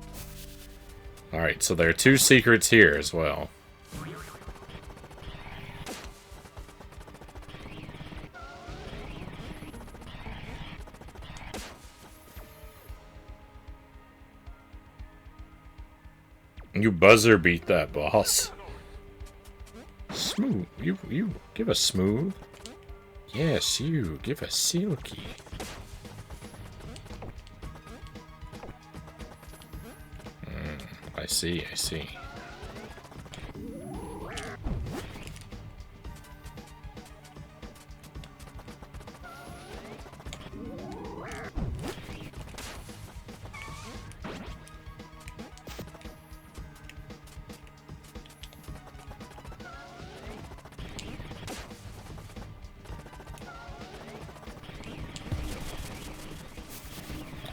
Speaker 1: Alright, so there are two secrets here as well. You buzzer beat that boss. Smooth. You give a smooth. Yes, you give a silky. I see, I see.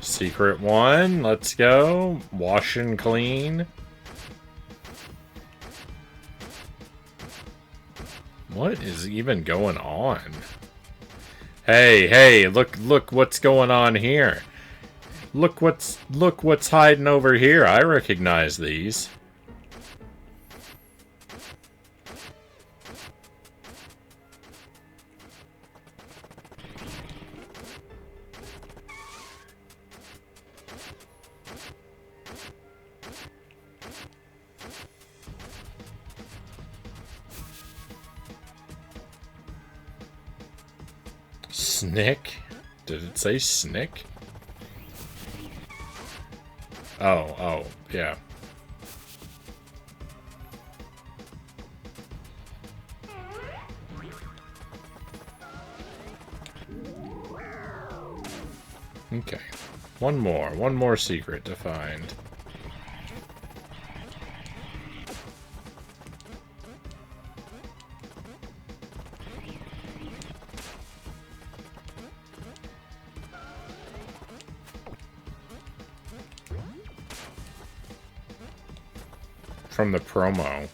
Speaker 1: Secret one. Let's go. Wash and clean. What is even going on? Hey, hey, look what's going on here. Look what's hiding over here. I recognize these. Snick? Did it say Snick? Oh, yeah. Okay. One more secret to find. From the promo.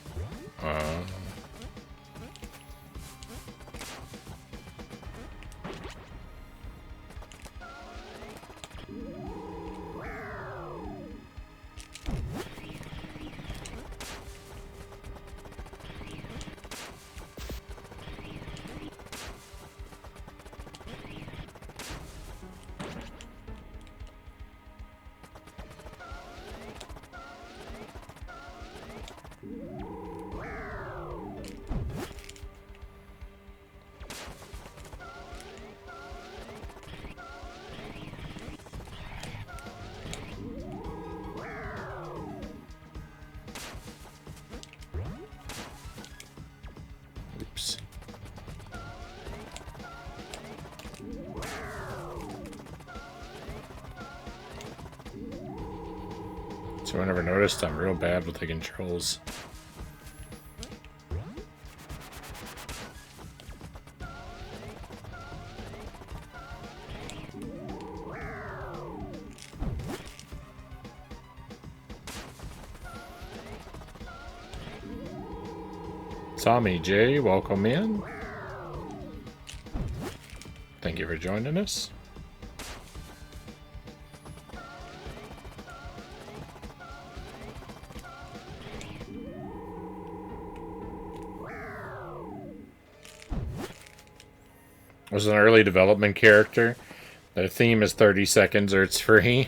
Speaker 1: Oops. So I never noticed I'm real bad with the controls. Tommy J, welcome in. Thank you for joining us. Was an early development character. Their theme is 30 seconds or it's free.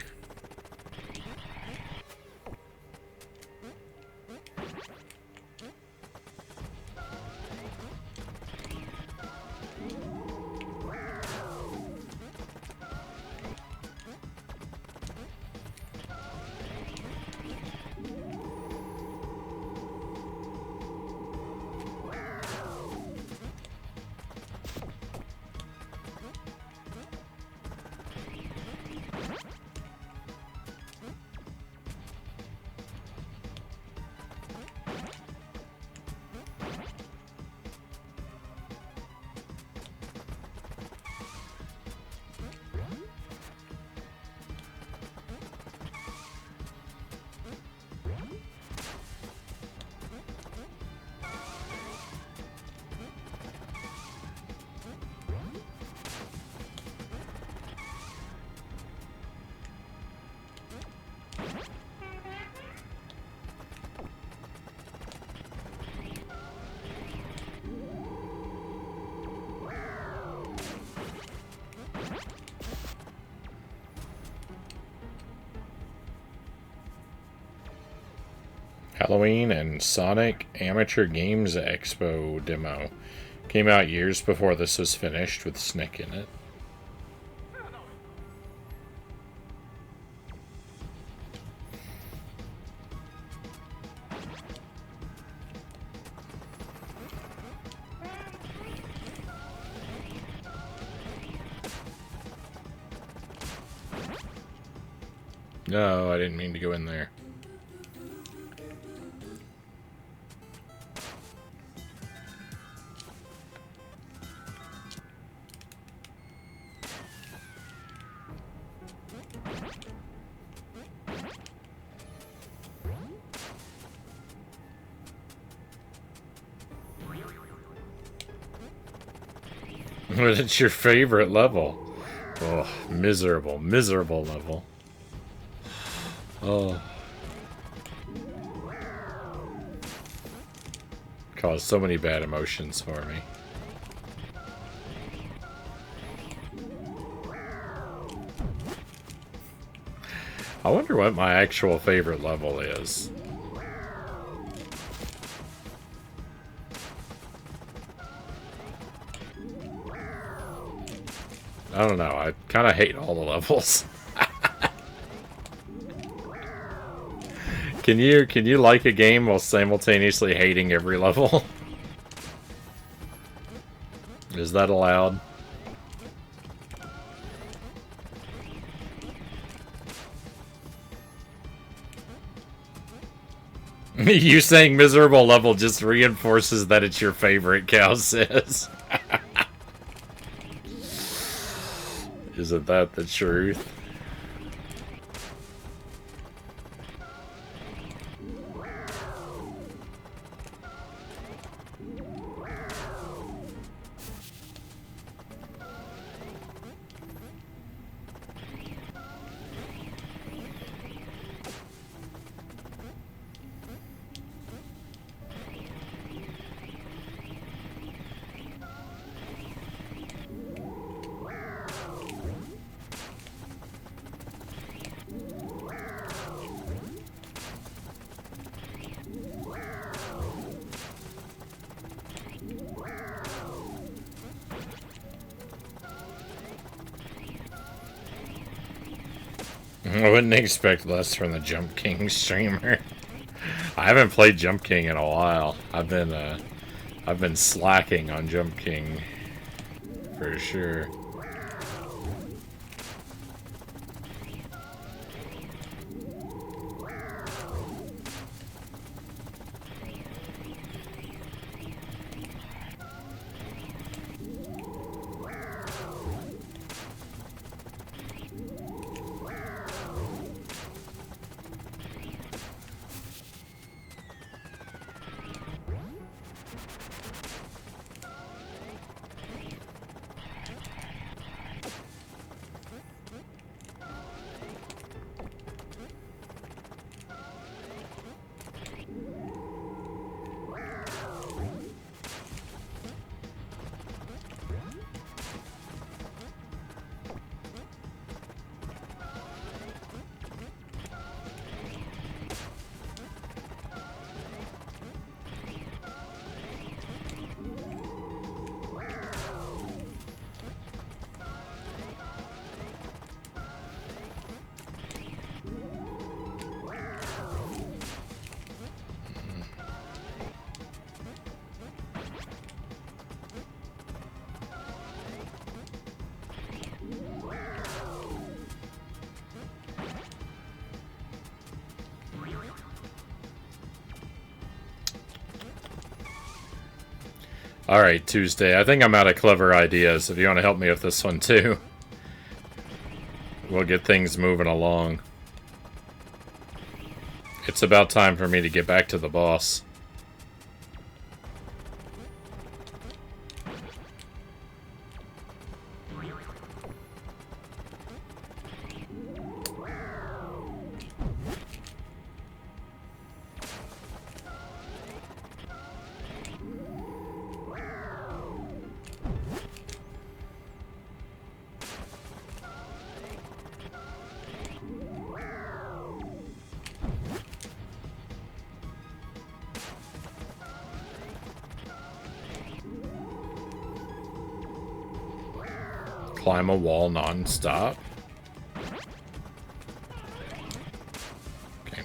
Speaker 1: Halloween and Sonic Amateur Games Expo demo. Came out years before this was finished with Snick in it. No, I didn't mean to go in there. But it's your favorite level. Oh, miserable, miserable level. Oh. Caused so many bad emotions for me. I wonder what my actual favorite level is. I don't know. I kind of hate all the levels. Can you like a game while simultaneously hating every level? Is that allowed? You saying miserable level just reinforces that it's your favorite, Cal says. Isn't that the truth? I wouldn't expect less from the Jump King streamer. I haven't played Jump King in a while. I've been slacking on Jump King for sure. Alright, Tuesday. I think I'm out of clever ideas. If you want to help me with this one, too. We'll get things moving along. It's about time for me to get back to the boss. Climb a wall non-stop. Okay.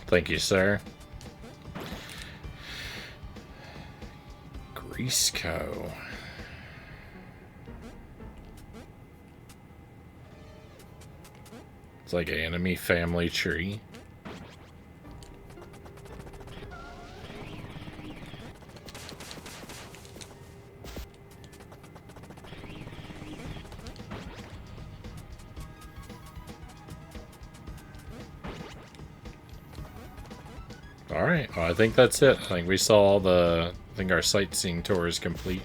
Speaker 1: Thank you, sir. Greaseco. It's like an enemy family tree. Alright, well, I think that's it. I think we saw all the... I think our sightseeing tour is complete.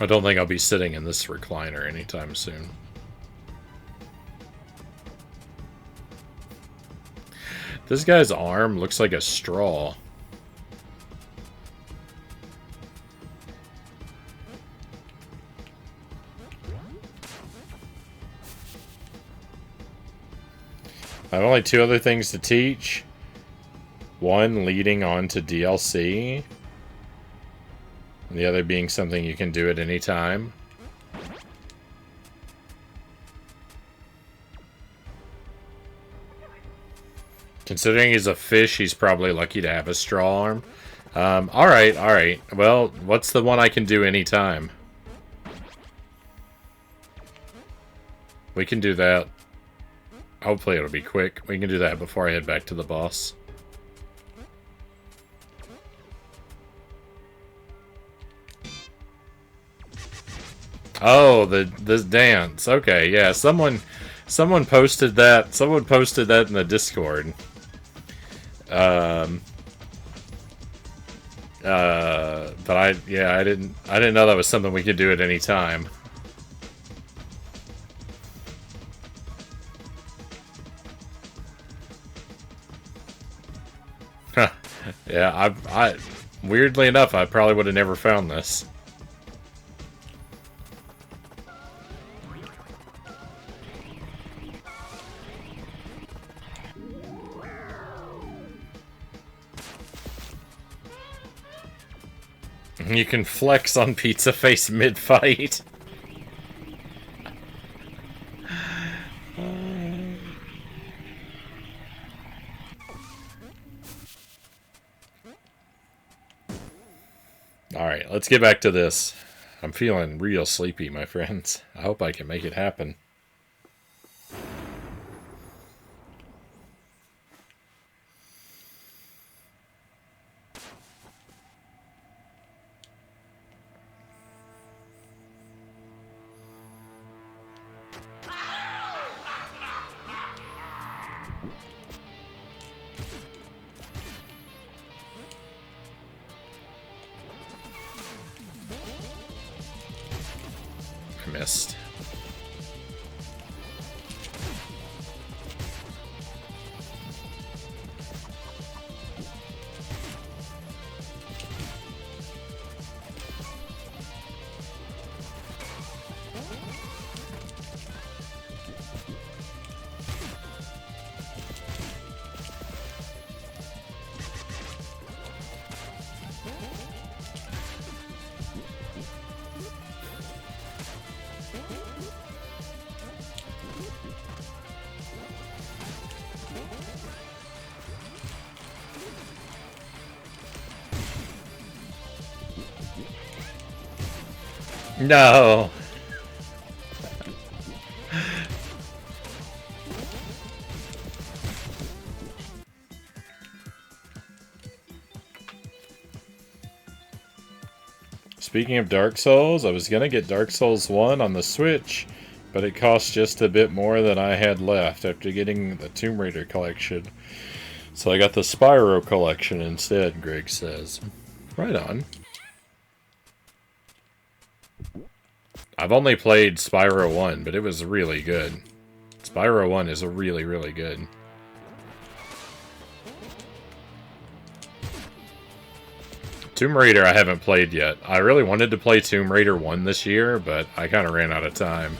Speaker 1: I don't think I'll be sitting in this recliner anytime soon. This guy's arm looks like a straw. I have only 2 other things to teach. One leading on to DLC. And the other being something you can do at any time. Considering he's a fish, he's probably lucky to have a straw arm. Alright, alright. Well, what's the one I can do anytime? We can do that. Hopefully it'll be quick. We can do that before I head back to the boss. Oh, the dance. Okay, yeah. Someone posted that. Someone posted that in the Discord. But I didn't know that was something we could do at any time. Yeah, I weirdly enough, I probably would have never found this. You can flex on Pizza Face mid-fight. Alright, let's get back to this. I'm feeling real sleepy, my friends. I hope I can make it happen. Missed. No. Speaking of Dark Souls, I was gonna get Dark Souls 1 on the Switch, but it cost just a bit more than I had left after getting the Tomb Raider collection. So I got the Spyro collection instead, Greg says. Right on. I've only played Spyro 1, but it was really good. Spyro 1 is really, really good. Tomb Raider I haven't played yet. I really wanted to play Tomb Raider 1 this year, but I kind of ran out of time.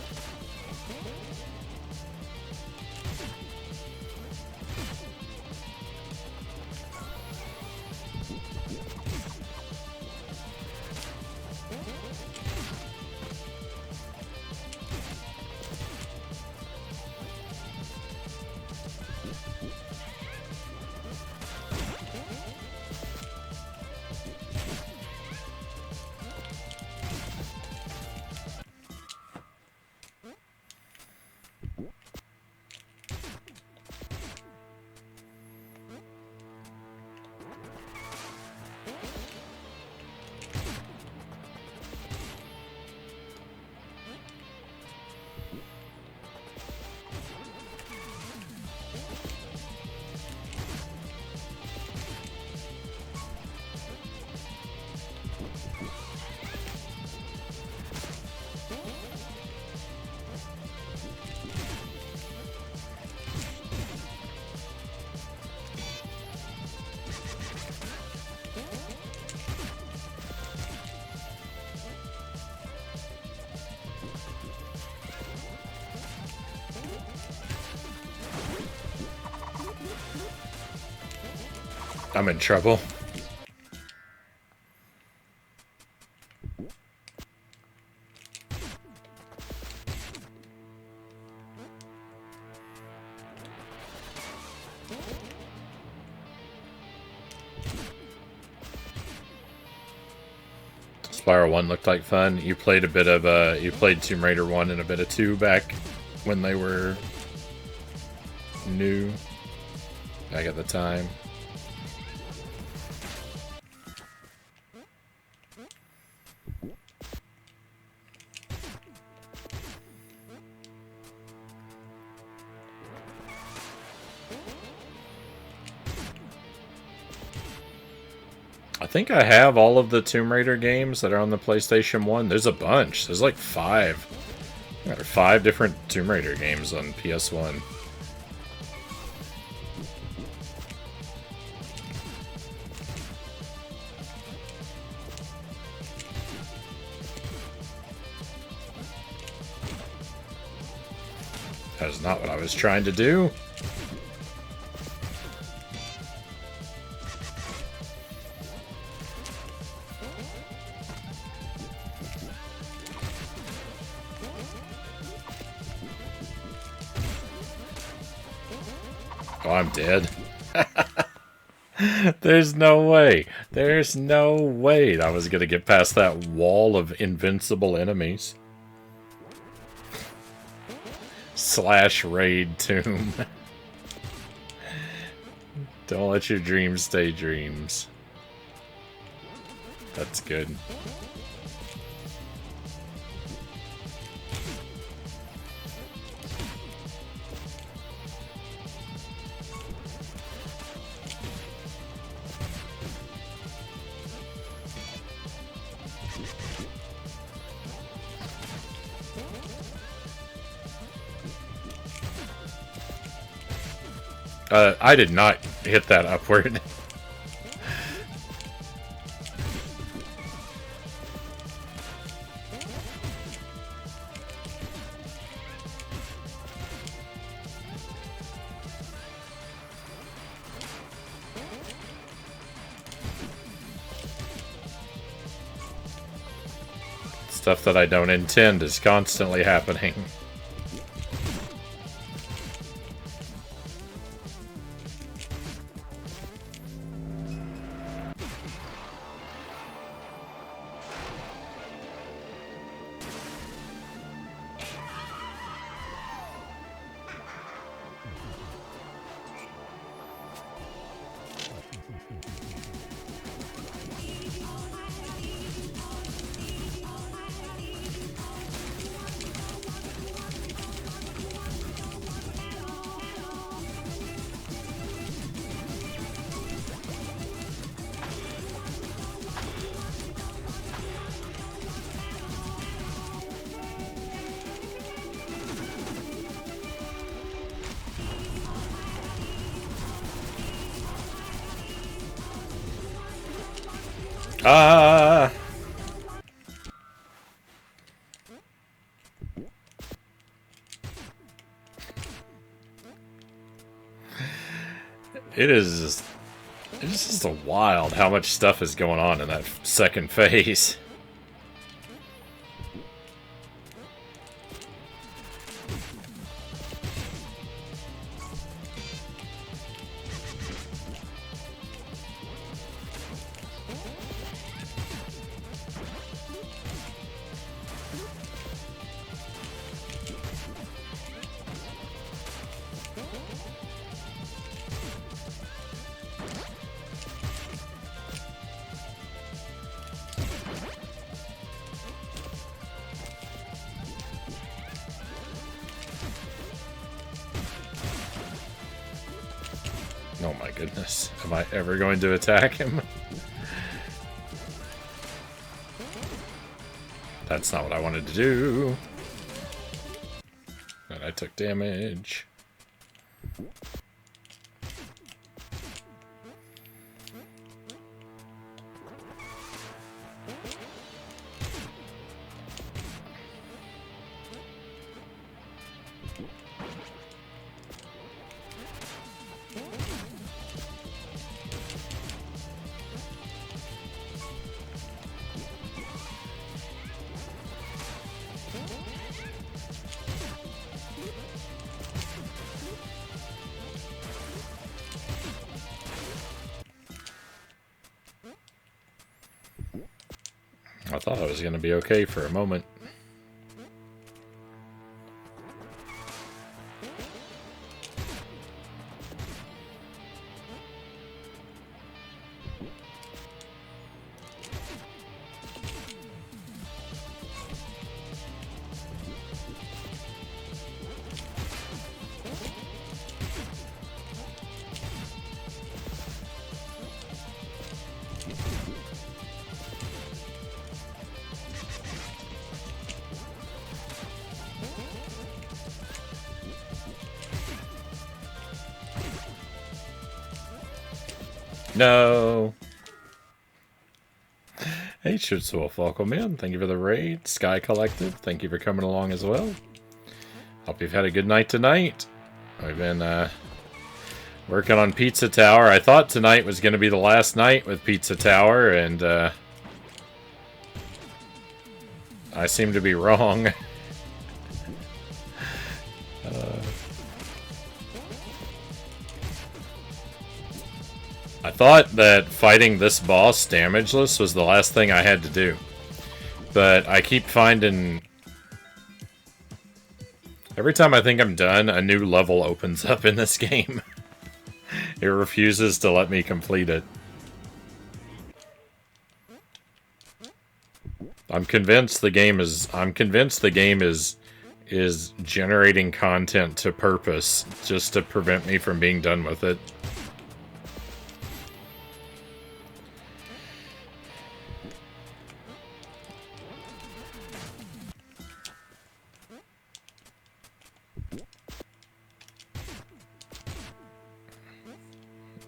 Speaker 1: I'm in trouble. Spyro 1 looked like fun. You played a bit of, you played Tomb Raider 1 and a bit of 2 back when they were new. Back at the time. I think I have all of the Tomb Raider games that are on the PlayStation 1. There's a bunch. There's like 5. There are 5 different Tomb Raider games on PS1. That is not what I was trying to do. Oh, I'm dead. There's no way. There's no way I was gonna get past that wall of invincible enemies. Slash raid tomb. Don't let your dreams stay dreams. That's good. I did not hit that upward. Stuff that I don't intend is constantly happening. Ah! It's just wild how much stuff is going on in that second phase. Oh my goodness. Am I ever going to attack him? That's not what I wanted to do. But I took damage. I thought I was going to be okay for a moment. No. Hey, Shootswolf, welcome in. Thank you for the raid. Sky Collective, thank you for coming along as well. Hope you've had a good night tonight. We've been working on Pizza Tower. I thought tonight was going to be the last night with Pizza Tower, and I seem to be wrong. I thought that fighting this boss damageless was the last thing I had to do. But I keep finding... Every time I think I'm done, a new level opens up in this game. It refuses to let me complete it. I'm convinced the game is generating content to purpose just to prevent me from being done with it.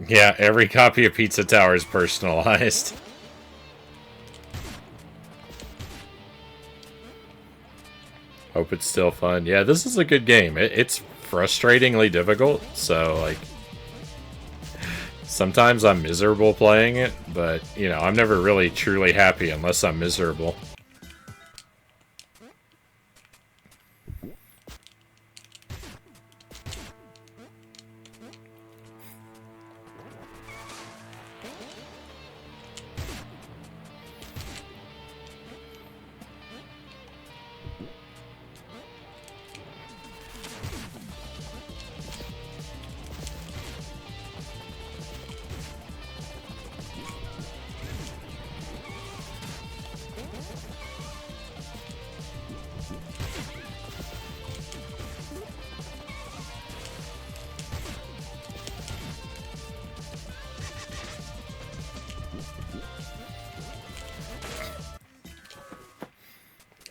Speaker 1: Yeah, every copy of Pizza Tower is personalized. Hope it's still fun. Yeah, this is a good game. It's frustratingly difficult, so, like... Sometimes I'm miserable playing it, but, you know, I'm never really truly happy unless I'm miserable.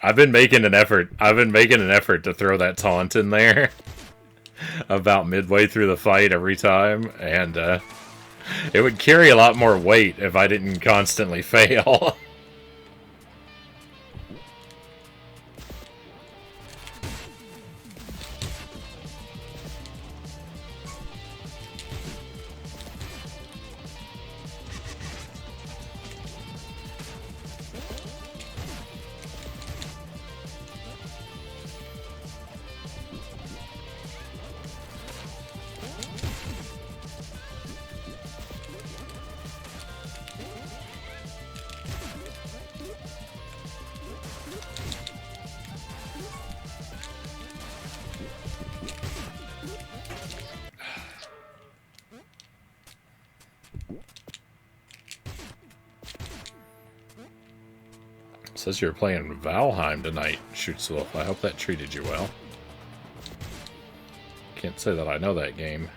Speaker 1: I've been making an effort to throw that taunt in there about midway through the fight every time, and it would carry a lot more weight if I didn't constantly fail. Says you're playing Valheim tonight, Shootswolf. I hope that treated you well. Can't say that I know that game.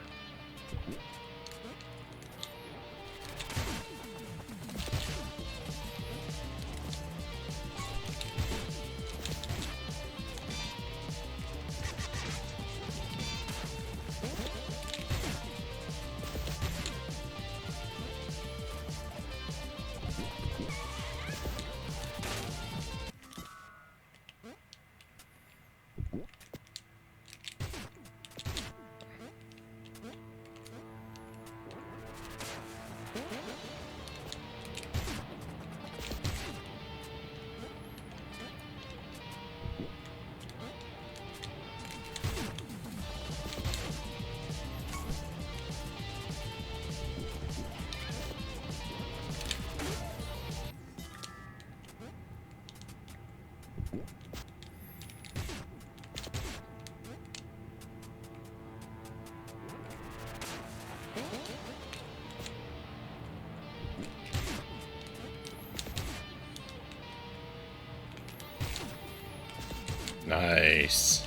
Speaker 1: Nice.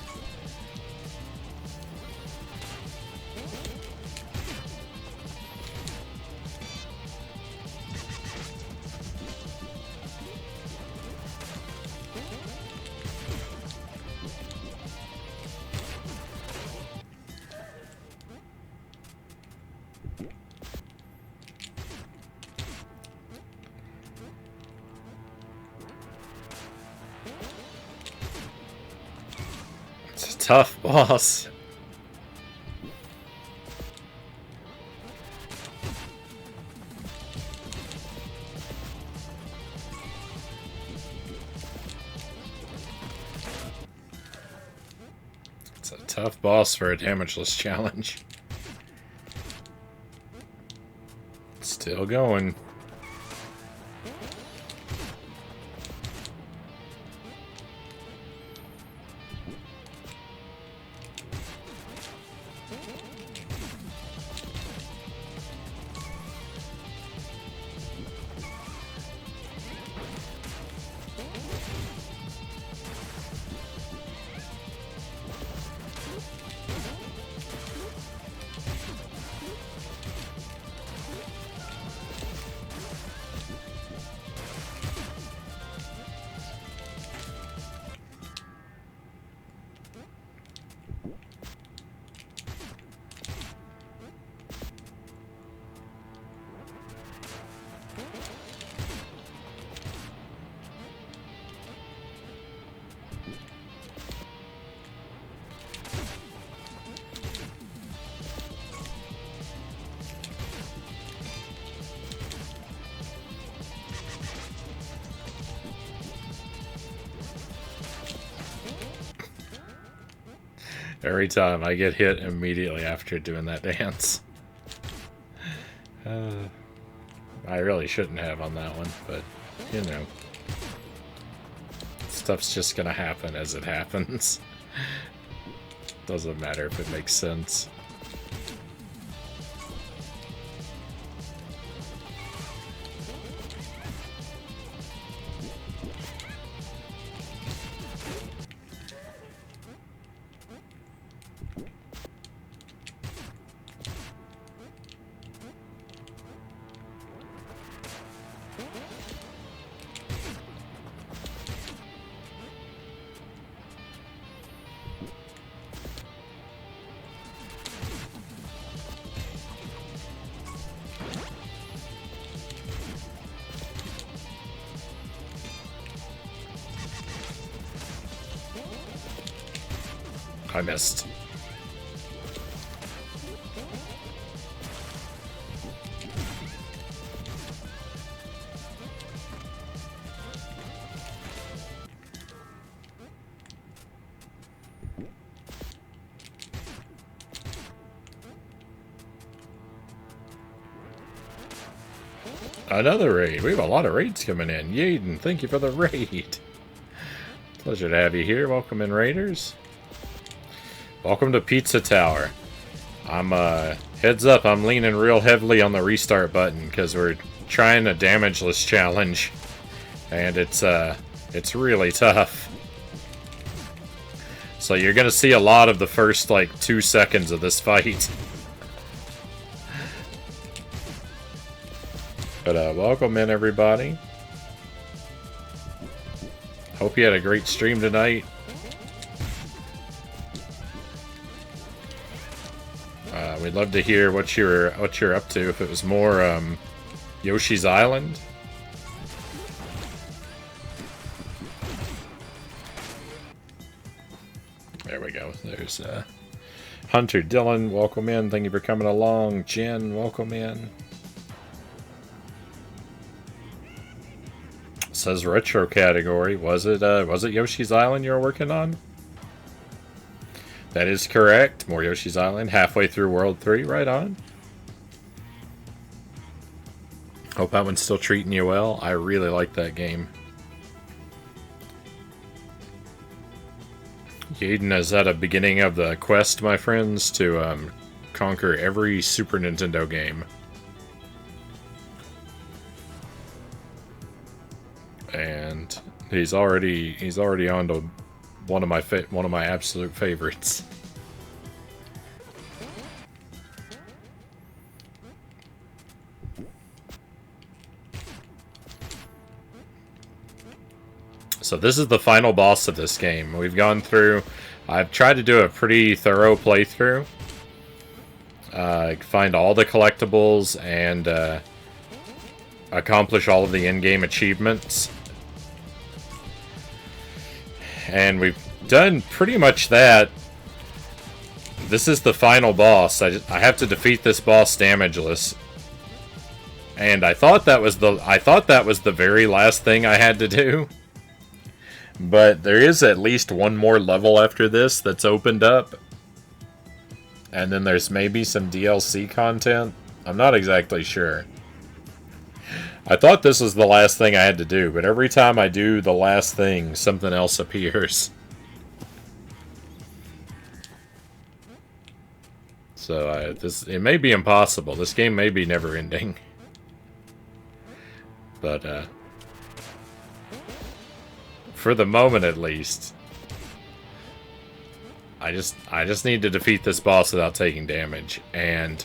Speaker 1: It's a tough boss. It's a tough boss for a damageless challenge. Still going. Every time I get hit immediately after doing that dance. I really shouldn't have on that one, but, you know. Stuff's just gonna happen as it happens. Doesn't matter if it makes sense. I missed. Another raid. We have a lot of raids coming in. Yaden, thank you for the raid. Pleasure to have you here. Welcome in, raiders. Welcome to Pizza Tower. I'm, heads up, I'm leaning real heavily on the restart button because we're trying a damageless challenge. And it's really tough. So you're gonna see a lot of the first, like, 2 seconds of this fight. But, welcome in, everybody. Hope you had a great stream tonight. We'd love to hear what you're up to. If it was more Yoshi's Island. There we go. There's Hunter Dylan, welcome in. Thank you for coming along. Jen, welcome in. Says retro category. Was it Yoshi's Island you were working on? That is correct. More Yoshi's Island. Halfway through World 3. Right on. Hope that one's still treating you well. I really like that game. Yaden is at a beginning of the quest, my friends, to conquer every Super Nintendo game. And he's already on to one of my absolute favorites. So this is the final boss of this game. We've gone through... I've tried to do a pretty thorough playthrough. Find all the collectibles and accomplish all of the in-game achievements. And we've done pretty much that. This is the final boss. I have to defeat this boss damageless. And I thought that was the very last thing I had to do. But there is at least one more level after this that's opened up. And then there's maybe some DLC content. I'm not exactly sure. I thought this was the last thing I had to do, but every time I do the last thing, something else appears. So it may be impossible. This game may be never ending. But for the moment at least, I just need to defeat this boss without taking damage, and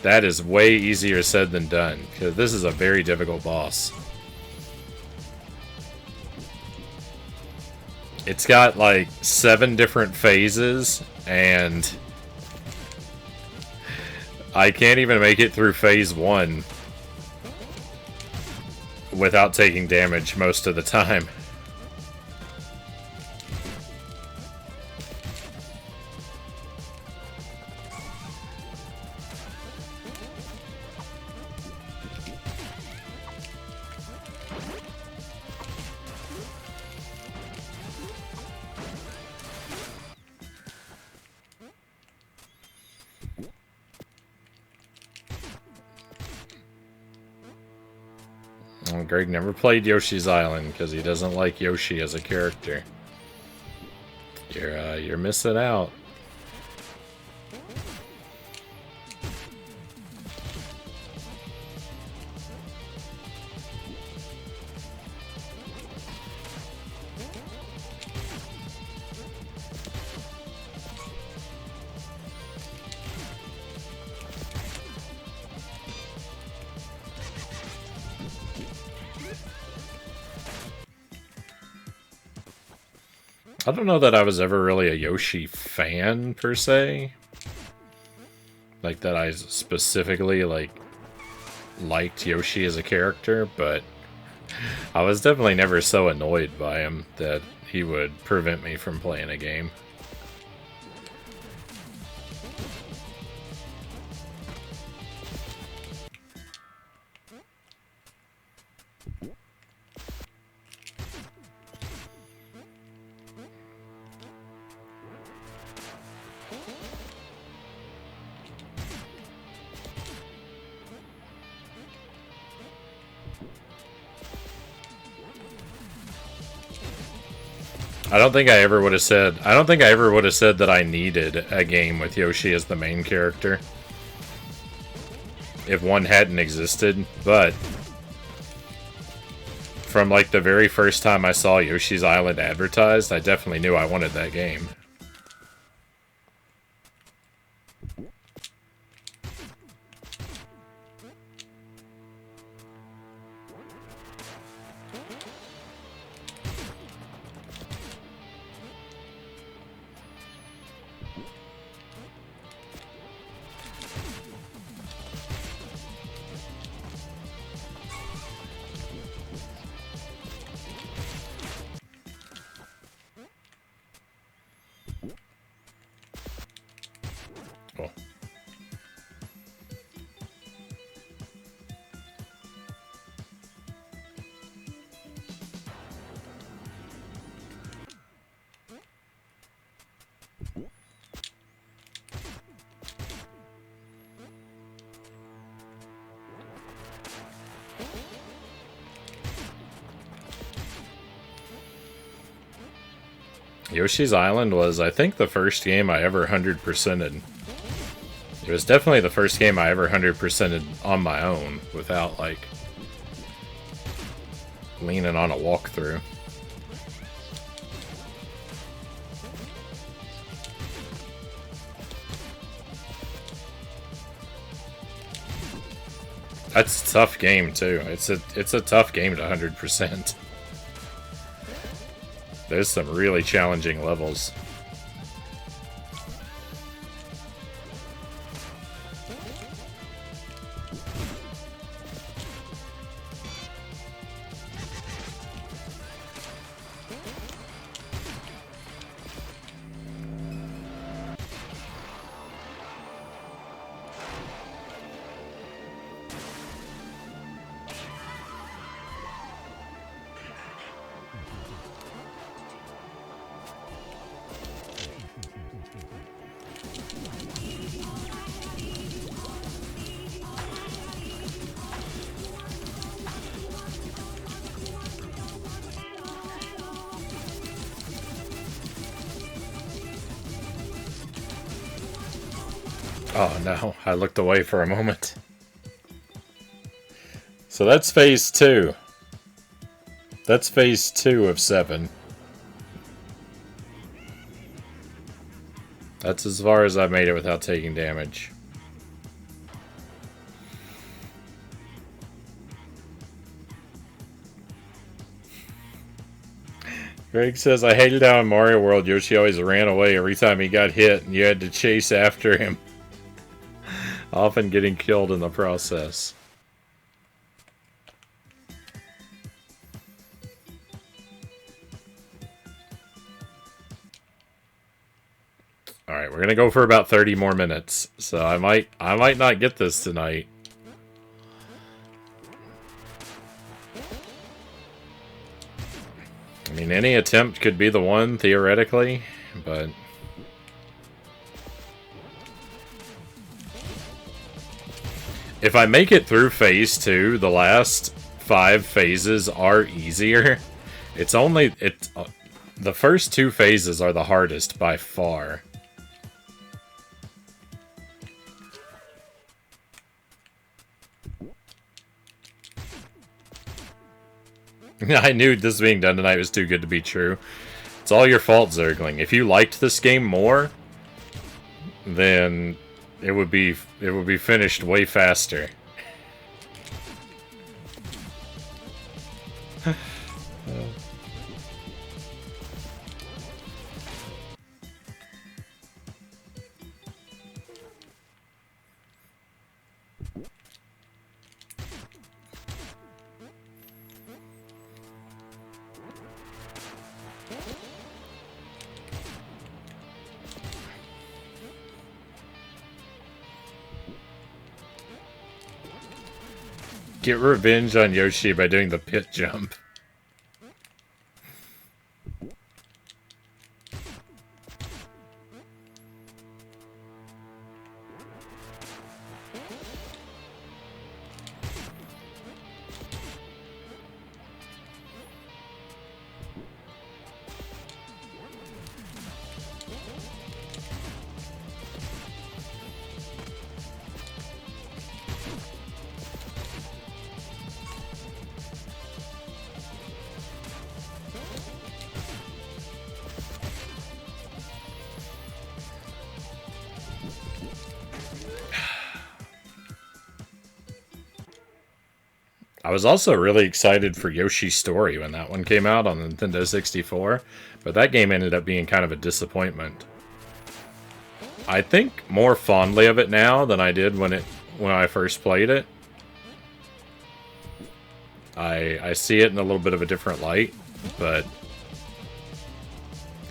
Speaker 1: that is way easier said than done, because this is a very difficult boss. It's got like 7 different phases, and I can't even make it through phase 1 without taking damage most of the time. Greg never played Yoshi's Island because he doesn't like Yoshi as a character. You're missing out. I don't know that I was ever really a Yoshi fan, per se. Like, that I specifically, liked Yoshi as a character, but I was definitely never so annoyed by him that he would prevent me from playing a game. I don't think I ever would have said that I needed a game with Yoshi as the main character if one hadn't existed, but from like the very first time I saw Yoshi's Island advertised, I definitely knew I wanted that game. Yoshi's Island was, I think, the first game I ever 100%ed. It was definitely the first game I ever 100%ed on my own, without, like, leaning on a walkthrough. That's a tough game too. It's a tough game to 100%. There's some really challenging levels. Oh no, I looked away for a moment. So that's phase 2. That's phase 2 of 7. That's as far as I've made it without taking damage. Greg says, I hated how in Mario World Yoshi always ran away every time he got hit and you had to chase after him. Often getting killed in the process. Alright, we're gonna go for about 30 more minutes. So I might not get this tonight. I mean, any attempt could be the one, theoretically, but... If I make it through phase 2, the last 5 phases are easier. It's only... the first 2 phases are the hardest by far. I knew this being done tonight was too good to be true. It's all your fault, Zergling. If you liked this game more, then it would be finished way faster. Get revenge on Yoshi by doing the pit jump. I was also really excited for Yoshi's Story when that one came out on the Nintendo 64, but that game ended up being kind of a disappointment. I think more fondly of it now than I did when I first played it. I see it in a little bit of a different light, but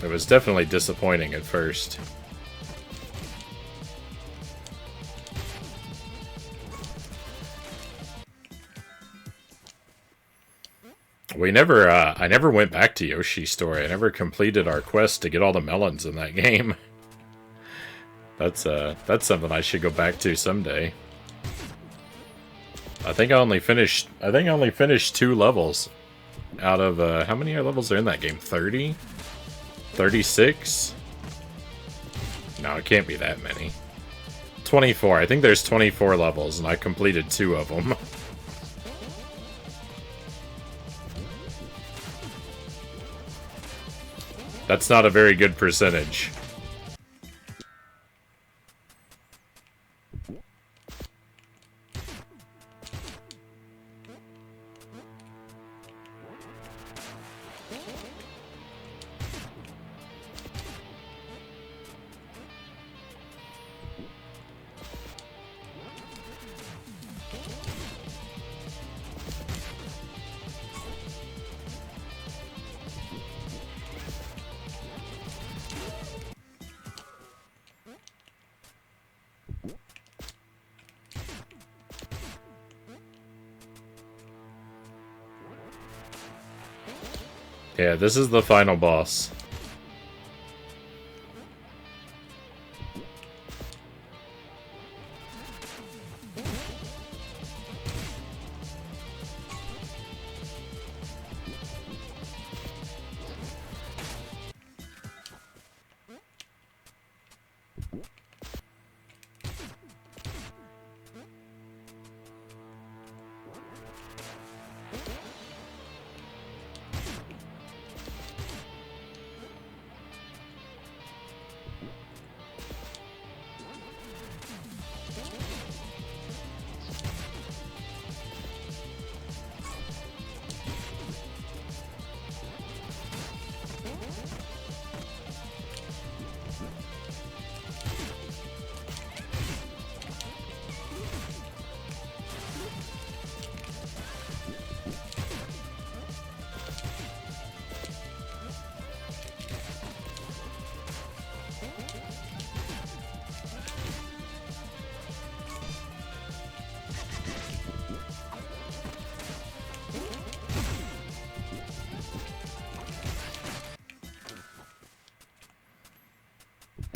Speaker 1: it was definitely disappointing at first. I never went back to Yoshi's Story. I never completed our quest to get all the melons in that game. That's something I should go back to someday. I think I only finished 2 levels out of how many levels are in that game? 30? 36? No, it can't be that many. 24. I think there's 24 levels and I completed 2 of them. That's not a very good percentage. Yeah, this is the final boss.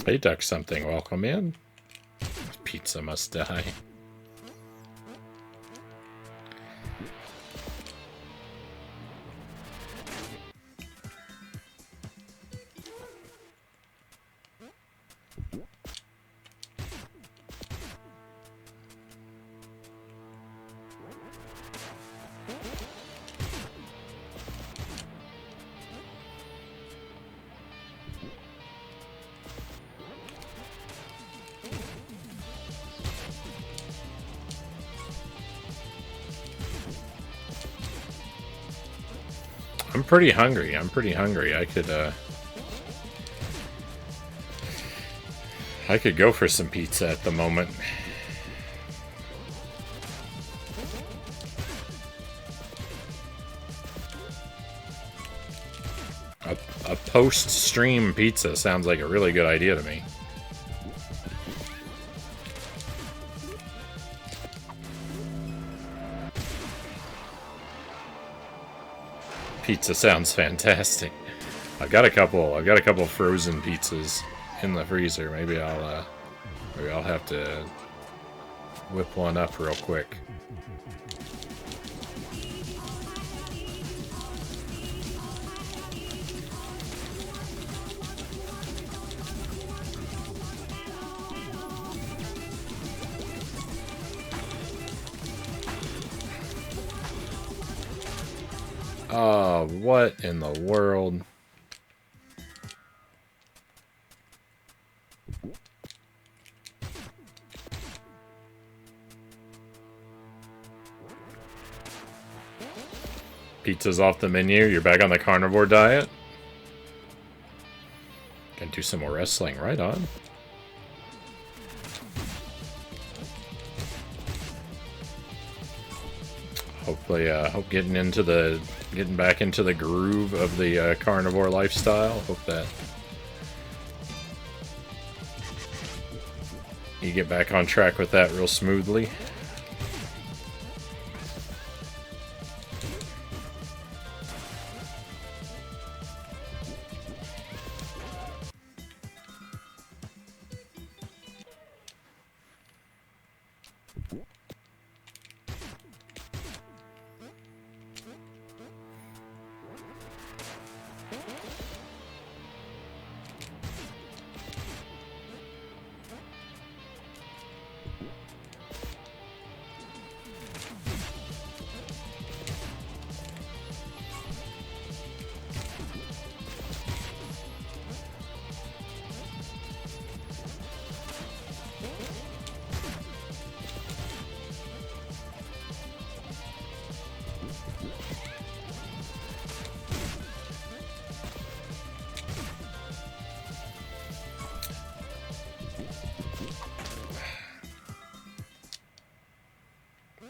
Speaker 1: Hey, duck something. Welcome in. Pizza must die. I'm pretty hungry. I could go for some pizza at the moment. A post-stream pizza sounds like a really good idea to me. Pizza sounds fantastic. I've got a couple frozen pizzas in the freezer. Maybe I'll have to whip one up real quick. Oh, what in the world? Pizza's off the menu. You're back on the carnivore diet? Gonna do some more wrestling. Right on. Hopefully, hope getting back into the groove of the carnivore lifestyle. Hope that you get back on track with that real smoothly.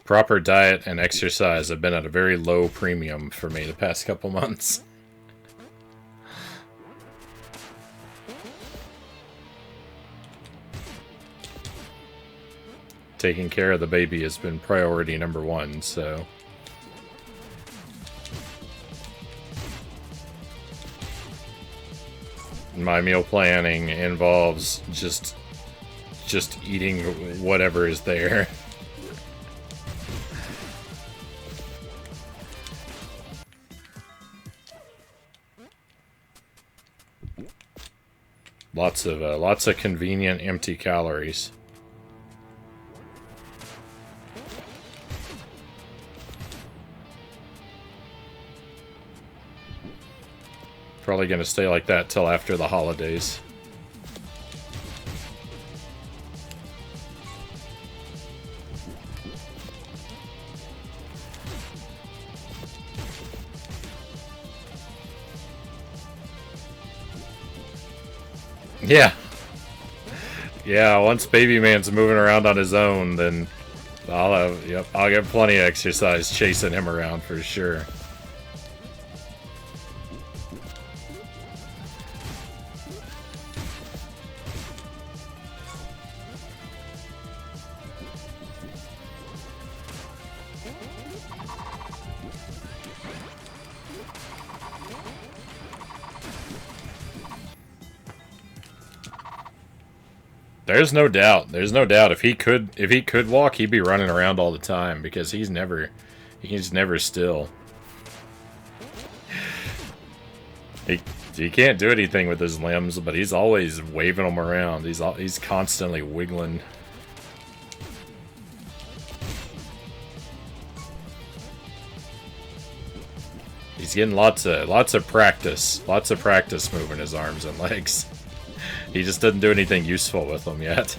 Speaker 1: Proper diet and exercise have been at a very low premium for me the past couple months. Taking care of the baby has been priority number one, so... My meal planning involves just eating whatever is there. Lots of convenient empty calories. Probably gonna stay like that till after the holidays. Yeah. Yeah, once baby man's moving around on his own, then I'll get plenty of exercise chasing him around for sure. There's no doubt. There's no doubt. If he could walk, he'd be running around all the time because he's never still. He can't do anything with his limbs, but he's always waving them around. He's constantly wiggling. He's getting lots of practice moving his arms and legs. He just doesn't do anything useful with them yet.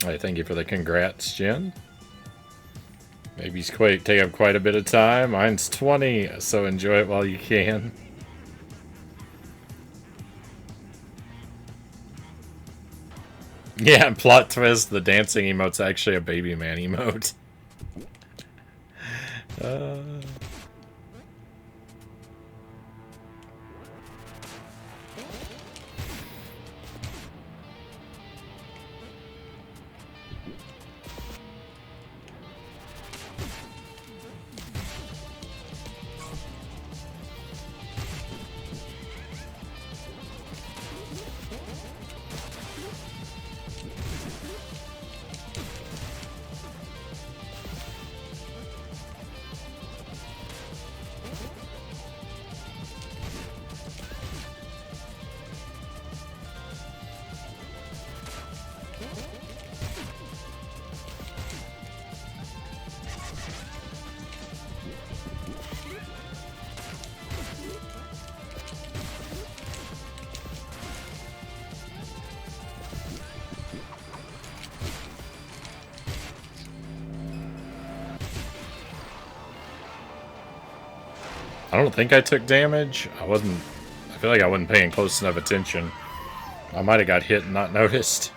Speaker 1: Alright, thank you for the congrats, Jen. Baby's take up quite a bit of time. Mine's 20, so enjoy it while you can. Yeah, plot twist, the dancing emote's actually a baby man emote. I don't think I took damage. I feel like I wasn't paying close enough attention. I might have got hit and not noticed.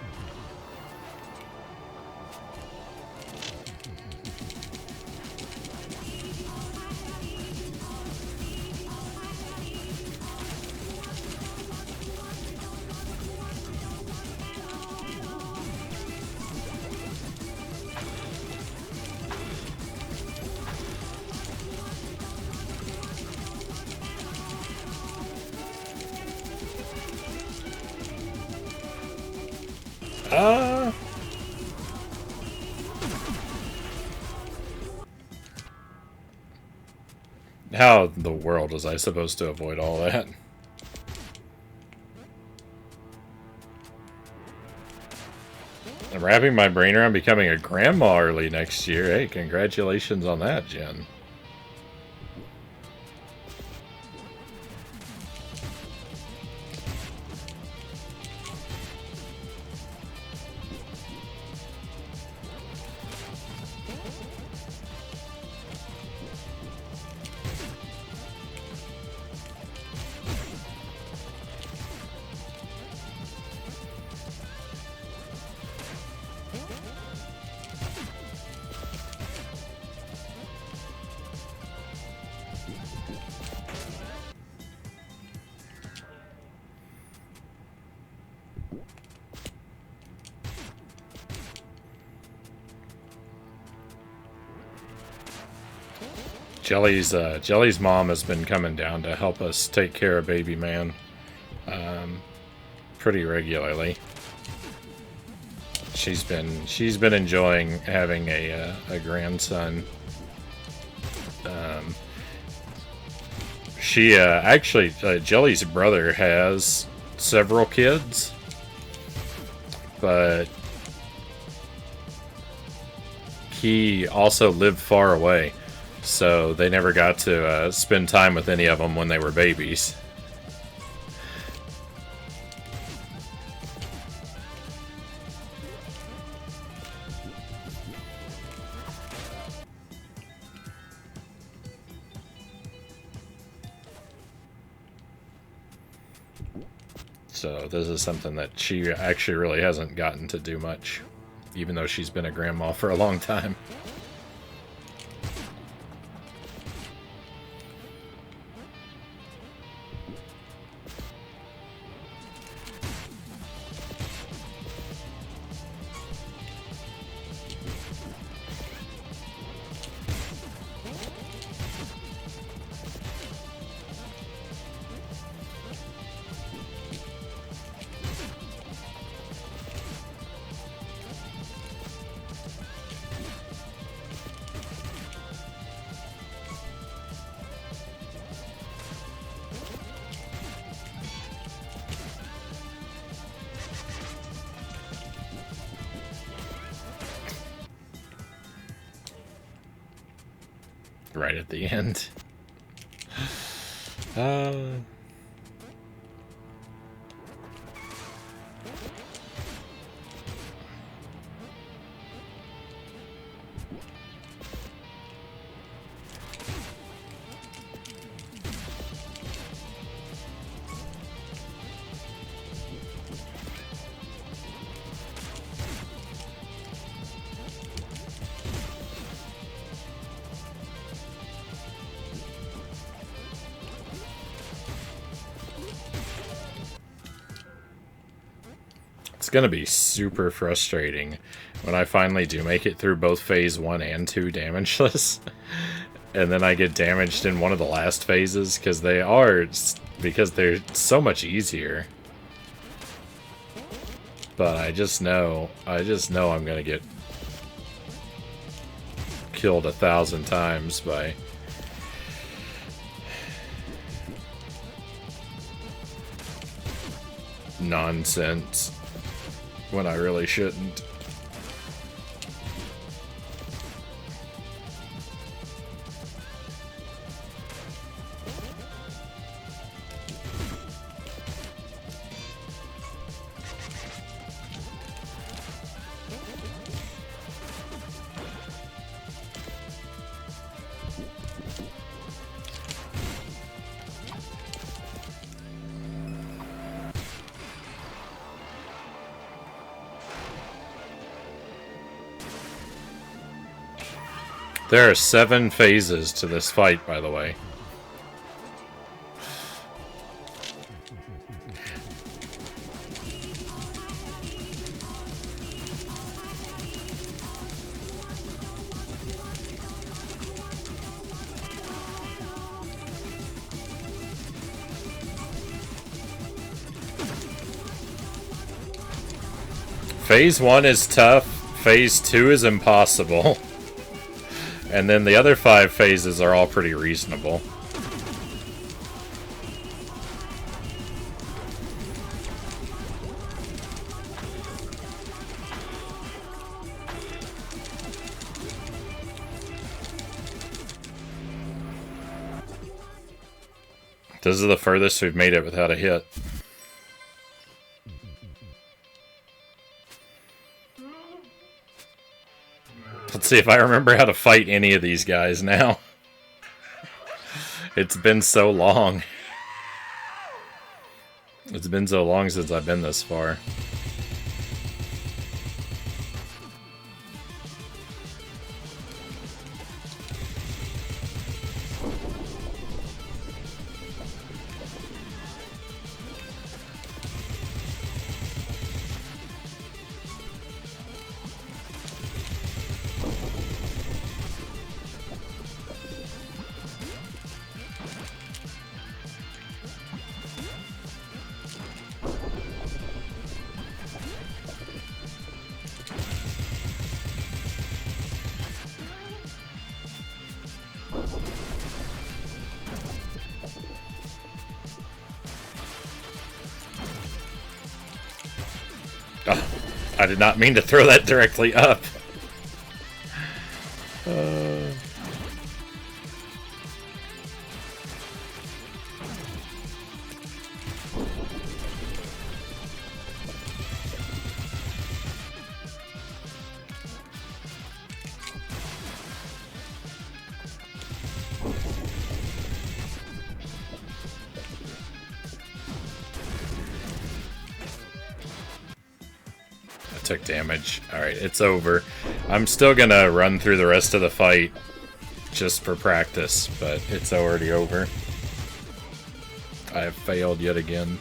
Speaker 1: How in the world was I supposed to avoid all that? I'm wrapping my brain around becoming a grandma early next year. Hey, congratulations on that, Jen. Jelly's mom has been coming down to help us take care of baby man pretty regularly. She's been enjoying having a grandson. She actually Jelly's brother has several kids, but he also lived far away, so they never got to spend time with any of them when they were babies. So this is something that she actually really hasn't gotten to do much, even though she's been a grandma for a long time. Right at the end. It's gonna be super frustrating when I finally do make it through both phase 1 and 2 damageless. And then I get damaged in one of the last phases, because they're so much easier. But I just know I'm gonna get killed 1,000 times by nonsense when I really shouldn't. There are 7 phases to this fight, by the way. Phase 1 is tough, Phase 2 is impossible. And then the other 5 phases are all pretty reasonable. This is the furthest we've made it without a hit. Let's see if I remember how to fight any of these guys now. It's been so long. It's been so long since I've been this far. I did not mean to throw that directly up. Took damage. Alright, it's over. I'm still gonna run through the rest of the fight just for practice, but it's already over. I have failed yet again.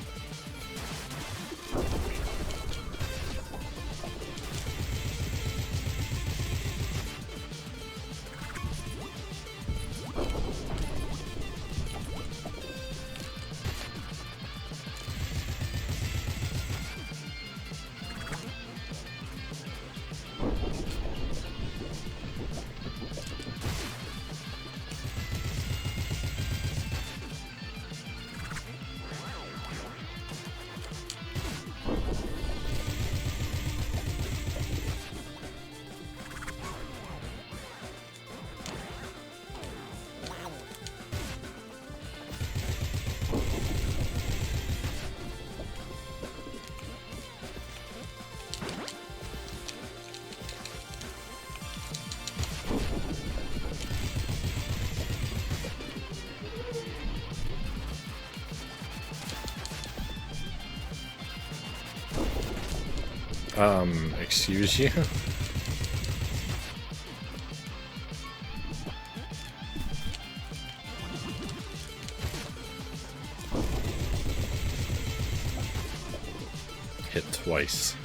Speaker 1: Excuse you? Hit twice.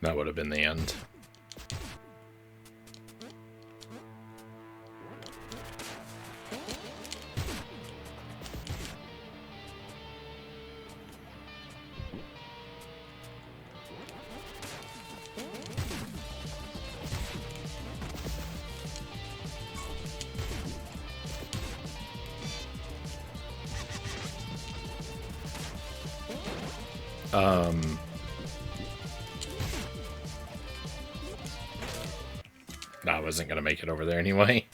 Speaker 1: That would have been the end. No, I wasn't gonna make it over there anyway.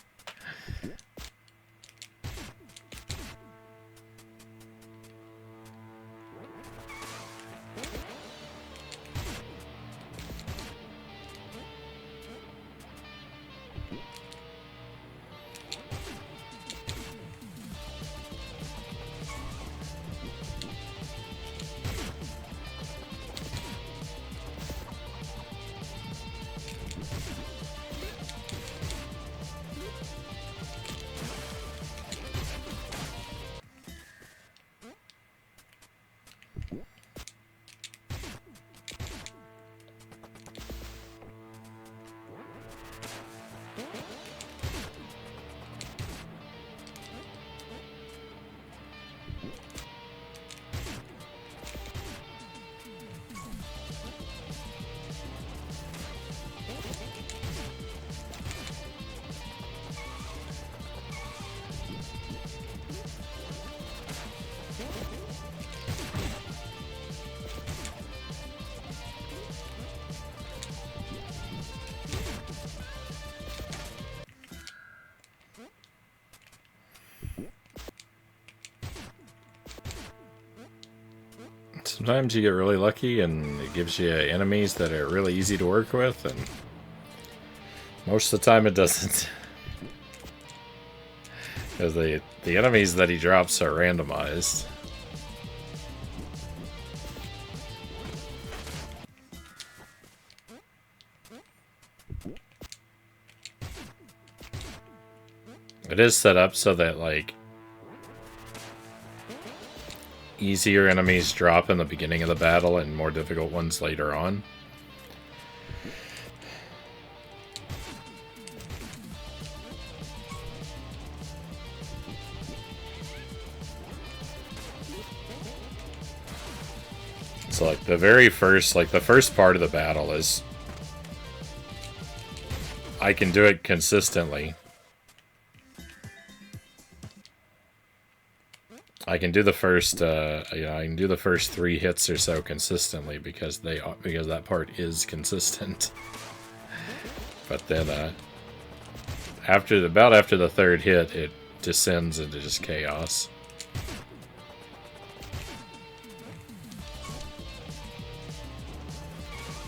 Speaker 1: Sometimes you get really lucky and it gives you enemies that are really easy to work with, and most of the time it doesn't. Because the enemies that he drops are randomized. It is set up so that, like, easier enemies drop in the beginning of the battle and more difficult ones later on. So, like, the first part of the battle is I can do it consistently. I can do the first, I can do the first 3 hits or so consistently because that part is consistent. But then, after the 3rd hit, it descends into just chaos.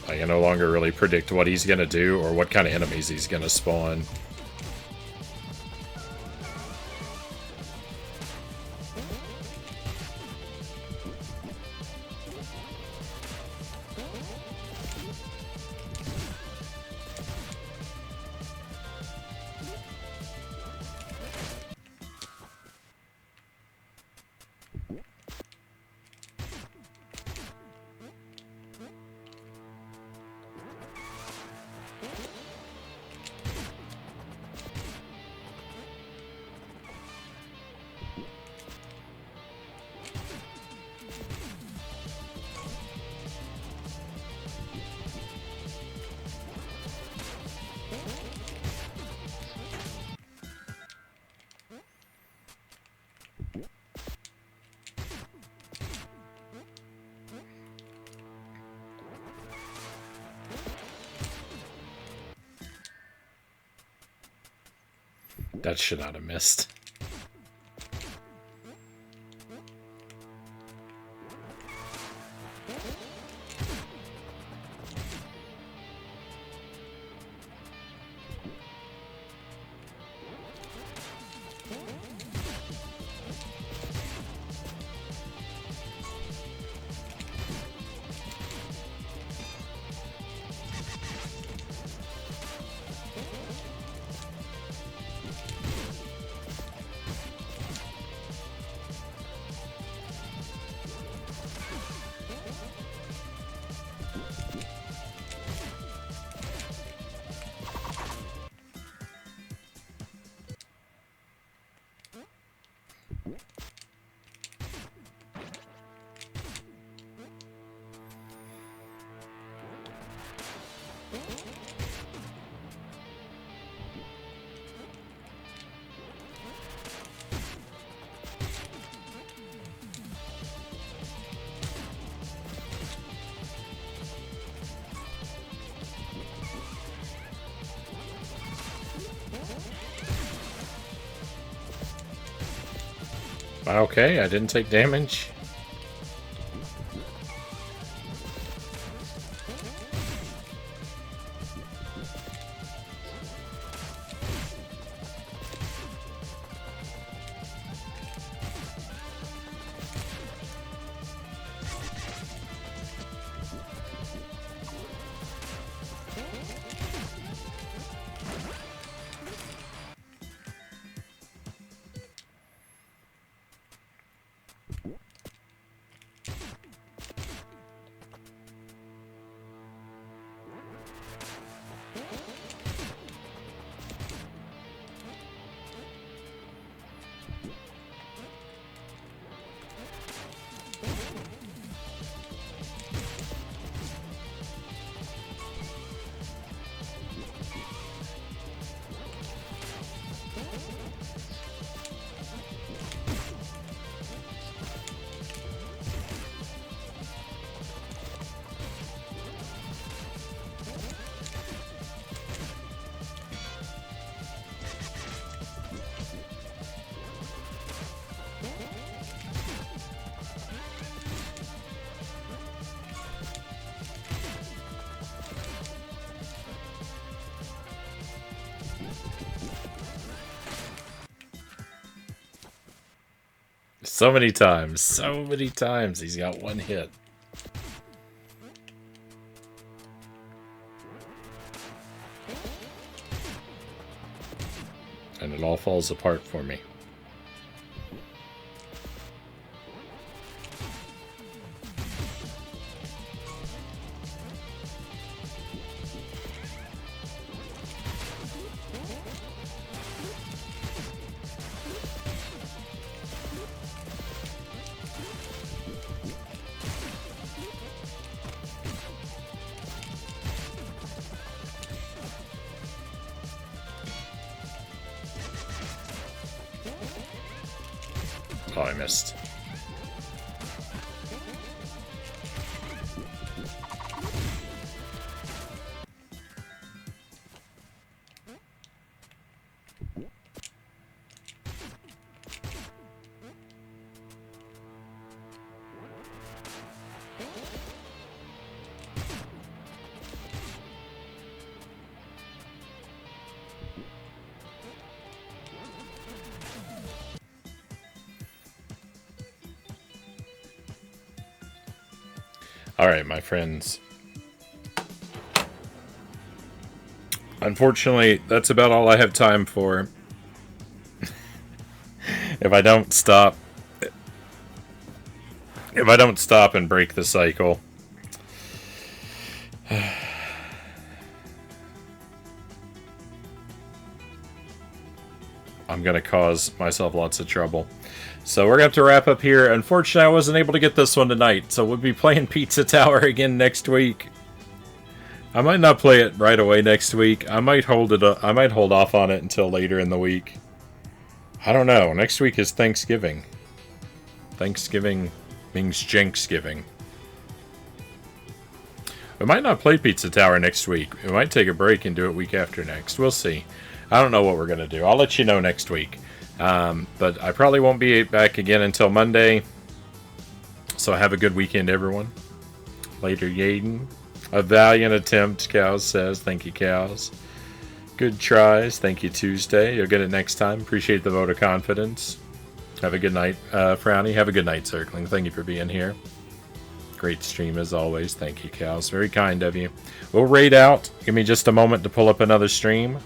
Speaker 1: I can no longer really predict what he's gonna do or what kind of enemies he's gonna spawn. That should not have missed. Okay, I didn't take damage. So many times. So many times he's got one hit. And it all falls apart for me. Oh, I missed. Alright, my friends. Unfortunately, that's about all I have time for. If I don't stop and break the cycle, I'm gonna cause myself lots of trouble. So we're gonna have to wrap up here. Unfortunately, I wasn't able to get this one tonight, so we'll be playing Pizza Tower again next week. I might not play it right away next week. I might hold off on it until later in the week. I don't know. Next week is Thanksgiving. Thanksgiving means Jenksgiving. We might not play Pizza Tower next week. We might take a break and do it week after next. We'll see. I don't know what we're going to do. I'll let you know next week. But I probably won't be back again until Monday. So have a good weekend, everyone. Later, Yaden. A valiant attempt, Cows says. Thank you, Cows. Good tries. Thank you, Tuesday. You'll get it next time. Appreciate the vote of confidence. Have a good night, Frownie. Have a good night, Circling. Thank you for being here. Great stream as always. Thank you, Cows. Very kind of you. We'll raid out. Give me just a moment to pull up another stream.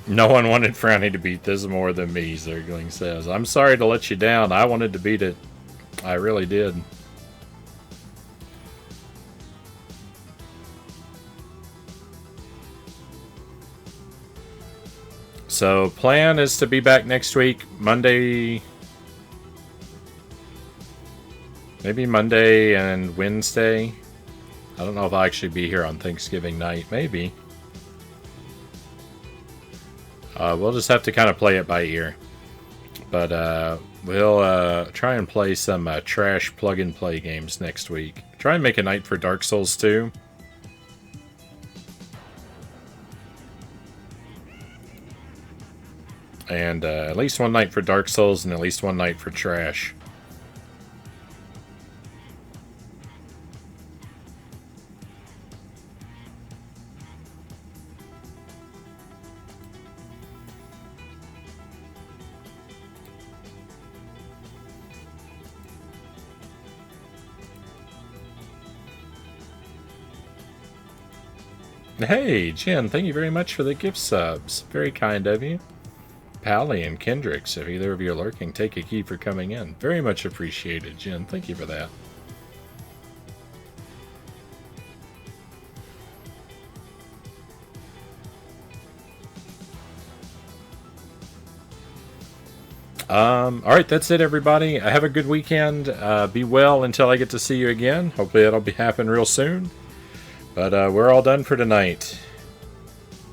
Speaker 1: No one wanted Frownie to beat this more than me, Zergling says. I'm sorry to let you down. I wanted to beat it. I really did. So, plan is to be back next week, Monday. Maybe Monday and Wednesday. I don't know if I'll actually be here on Thanksgiving night. Maybe. We'll just have to kind of play it by ear. But we'll try and play some trash plug-and-play games next week. Try and make a night for Dark Souls 2. And at least one night for Dark Souls and at least one night for trash. Hey, Jen, thank you very much for the gift subs. Very kind of you. Pally and Kendricks, if either of you are lurking, take a key for coming in. Very much appreciated, Jen. Thank you for that. Alright, that's it, everybody. Have a good weekend. Be well until I get to see you again. Hopefully that'll be happen real soon. But we're all done for tonight.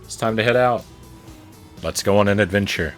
Speaker 1: It's time to head out. Let's go on an adventure.